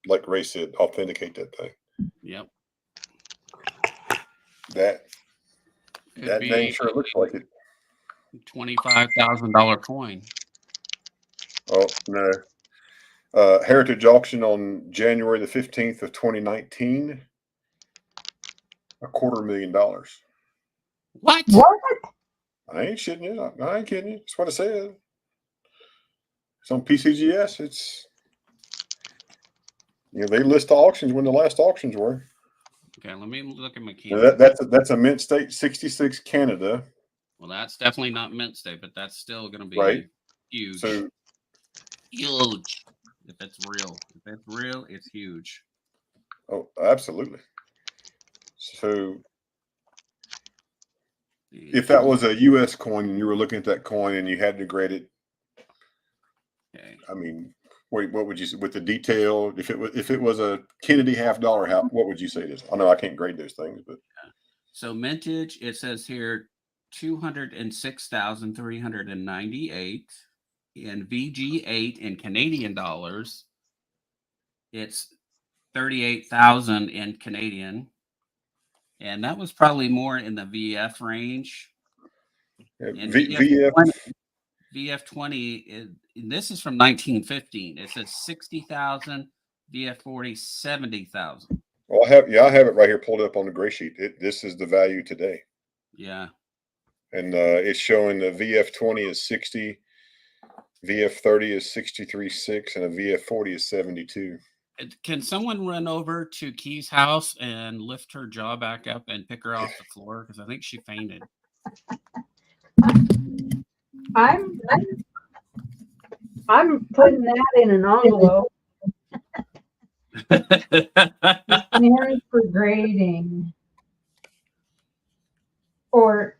like Ray said, authenticate that thing. Yep. That name sure looks like it. $25,000 coin. Oh no. Heritage auction on January the 15th of 2019. $250,000. What? I ain't shitting you. I ain't kidding you. That's what I said. It's on PCGS. It's, they list the auctions when the last auctions were. Okay, let me look at my camera. That's a mint state 66 Canada. Well, that's definitely not mint state, but that's still going to be right. Huge. So huge. If it's real. If it's real, it's huge. Oh, absolutely. So if that was a U.S. coin and you were looking at that coin and you had to grade it, okay. I mean, what would you say with the detail? If it was a Kennedy $50, what would you say it is? I know I can't grade those things, but so mintage, it says here 206,398 in VG8 in Canadian dollars. It's 38,000 in Canadian, and that was probably more in the VF range. And VF20 this is from 1915. It says 60,000. VF40 70,000. Well, I have it right here pulled up on the gray sheet. This is the value today. Yeah. And it's showing the VF20 is 60, VF30 is 63.6, and a VF40 is 72. Can someone run over to Key's house and lift her jaw back up and pick her off the floor? Because I think she fainted. I'm putting that in an envelope. And for grading. Or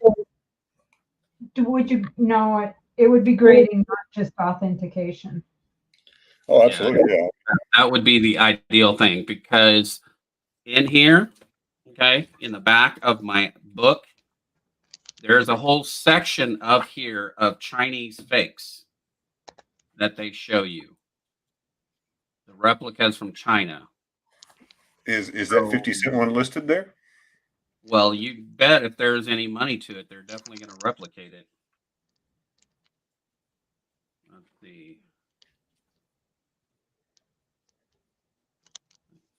would you know it? It would be grading, not just authentication. Oh, absolutely. Yeah. That would be the ideal thing because in here, okay, in the back of my book, there's a whole section up here of Chinese fakes that they show you. The replicas from China. Is that 50-cent one listed there? Well, you bet if there's any money to it, they're definitely going to replicate it. Let's see.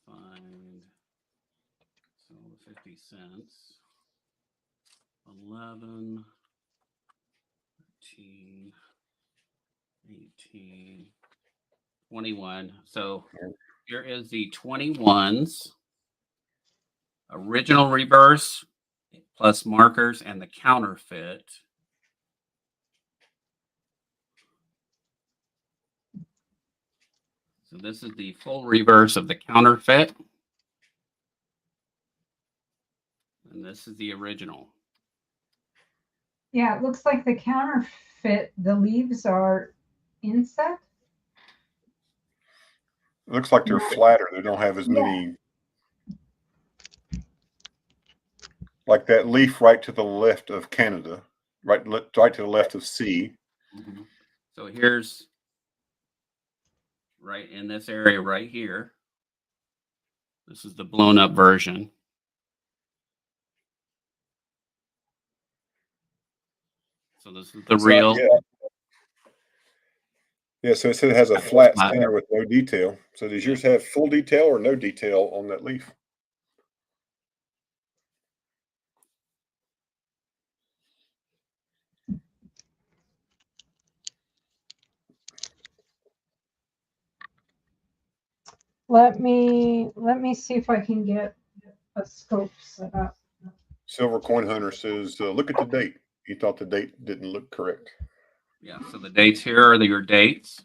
Find so 50 cents. 11, 13, 18, 21. So here is the 21s. Original reverse plus markers and the counterfeit. So this is the full reverse of the counterfeit. And this is the original. Yeah, it looks like the counterfeit, the leaves are inset. It looks like they're flatter. They don't have as many. Like that leaf right to the left of Canada, right to the left of C. Mm-hmm. So here's right in this area right here. This is the blown up version. So this is the real. Yeah, so it said it has a flat center with no detail. So does yours have full detail or no detail on that leaf? Let me see if I can get a scope set up. Silver Coin Hunter says, look at the date. He thought the date didn't look correct. Yeah, so the dates here are your dates.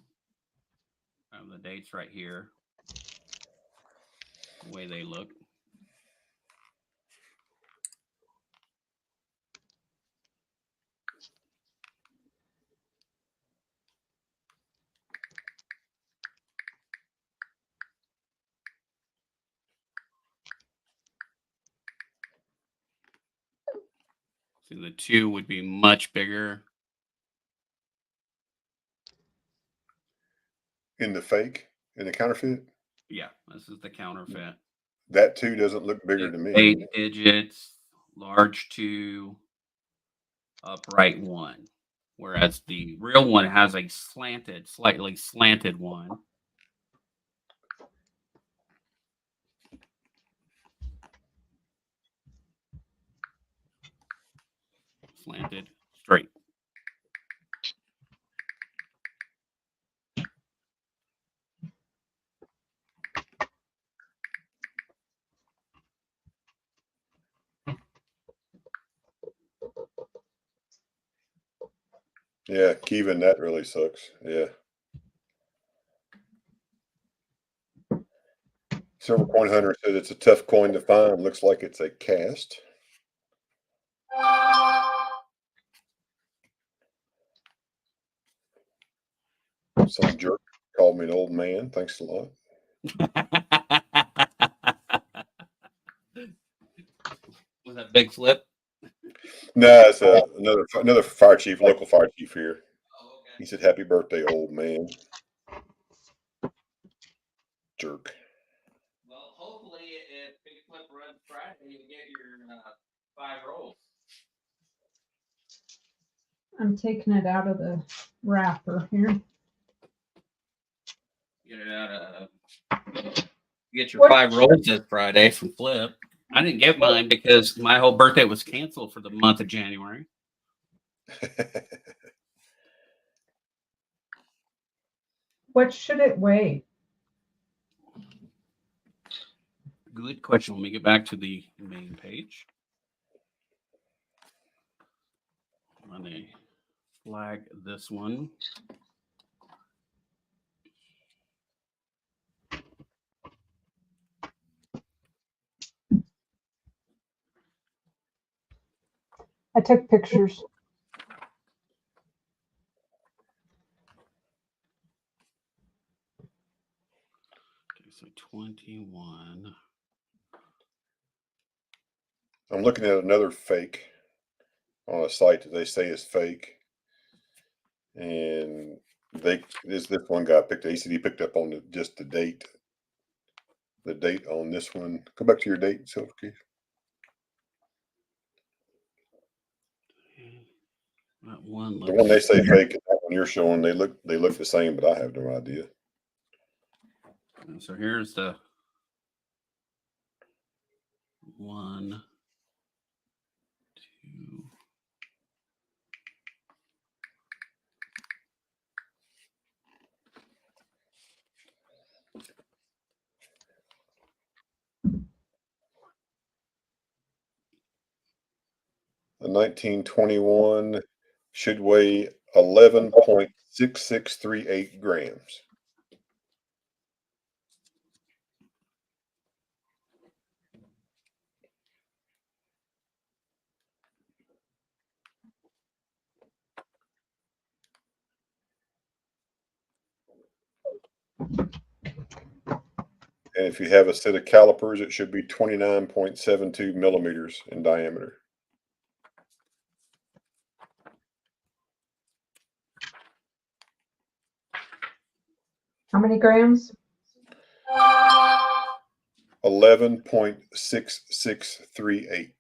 The dates right here. The way they look. So the 2 would be much bigger. In the fake, in the counterfeit? Yeah, this is the counterfeit. That 2 doesn't look bigger to me. 8 digits, large 2, upright 1. Whereas the real one has a slightly slanted 1. Slanted, straight. Yeah, Kevin, that really sucks. Yeah. Silver Coin Hunter said it's a tough coin to find. Looks like it's a cast. Some jerk called me an old man. Thanks a lot. Was that big flip? No, it's another fire chief, local fire chief here. Oh, okay. He said, "Happy birthday, old man." Jerk. Well, hopefully, if Big Flip runs Friday, you'll get your 5 rolls. I'm taking it out of the wrapper here. Get it out of. Get your 5 rolls this Friday from Flip. I didn't get mine because my whole birthday was canceled for the month of January. What should it weigh? Good question. Let me get back to the main page. Let me flag this one. I took pictures. Okay, so 21. I'm looking at another fake on a site that they say is fake, and this one guy he said he picked up on just the date. The date on this one. Go back to your date, Silver Keith. That one The one they say fake and that one you're showing, they look the same, but I have no idea. So here's the 1, 2, The 1921 should weigh 11.6638 grams. And if you have a set of calipers, it should be 29.72 millimeters in diameter. How many grams? 11.6638.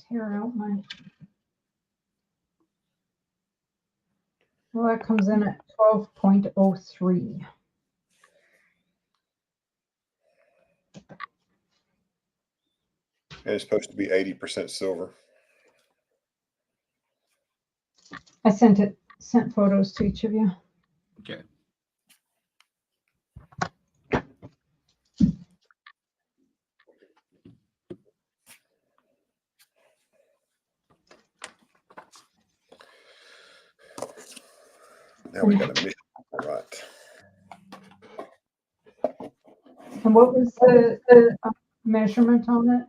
Tear out my. Well, that comes in at 12.03. And it's supposed to be 80% silver. I sent photos to each of you. Okay. Now we got a mission. All right. And what was the measurement on it?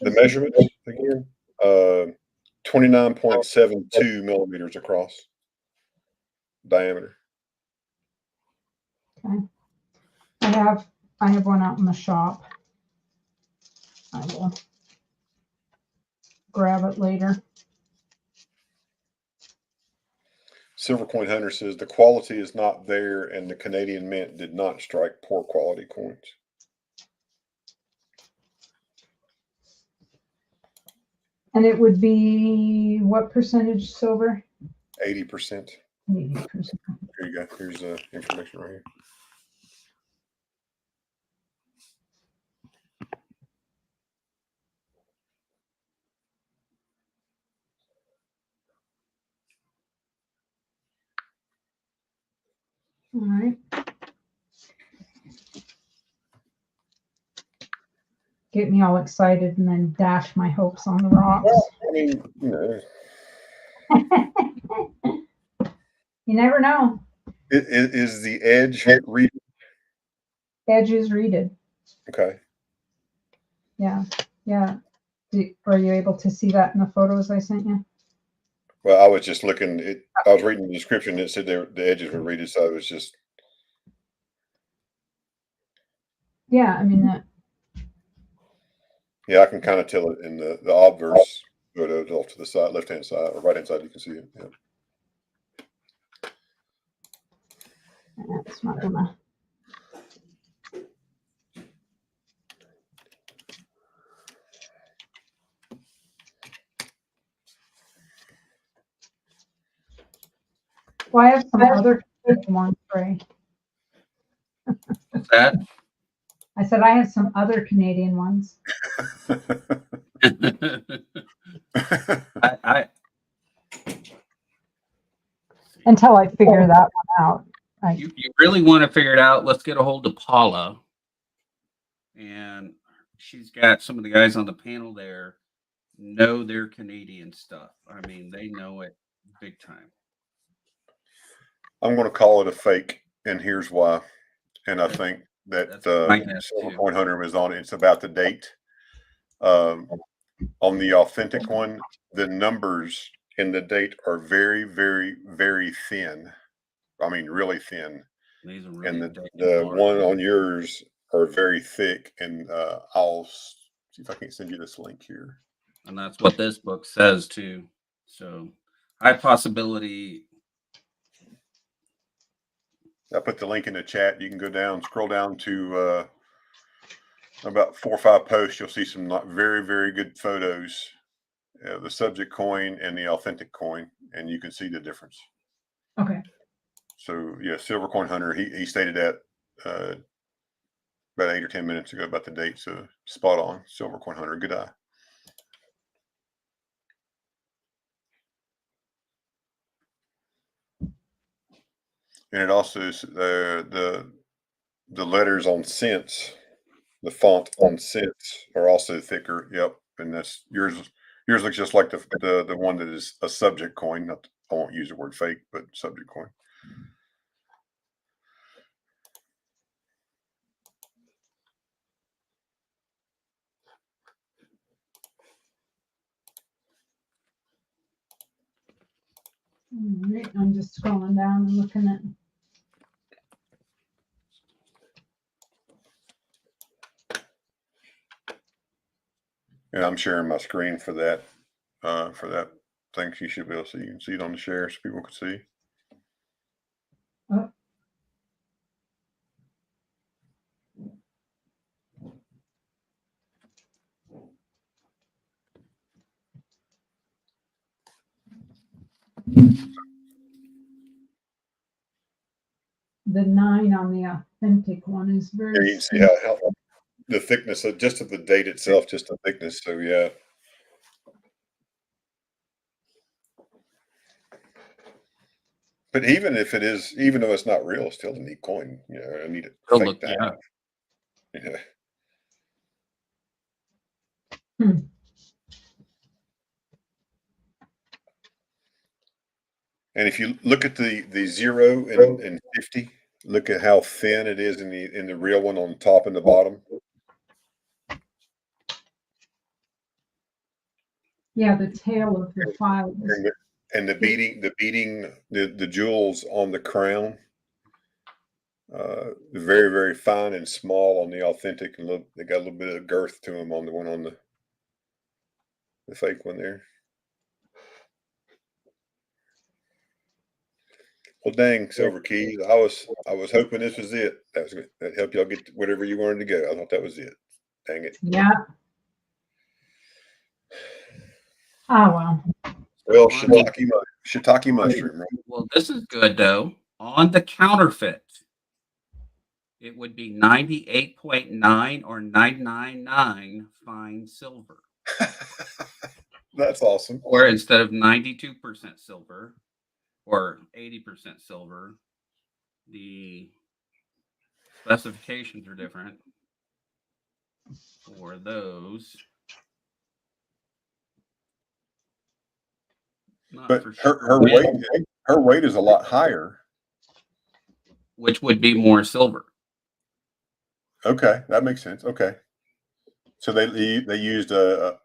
The measurements again, 29.72 millimeters across diameter. Okay. I have one out in the shop. I will grab it later. Silver Coin Hunter says the quality is not there, and the Canadian Mint did not strike poor quality coins. And it would be what percentage silver? 80%. 80%. Here you go. Here's the information right here. All right. Get me all excited and then dash my hopes on the rocks. Well, I mean, you know. You never know. Is the edge read? Edge is readed. Okay. Yeah. Yeah. Are you able to see that in the photos I sent you? Well, I was just looking. I was reading the description. It said the edges were readed, so I was just. Yeah, I mean that. Yeah, I can kind of tell it in the obverse photo off to the side, left hand side or right hand side. You can see it. Yeah. That's not gonna. Well, I have some other ones, Ray. What's that? I said I have some other Canadian ones. I Until I figure that one out. you really want to figure it out, let's get a hold of Paula. And she's got some of the guys on the panel there know their Canadian stuff. I mean, they know it big time. I'm going to call it a fake, and here's why. And I think that Silver Coin Hunter was on it. It's about the date. On the authentic one, the numbers in the date are very, very, very thin. I mean, really thin. These are really and the one on yours are very thick. And I'll see if I can send you this link here. And that's what this book says too. So high possibility. I put the link in the chat. You can go down, scroll down to about 4 or 5 posts. You'll see some very, very good photos. The subject coin and the authentic coin, and you can see the difference. Okay. So yeah, Silver Coin Hunter. He stated that about 8 or 10 minutes ago about the date. So spot on. Silver Coin Hunter. Good eye. And it also is the letters on cents, the font on cents are also thicker. Yep, and that's yours. Yours looks just like the one that is a subject coin. Not, I won't use the word fake, but subject coin. All right, I'm just scrolling down and looking at. And I'm sharing my screen for that thing. You should be able to see. You can see it on the share so people can see. Oh. The 9 on the authentic one is very. Yeah, you can see how the thickness of just of the date itself, just the thickness. So yeah. But even if it is, even though it's not real, it's still a neat coin. You know, I need it fake to have. Yeah. And if you look at the 0 and 50, look at how thin it is in the real one on top and the bottom. Yeah, the tail of the file is. And the beading, the jewels on the crown, very, very fine and small on the authentic, and they got a little bit of girth to them on the one on the fake one there. Well, dang, Silver Keys, I was hoping this was it. That helped y'all get whatever you wanted to go. I thought that was it. Dang it. Yeah. Oh well. Well, shiitake mushroom, right? Well, this is good though. On the counterfeit, it would be 98.9 or 999 fine silver. That's awesome. Or instead of 92% silver or 80% silver, the specifications are different for those. Not But for sure her weight is a lot higher. which would be more silver. Okay, that makes sense. Okay, so they used a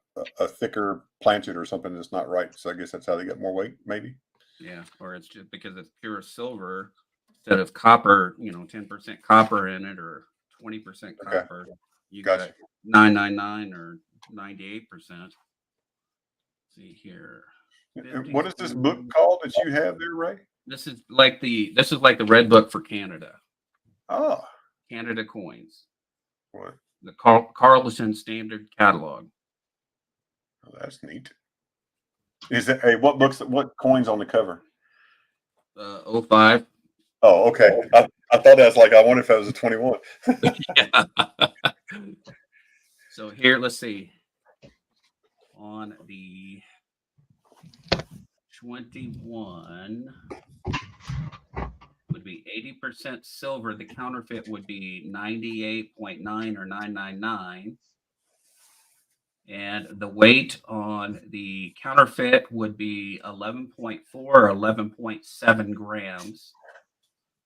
thicker planchet or something that's not right. So I guess that's how they get more weight, maybe. Yeah, or it's just because it's pure silver instead of copper. 10% copper in it or 20% copper. Okay. You got 999 or 98%. See here. What is this book called that you have there, Ray? This is like the red book for Canada. Oh, Canada coins. What? The Carlson Standard Catalog. Oh, that's neat. Is it? Hey, what coins on the cover? 05. Oh, okay. I thought that was like, I wonder if that was a 21. Yeah. So here, let's see. On the 21 would be 80% silver. The counterfeit would be 98.9 or 999. And the weight on the counterfeit would be 11.4 or 11.7 grams.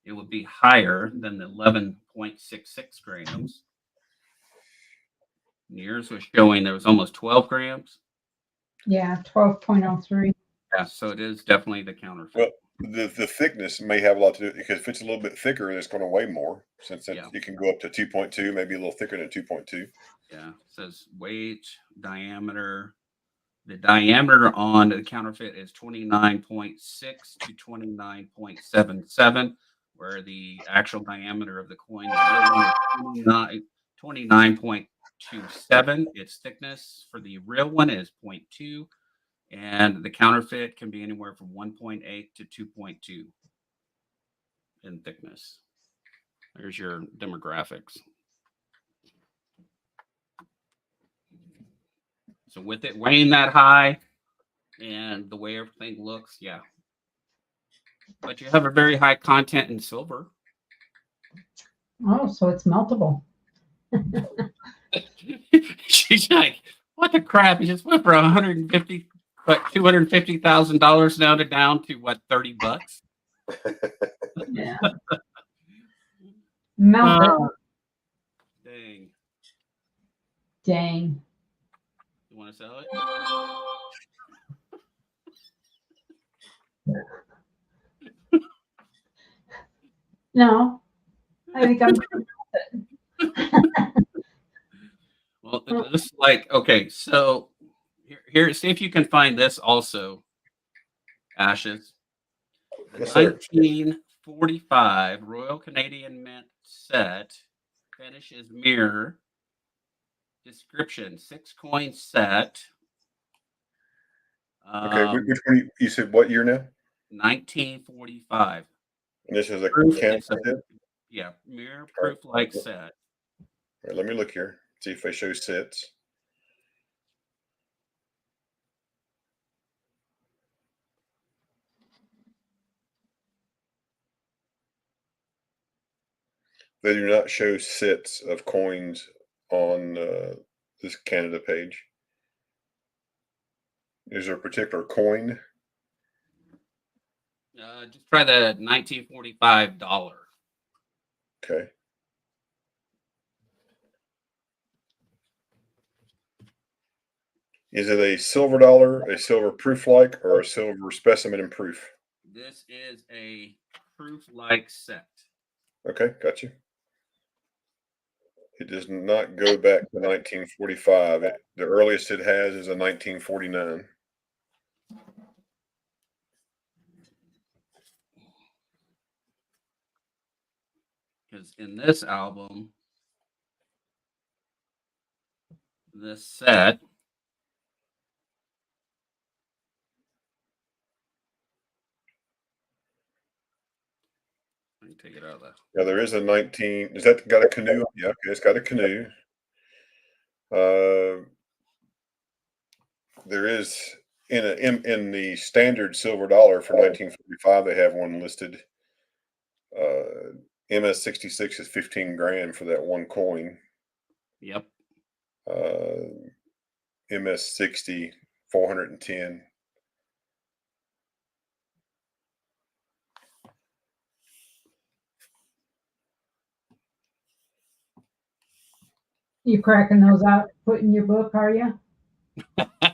It would be higher than the 11.66 grams. Yours was showing there was almost 12 grams. Yeah, 12.03. Yeah, so it is definitely the counterfeit. Well, the thickness may have a lot to do because if it's a little bit thicker, it's going to weigh more since it can go up to 2.2, maybe a little thicker than 2.2. Yeah, it says weight, diameter. The diameter on the counterfeit is 29.6 to 29.77, where the actual diameter of the coin is 29.27. Its thickness for the real one is 0.2, and the counterfeit can be anywhere from 1.8 to 2.2 in thickness. There's your demographics. So with it weighing that high and the way everything looks, yeah. but you have a very high content in silver. Oh, so it's meltable. She's like, what the crap? You just went for 150, but $250,000 down to what, $30? Yeah. Melt it. Oh, dang. Dang. You want to sell it? No, I think I'm. Well, this like, okay, so here, see if you can find this also, Ashes. The Yes, sir. 1945 Royal Canadian Mint set, finish is mirror, description, 6-coin set. Okay, which one you said what year now? 1945. And this is a Proof, can. it's a, yeah, mirror proof like set. All right, let me look here. See if they show sets. They do not show sets of coins on this Canada page. Is there a particular coin? Just try the $1945. Okay. Is it a silver dollar, a silver proof like, or a silver specimen in proof? This is a proof like set. Okay, got you. It does not go back to 1945. The earliest it has is a 1949. Because in this album, this set, let me take it out of the. Yeah, there is a 19. Is that got a canoe? Yeah, okay, it's got a canoe. There is in the standard silver dollar for 1945. They have one listed. MS-66 is 15 grand for that one coin. Yep. MS-60 410. You cracking those out, put in your book, are you?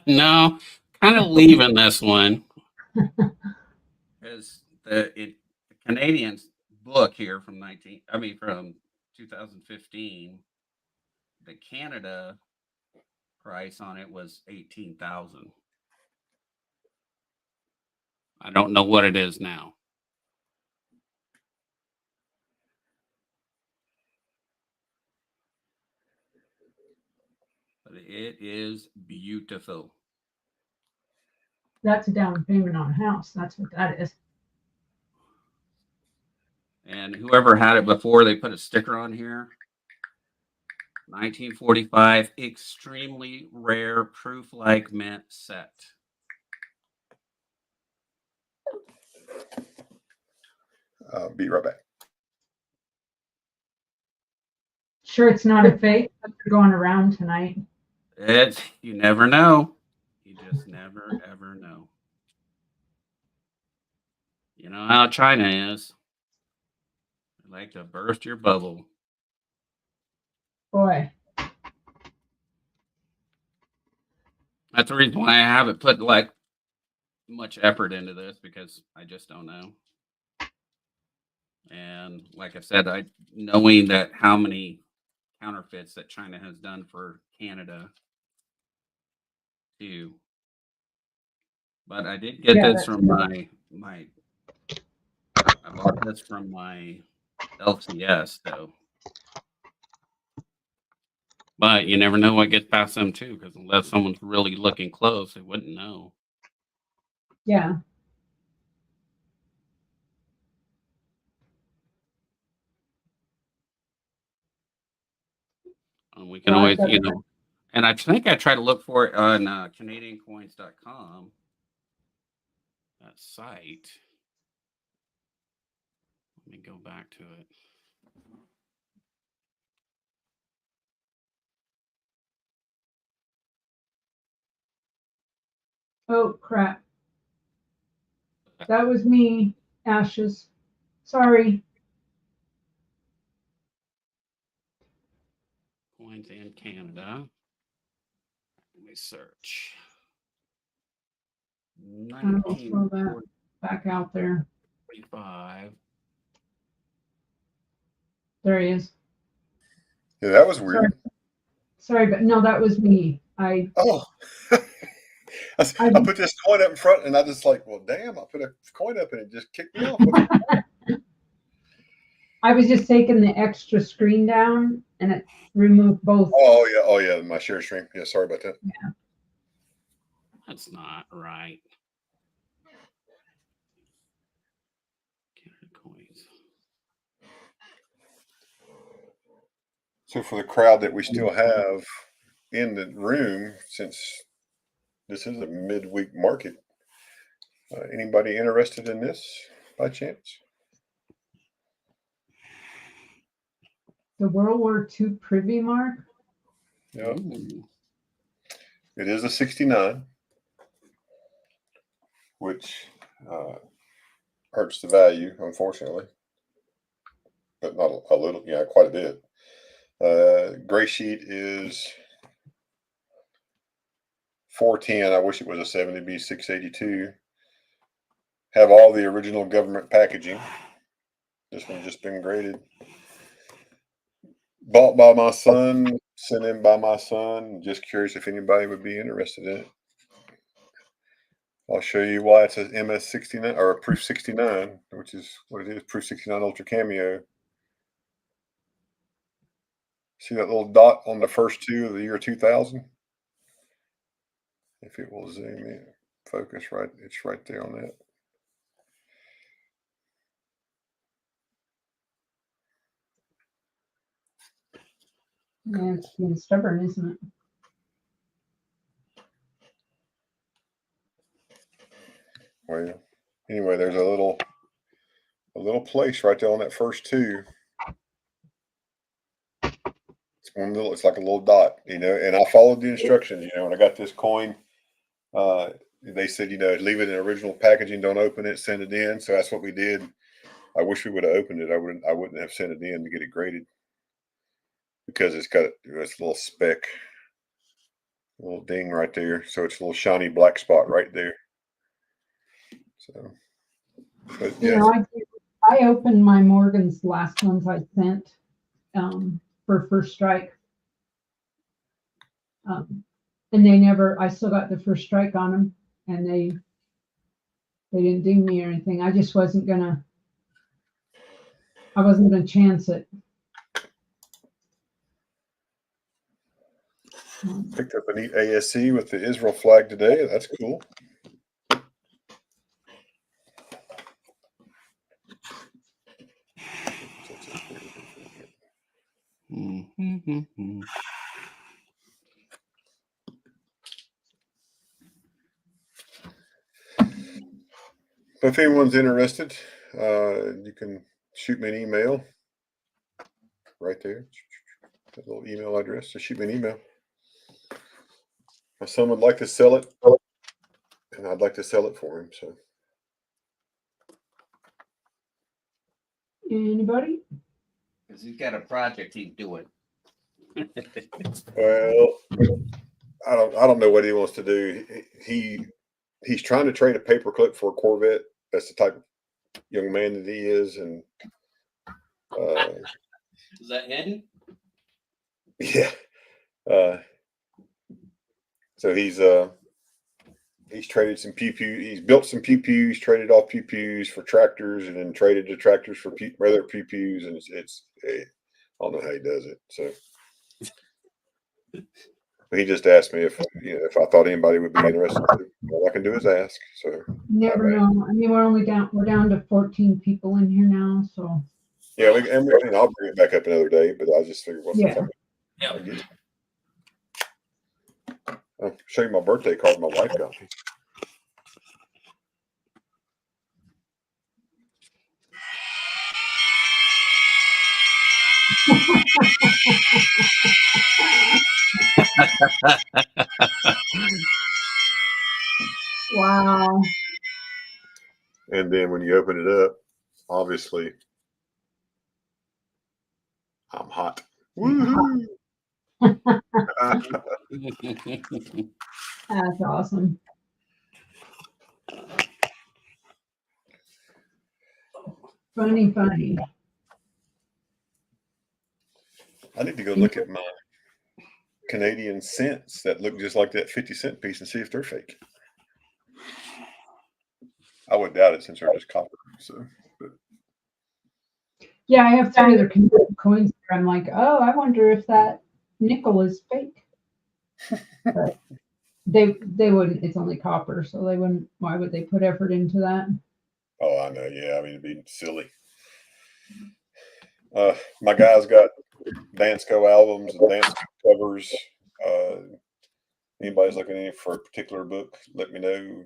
No, kind of leaving this one because the Canadians book here from 2015. The Canada price on it was 18,000. I don't know what it is now. But it is beautiful. That's a down payment on a house. That's what that is. And whoever had it before, they put a sticker on here. 1945 extremely rare proof like mint set. I'll be right back. Sure, it's not a fake going around tonight. You never know. You just never ever know. You know how China is. They like to burst your bubble. Boy. That's the reason why I haven't put like much effort into this, because I just don't know. And like I said, knowing that how many counterfeits that China has done for Canada too. But I did get this from my I bought this from my LCS though. But you never know what gets past them too, because unless someone's really looking close, they wouldn't know. Yeah. And we can always, and I think I tried to look for it on CanadianCoins.com. That site. Let me go back to it. Oh, crap. That was me, Ashes. Sorry. Coins in Canada. Let me search. I'll throw that back out there. 1945. There he is. Yeah, that was weird. Sorry, but no, that was me. Oh, I put this coin up in front, and I just like, well, damn! I put a coin up, and it just kicked me off. I was just taking the extra screen down, and it removed both. Oh yeah, my share stream. Yeah, sorry about that. Yeah. That's not right. Canada coins. So for the crowd that we still have in the room, since this is a midweek market, anybody interested in this by chance? The World War II privy mark. Yeah, Ooh. it is a 69, which hurts the value, unfortunately, but not a little. Yeah, quite a bit. Gray sheet is 410. I wish it was a 70, be 682. Have all the original government packaging. This one's just been graded. Bought by my son, sent in by my son. Just curious if anybody would be interested in it. I'll show you why it's an MS69 or a Proof 69, which is what it is, Proof 69 Ultra Cameo. See that little dot on the first two of the year 2000? If it will zoom in, focus right, it's right there on that. Yeah, it's being stubborn, isn't it? Well, anyway, there's a little place right there on that first two. It's one little, it's like a little dot, and I followed the instructions, when I got this coin, they said, leave it in original packaging, don't open it, send it in. So that's what we did. I wish we would have opened it. I wouldn't have sent it in to get it graded because it's got this little speck, a little ding right there. So it's a little shiny black spot right there. So, but yeah. I opened my Morgan's last ones I sent for First Strike. And I still got the First Strike on them, and they didn't ding me or anything. I just wasn't gonna chance it. Picked up a neat ASC with the Israel flag today. That's cool. Mm-hmm. If anyone's interested, you can shoot me an email right there. That little email address. Just shoot me an email. My son would like to sell it, and I'd like to sell it for him. So, Anybody? Because he's got a project he's doing. well, I don't know what he wants to do. He's trying to trade a paperclip for a Corvette. That's the type of young man that he is, and is that hidden? Yeah. So he's traded some pew-pew. He's built some pew-pews, traded off pew-pews for tractors, and then traded the tractors for regular pew-pews. And I don't know how he does it. So he just asked me if I thought anybody would be interested. All I can do is ask. So Never know. I mean, we're down to 14 people in here now. So yeah, I'll bring it back up another day. But I just figured, I'll show you my birthday card my wife got me. Wow. And then when you open it up, obviously, I'm hot. Woohoo! That's awesome. Funny, funny. I need to go look at my Canadian cents that look just like that 50-cent piece and see if they're fake. I would doubt it since they're just copper. So, but Yeah, I have 3 other coins here. I'm like, oh, I wonder if that nickel is fake. But they wouldn't. It's only copper, so they wouldn't. Why would they put effort into that? oh, I know. Yeah, I mean it'd be silly. My guys got Dansco albums and Dansco covers. Anybody's looking for a particular book, let me know.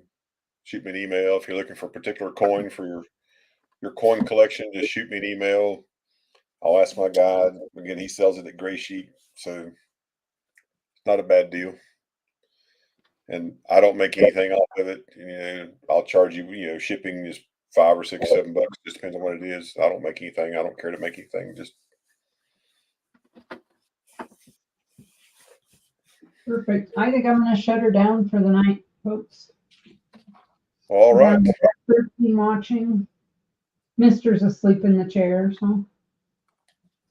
Shoot me an email if you're looking for a particular coin for your coin collection. Just shoot me an email. I'll ask my guy. Again, he sells it at Gray Sheet, so not a bad deal. And I don't make anything off of it. You know, I'll charge you. You know, shipping is $5 or $6, $7. Just depends on what it is. I don't make anything. I don't care to make anything. Just Perfect. I think I'm going to shut her down for the night, folks. all right. 13 watching. Mister's asleep in the chair, so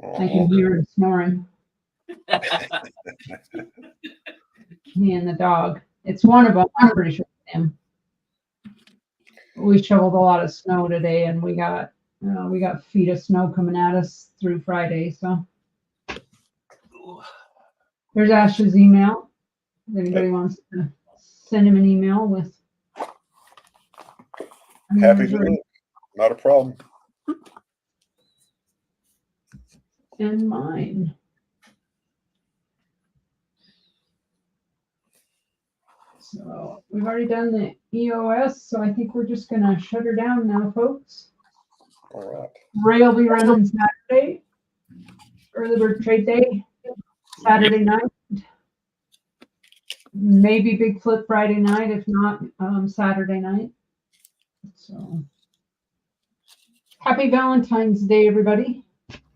I can hear him snoring. He and the dog. It's one of them. I'm pretty sure it's him. We shoveled a lot of snow today, and we got feet of snow coming at us through Friday. So there's Ash's email. If anybody wants to send him an email with. Happy to look. Not a problem. And mine. So we've already done the EOS, so I think we're just gonna shut her down now, folks. All right. Ray will be running Saturday, early bird trade day, Saturday night. Maybe big flip Friday night, if not Saturday night. So happy Valentine's Day, everybody.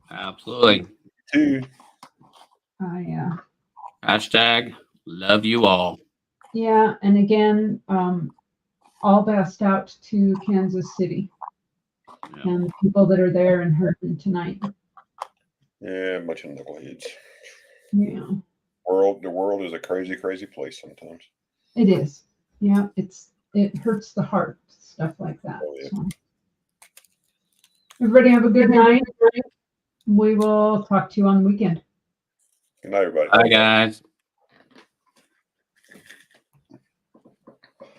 Absolutely. Two. Hashtag love you all. Yeah, and again, all best out to Kansas City and the people that are there and hurting tonight. Yeah, much of knuckleheads. Yeah. The world is a crazy, crazy place sometimes. It is. Yeah, it hurts the heart, stuff like that. Oh, yeah. So. Everybody have a good night. We will talk to you on the weekend. Good night, everybody. Bye, guys.